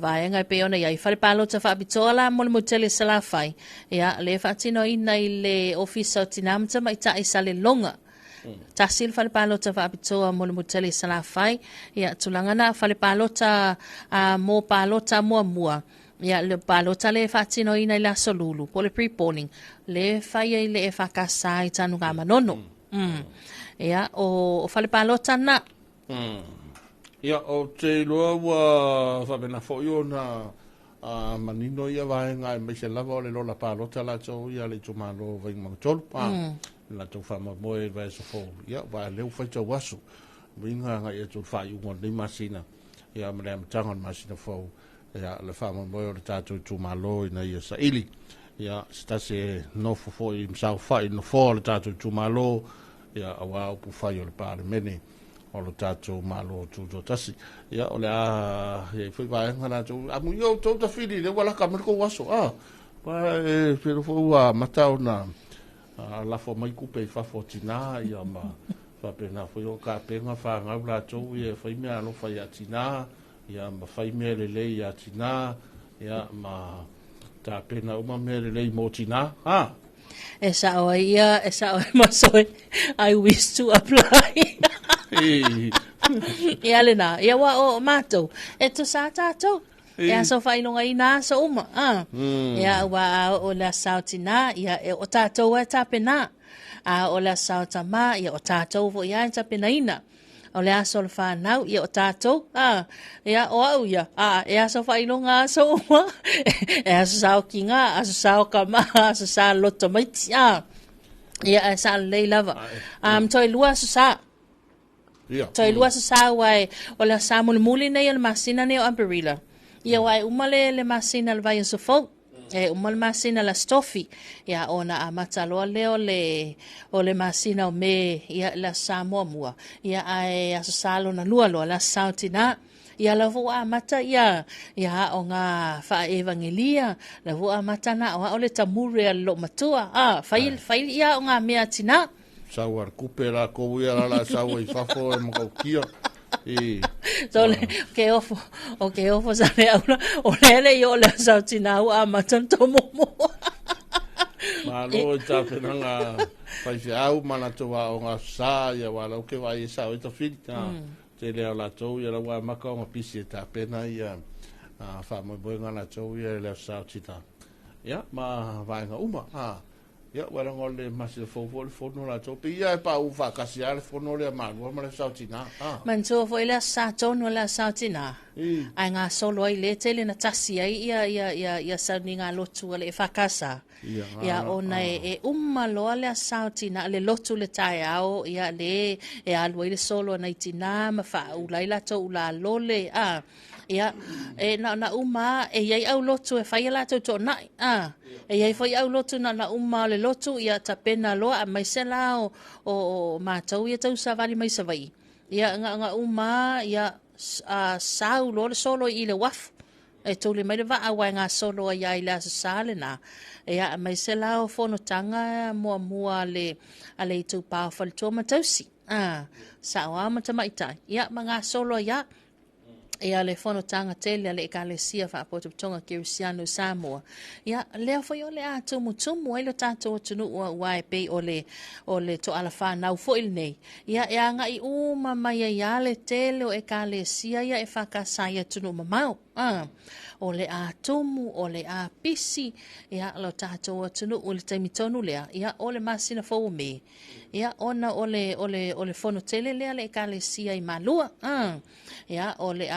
[SPEAKER 14] vaenga pe ona ia i fale palota fa bitola mo le motele sala fai ia le fatino ina i le office tina ma tamaita isa le longa tasil fale palota fa abitoa mo le motele sala fai ia tulangana fale palota mo palota mua ia le palota le fatino ina i la solulu po le pre-polling le fai i le e whakasa i Tanunga Manono ia o fale palota na
[SPEAKER 1] ia o te loa wa whabena fo i ona manino ia vaenga i meise lava o le lola palota la tau ia le tumalo vai mangtolu la tau whama moe vai so fo ia vai leu fai tau wasu winga nga ia tu whai ungon ni masina ia mre am tangon masina fo ia le whama moe o le tātou tumalo ina ia sa ili ia stase no fo i msau whai no fo le tātou tumalo ia awa upu whai o le pāre mene o le tātou malo tu tasi ia o le ia whai vai ngana tu amu yo tau ta whiri le wala kameriko waso pa e pero fo ua matau na la fo mai kupe fa fotina ia ma fa pena fo yo ka penga fa nga la to ia fa me alo fa ya tina ia ma fa me le ya tina ia ma ta pena uma me le mo tina
[SPEAKER 14] esa o masoi I wish to apply ia lena ia wa o mato e to sa tato ia so fa inonga ina so uma ia wa o la sautina ia o tato wa tapena o la sautama ia o tato vo ia tapena ina o le aso le fa nau ia o tato ia o au ia ia so fa inonga so uma ia so sa kinga aso sa kama aso sa loto mai ia sa le lava toi lua so sa toi lua so sa wai o la sa muli nei le masina nei o amperila ia wai umale le masina le vai so fo umale masina la stofi ia ona amata lo leo o le masina o me ia la samua ia ai asalo na lua lo la sautina ia la vo amata ia o nga fa evangelia la vo amata na o le tamure lo matua fai ia o nga mea tina
[SPEAKER 1] sawar kupela ko ia la sawa I fafo mo kia
[SPEAKER 14] so ke ofo sa le o le yo le sautina o amata tomo
[SPEAKER 1] malo ta penanga fai au mana to wa o nga sa ia wala o ke vai sa o to fita te le la to ia la wa maka o pisi ta pena ia fa mo boinga la to ia le sautina ia ma vai nga uma ia wala ngole masi fo no la to ia pa u fa kasia le fo no le ma le sautina
[SPEAKER 14] man so fo ile sa to no la sautina ai nga solo ile tele na tasi ia sa ninga lotu le fa kasa ia ona e lo le sautina le lotu le tai ao ia le e alu ile solo na itina ma fa u laila to la lole ia na uma iai au lotu e whai la tau tō nai. Iai whai au lotu na uma le lotu ia ta pena loa a mai se la o mātau ia tau sa wari mai sa vai. Ia nga uma ia sau lo le solo i le wafu. E tole mai le waa wai ngā solo a iai le asa sale na. Ia mai se la o whanotanga mua le i tau pāo whali tō matausi. Sa o amata maitai. Ia ma ngā solo ia. Ia le whanotanga tele le ekalesia whaapototonga Kirisiano Samoa. Ia lea whai o le a tumu ai lo tātou tunu ua uai pei o le to ala whanau foil nei. Ia nga i uma mai ia le tele o ekalesia ia e whakasaya tunu mamau. O le a tumu, o le a pisi, ia lo tātou tunu o le taimitonu lea. Ia o le masina fau me. Ia ona o le whanotele lea le ekalesia i malua. Ia o le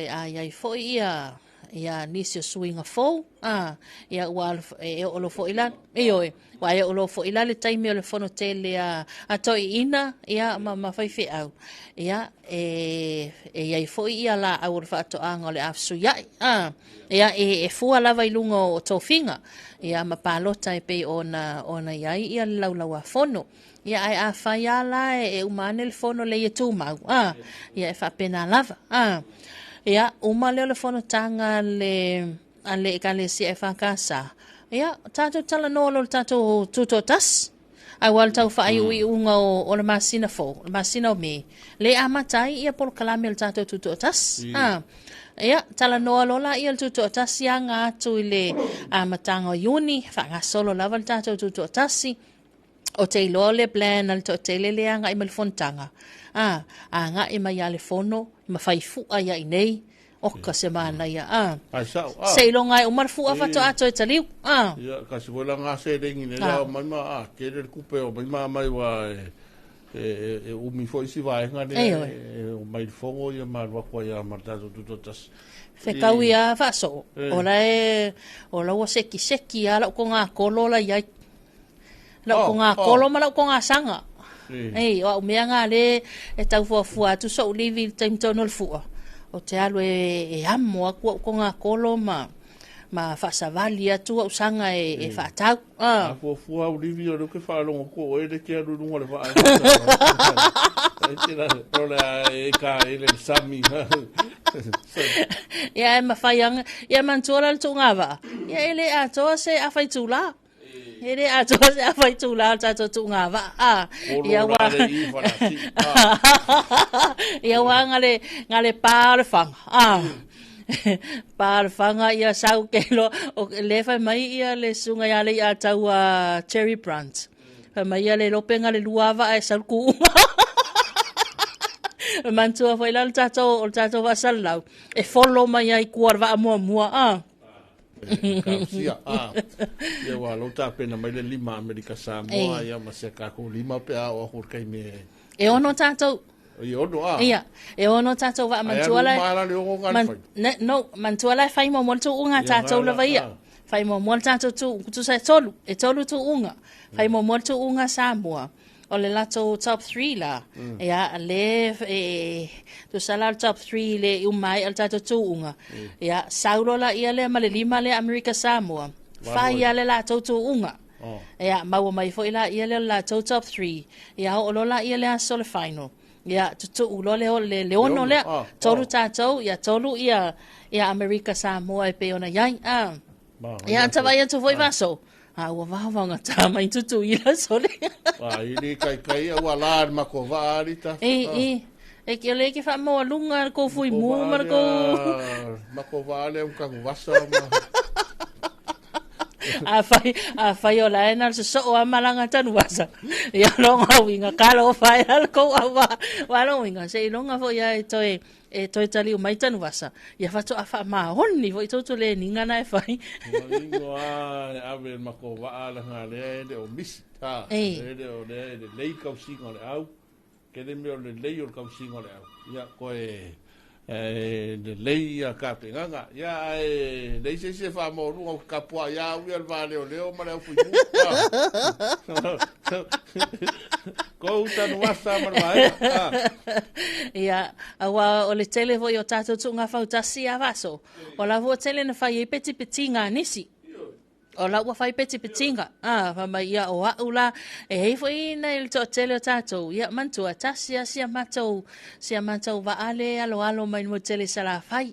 [SPEAKER 14] a iai foi ia nisio swinga fou ia wal o lo foi lan wa ia o lo foi lan le taimi o le fono tele a toi ina ia ma fai fe au ia iai foi ia la au fa to anga le afsu ia ia fu ala vai lunga o tofinga ia ma palota e pe ona iai ia laulawa fono ia ai a fai ala umane le fono le tu mau ia e fa pena lava ia uma le fono tanga le kalesia e fa kasa ia tato tala no lo tato tutotas ai wal tau fa ai unga o le masina fo masina me le amatai ia por kalamel tato tutotas ia tala no lola ia tutotas yang atu le amatanga uni fa nga solo lava tato tutotasi o te le plan al to te le anga i malfontanga nga i mai ale fono ma fai fu ia nei o ka semana ia sei longa o marfu a fato ato e taliu
[SPEAKER 1] ia ka se vola nga se ringi ne la mai ma ke le kupe o mai wa o mi foi si vai nga o mai fogo ia ma wa ko ia marta tuto tas
[SPEAKER 14] fe kawia fa so ola o seki ala ko nga kolola ia la ko nga kolo ma la ko nga sanga o mea nga le e tau fuafua tu so livi time tonol fua o te alu e amo ko nga kolo ma fasavali atu o sanga e fatau
[SPEAKER 1] fuafua livi o ke fa longo ko e de ke alu lungo le fa e ka ele sami
[SPEAKER 14] ya ma fayang ya mantola tu ngava ya ele ato se afai tula ele ato se afai tula tato tu ngava ya wa ya wa ngale par fang par fanga ia sau kelo o le fa mai ia le sunga ia le atau cherry branch fa mai ia le lopenga le luava e salku mantua foi la tato va salau e follow mai ai kuarva mua
[SPEAKER 1] Kapsia ia wa lo ta pena mai le lima Amerika Samoa ia ma se ka ko lima pe a o kai me
[SPEAKER 14] e ono tato ia e ono tato va mantuala no mantuala fai mo molto unga tato la vai fai mo molto tato tu sai tolu tu unga fai mo molto unga Samoa o le lato top 3 la ia le tu sala top 3 le umai al tato tu unga ia saulo la ia le male lima le America Samoa fai ia le lato tu unga ia mau mai foi la ia le lato top 3 ia o lo la ia le sol final ia tu ulo le leono le tolu tato ia tolu ia America Samoa e pe ona yai ia tava ia tu foi vaso wa vanga tama tutu ila sole
[SPEAKER 1] ili kai wa la ma ko va alita
[SPEAKER 14] e ke le ke fa mo lunga ko fui mo marco
[SPEAKER 1] ma ko vale un ka vasa
[SPEAKER 14] a fai ola ena so o malanga tanu wasa ya longa winga kalo fai al ko wa lo winga se longa fo ya toi tali o mai tanu wasa ia fato afa ma honi vo to le ninga na fai
[SPEAKER 1] ningo ave ma ko va ala ngale de o mista de o de lei ka singo le au ke de me o le lei o ka singo le au ia ko de lei a ka penga ia lei se fa mo ru ka po ia u al vale o leo ma le fu Kou tanu wasa marwai.
[SPEAKER 14] Ia, awa o le tele vo yo tato tu nga fau tasi a vaso. O la vo tele na fai peti petinga nisi. O la ua fai peti petinga. Fa mai ia o aula e hei foi na il to tele o tato. Ia mantua tasi a sia matou va ale alo mai mo tele sala fai.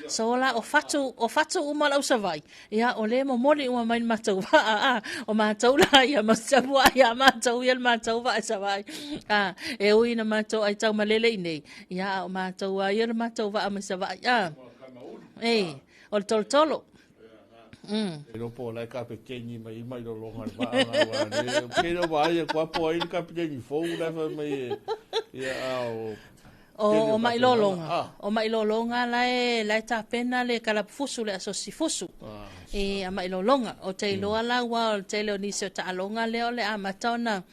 [SPEAKER 14] So la o fatu uma la usavai. Ia o le mo moli uma mai matou va o matou la ia masabu ia matou ia matou va savai. E ui na matou ai tau malele nei. Ia o matou ia matou va masavai. O tolo.
[SPEAKER 1] E no po lai kapiteni mai lo longa ba wa ke no ba ia kwa po ai kapiteni fo da fa mai ia
[SPEAKER 14] o mai lo longa lai ta pena le kala fusu le asosi fusu e mai lo longa o te lo ala wa te lo ni se ta longa le ole a matona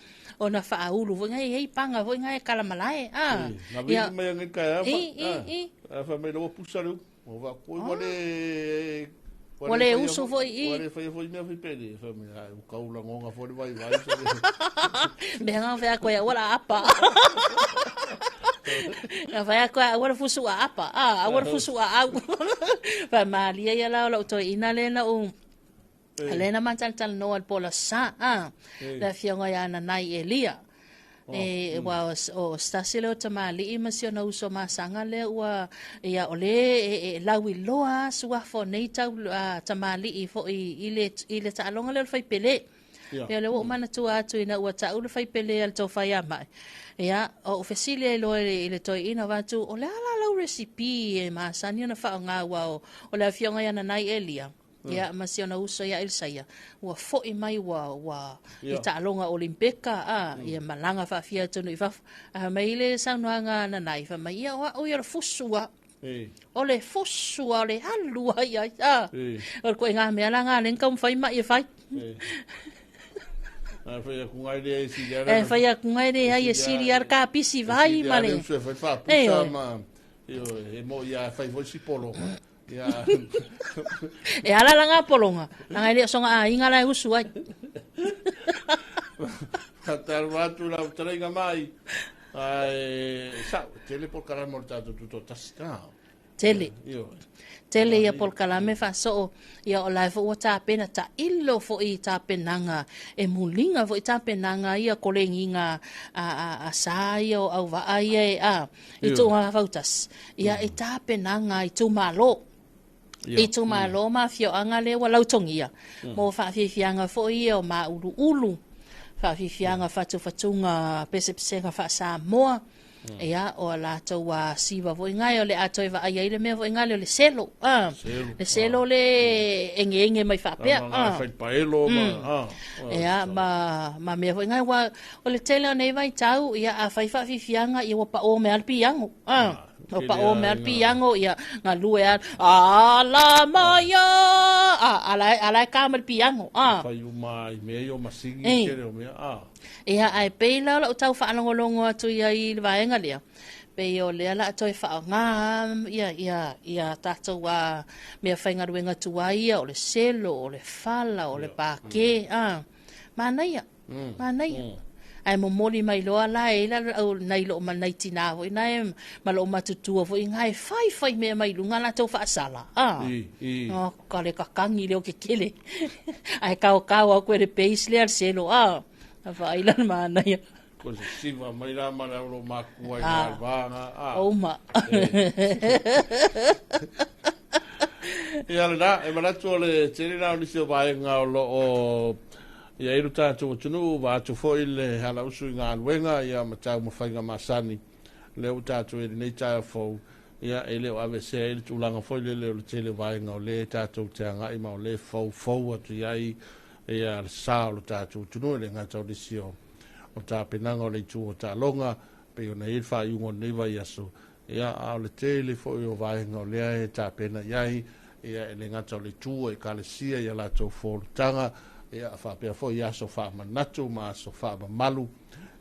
[SPEAKER 14] ona fa ulu vo ngai panga vo ngai kala malai
[SPEAKER 1] ia mai ngai ka fa mai lo pusaru o va ko
[SPEAKER 14] Wale usu foi
[SPEAKER 1] Wale foi me foi pede, foi me o kaula ngonga foi vai.
[SPEAKER 14] Benga vai koia wala apa. Na vai koia wala fusu apa. Wala fusu a. Vai malia ia la to ina lena Helena mantal no al pola sa. La fionga ya na nai Elia. Wa o stasile o tamali imasio na uso masanga le wa ia ole lawi loa sua fo nei tau tamali i fo ile ta longa le fai pele le o mana tu atu ina wa ta ule fai pele al to fai mai ia o fesile lo ile to ina va tu ole ala lo recipe masani na fa nga wa o le fionga ya na nai Elia ia masio na uso ya Elsaya wa fo i mai wa i ta longa olimpeka ia malanga fa fia tonu i fa mai le sananga na nai fa mai ia o ia fusua ole fusua ole halua ia o ko nga me ala nga len kam fai mai fai
[SPEAKER 1] Fai ku ngai de siriar.
[SPEAKER 14] Fai ku ngai de ai siriar ka pisi vai male.
[SPEAKER 1] Fai fa pusa ma io mo ia fai vo si polo. Ya.
[SPEAKER 14] Ala langa polonga. Langa ile songa inga la usu ai.
[SPEAKER 1] Katar watu la traiga mai. Sa, tele por cara mortato tutto tasca.
[SPEAKER 14] Tele. Tele ia por kalame fa so ia o live o ta pena ta illo fo i ta penanga e mulinga fo i ta penanga ia kolenginga a sai o au va ai i tu vautas ia e ta penanga i tu malo i tu malo ma fio anga le wa lautongia mo fa fianga fo i o ma ulu fa fianga fa tu fatunga pese fa sa moa ia o la to wa siva vo ngai o le ato va ai le me vo ngai le selo le selo le enge mai fa pe
[SPEAKER 1] fa paelo ma
[SPEAKER 14] ia ma me vo ngai wa o le tele nei vai tau ia a fa fianga i o pa o me alpiango o pa o me alpiango ia nga lue ala maya ala kamal piango
[SPEAKER 1] fa yu mai me yo masingi kere o me
[SPEAKER 14] ia ai peila o tau whaanongolongo atu ia i vaenga lea. Pe o lea la atu i whaanga ia tātou a mea whaingaruenga tua ia o le selo, o le whala, o le pāke. Mānaia. Ai mo mori mai loa la e la au nei lo manai tina vo nai ma lo matutua vo ngai fai me mai lunga la tau whaasala. O kare kakangi leo ke kele. Ai kau ko le peis le al selo. Vai lan mana ya.
[SPEAKER 1] Ko se siva mai la mana lo maku ai na vanga.
[SPEAKER 14] Oma.
[SPEAKER 1] Ia la e mana tu le tele na ni se vai nga lo o ia iru tātou tunu wa atu fo ile hala usu ngā luenga ia matau mawhainga masani leo tātou e nei tāu fo ia e leo ave se e tūlanga fo ile leo le tele vaenga o le tātou te angai ma o le fau atu iai ia sa o tātou tunu le ngā tau lisi o tā penanga o le tū o tā longa pe o nei wha iungo neiva i aso ia a le tele fo i o vaenga o lea e tā pena iai ia e le ngā tau le tū e ka le sia ia la tau fo tanga ia fa pe fo ia so fa manatu ma so fa malu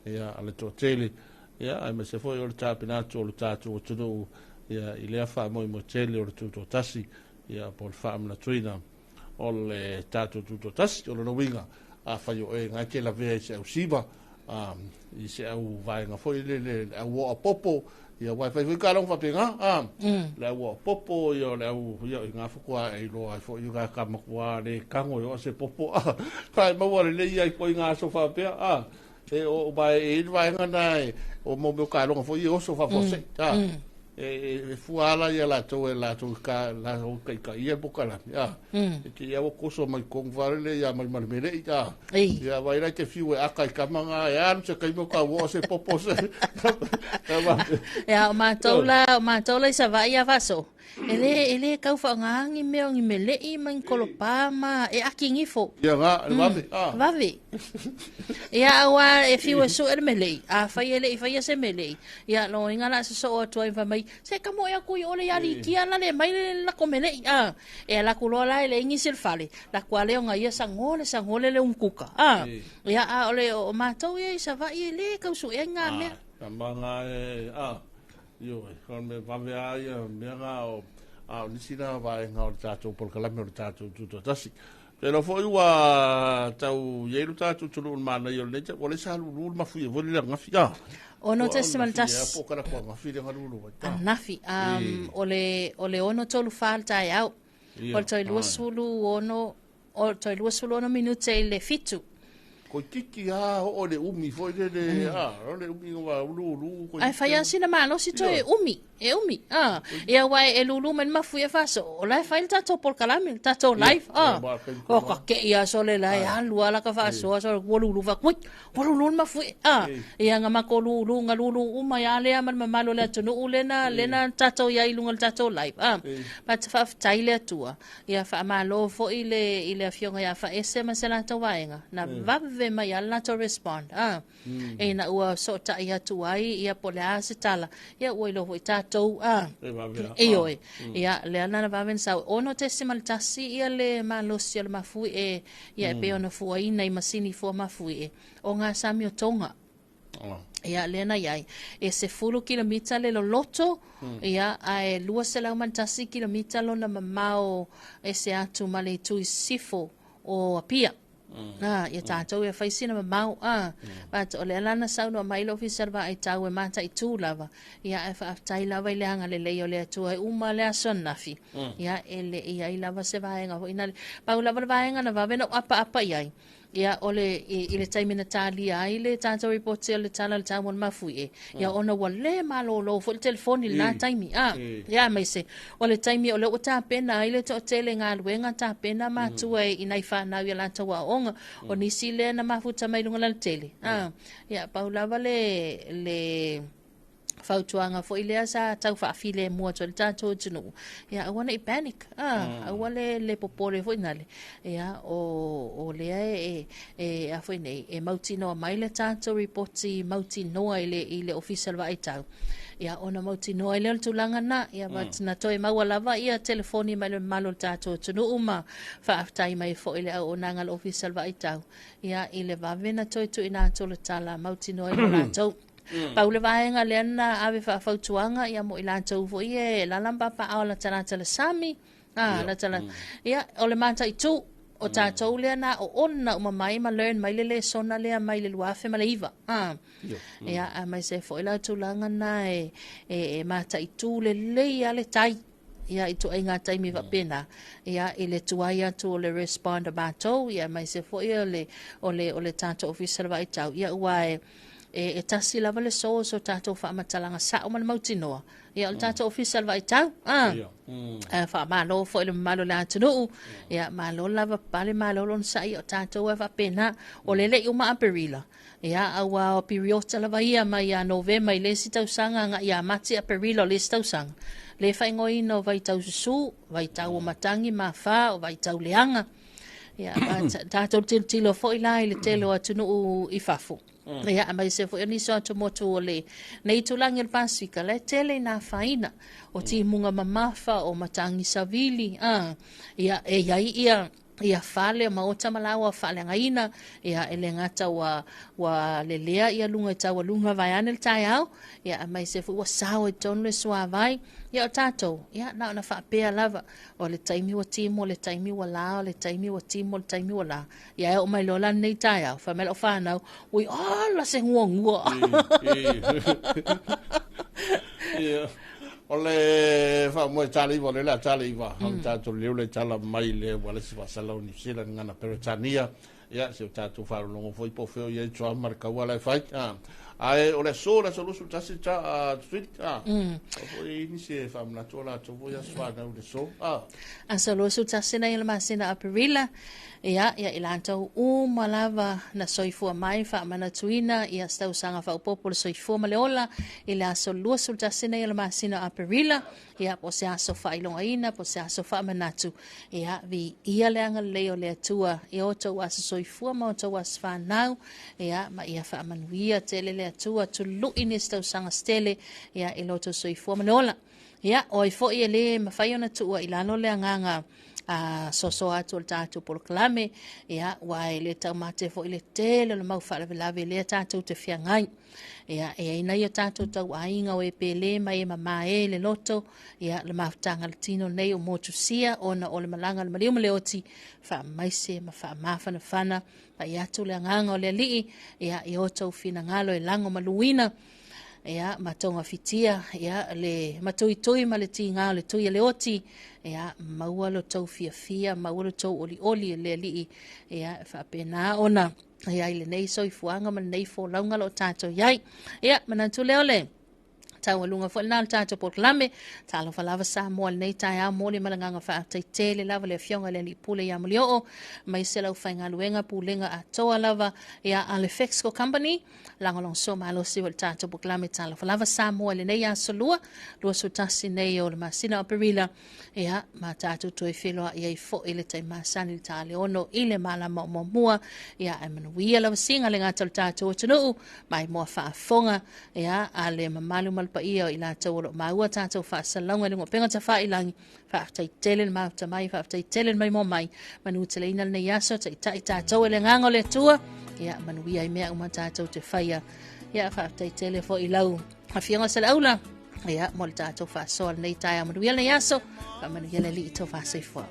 [SPEAKER 1] ia ale to tele ia ai me se fo o ta pinato o ta tu tu ia ile fa mo tele o tu to tasi ia por fa na trina o le ta tu tasi o no winga a fa yo e nga ke la ve se usiba I se au vai nga foi le au popo ia wai fai ka long fa pinga le au popo ia le au ia nga fukua e lo ai fo ia ka makua le kango yo se popo kai ma wale le ia ko nga so fa pe e o vai e vai nga nai o mo ka long fo ia so fa fo se e fuala ia la to ka la o ka ia bukala ke ia ko so mai kong vale ia mai mele ia vai la ke fiu a kai kamanga ia se kai mo ka wo se popo se
[SPEAKER 14] ia ma tola sa vai ia vaso ele kau fa ngangi ngi mele I man kolopa ma e aki ngifo
[SPEAKER 1] ia nga
[SPEAKER 14] vave ia wa e fiu so mele a fa ele fa ia se mele ia lo ngala so o to fa mai se ka mo ya ku yo le yari kia la le mai la komele e la kulola le ngi sel fale la kwale nga ia sangole le un kuka ia ole o matou ia sa vai le ka su e nga me
[SPEAKER 1] manga yo con me va via me nga o ni sina va nga o tato por kala me o tato tutto tasi pero foi wa tau yelu tato tulu mana yo le o le salu ma fu vo le nga fia
[SPEAKER 14] ono testimal tas
[SPEAKER 1] po kala ko nga fia nga lulu
[SPEAKER 14] nafi ole ono tolu falta ya o toi luasulu ono minute le fitu
[SPEAKER 1] ko kiki o le umi foi le o le umi wa lulu ko
[SPEAKER 14] ai fai sina malo si to e umi ia wai e lulu men mafu e faso o lai fai tato por kalame tato live o ka ke ia so le lai alu ala ka faso so lulu va kwit lulu mafu ia nga makolu nga lulu uma ya le man malo le tunu lena tato ia ilungal tato live but fa taile tua ia fa malo fo ile fionga ia fa ese masela to waenga na ve mai ala to respond e na ua so ta ia tu ai ia po le asitala ia oi lo tatou oi ia le ana va ven sa ono testimal tasi ia le malosi al mafu e ia pe ona fu ai nei masini fu mafu e o nga sami o tonga ia le na ia e se fulu kilomita le loto ia ai lua se la mantasi kilomita lo na mamao e se atu male tu sifo o apia ia tātou e whaisina mau but o le alana sauno mai lo officer ba ai tau e mata I tū lava ia e whaatai lava I leanga le leo le atua e uma le ason nafi ia e le ia I lava se vaenga ho ina pau lava vaenga na vavena apa iai ia ole I le taimina tali ai le tātou reporti o le tala le tāmon mafui ia ona wale malo fo le telefoni la taimi ia mai se o le taimi o le o tāpena ai le to tele ngā luenga tāpena matua I nai whanau ia lanta wa onga o nisi le na mafuta mai lunga la tele ia pau lava le fautuanga fo ilea sa tau whaafile mua to le tātou tunu ia awana I panic awale le popore fo inale ia o lea e a fo inei e mauti noa mai le tātou reporti mauti noa I le official wa tau ia ona mauti noa I le tulanga na ia bat na toi maua lava ia telefoni mai le malo tātou tunu uma whaaftai mai fo ile au onanga le official wa tau ia ile vavena toi tu ina tole tala mauti noa I le tātou Paule vaenga le ana ave fa fautuanga ia mo ila tau fo ie la lamba pa ala tana tala sami la tala ia ole mata I tu o tātou le ana o ona uma mai ma learn mai le sona le mai le luafe ma le iva ia mai se fo ila tulanga na e mata I tu le ia le tai ia I tu ai ngā taimi va pena ia I le tuaia tu le respond about ia mai se fo ia ole tātou official va tau ia ua e tasi lava le so tātou whaamatalaga sa o mana mautinoa ia o tātou official vai tau whaamalo fo ile malo le atunuu ia malo lava pale malo lon sa i o tātou e whapena o lele I uma aperila ia aua o piriota lava ia mai a Novema I le si tausanga nga ia mati aperila o le si tausanga le whaingoi no vai tau susu vai tau o matangi ma wha o vai tau leanga ia tātou tilo fo ila I le telo atunuu I fafu ia mai se fo ni so to moto ole nei tulangi le Pasifika le tele na faina o ti munga mamafa o matangi savili ia ia ia fale ma o tamalawa fale ngaina ia ele ngata wa lelea ia lunga tawa lunga vai anel tai au ia mai se fu wa sawe ton le swa vai ia tato ia na fa pe lava o le taimi wa timo le taimi wa la le taimi wa timo le taimi wa la ia o mai lola nei tai au fa melo fa na ui la se ngua
[SPEAKER 1] ia ole fa mo tali vole la tali va ta to le tala mai le wala si va sala ni sila ngana peretania ya se ta to fa lo foi po feo ye cho marca wala fa ai ole sola solo su tasi ta street foi ni se fa na tola to voia swa na de so
[SPEAKER 14] a solo su tasi na ile masina aprila ia ilanta malava na soifua mai fa mana tuina ia stau sanga fa popo soifua maleola ila solo su tasi na ile masina aprila ia po se aso fa ilonga ina po se aso fa manatu ia vi ia leanga leo le tua ia o to was soifua ma to was fa now ia ma ia fa manuia tele le tua tu lu inistau sanga stele ia iloto soifua maleola ia oi fo ia le mafaiona tua ilano le nganga soso atu o tatu proclame ia wai le taumate fo ile tele le mau fala lave le tatu te fiangai ia ina ia tatu tau ainga o pele mai mama le loto ia le maftanga le tino nei o motusia ona o le malanga le malio leoti fa maise ma fa mafana fana pa ia tu le nganga o le li ia i oto fina ngalo e lango maluina ia matonga fitia ia le matuitui ma le tinga le tui le oti ia maua lo tau fia maua lo tau oli le li ia fa pena ona ia ile nei soifuanga ma nei fo launga lo tato yai ia manatu le tau lunga fo na tato proclame talo falava sa mo nei tai a mo le malanga fa tele lava le fionga le ni pule ya mulio mai se lau fainga luenga pulenga a toa lava ia ale Fexco company langolong so malo si wal tato proclame talo falava sa mo le nei a solua lo so tasi nei o le masina operila ia ma tato to e filo ia fo ile tai masani tale ono ile mala mo mua ia emanu ia lava singa le ngata tato tunu mai mo fa fonga ia ale mamalu mal pa ia ila tawolo maua tatou fa salonga le penga ta fa ilangi fa tai telen ma ta mai fa tai telen mai mo mai manu tele ina le yaso tai tai tatou le ngango le tua ia manu ia me uma tatou te faia ia fa tai tele fo ilau afianga sala aula ia mo tatou fa sol nei tai manu ia le yaso fa manu ia le li to fa sai fo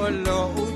[SPEAKER 15] Lo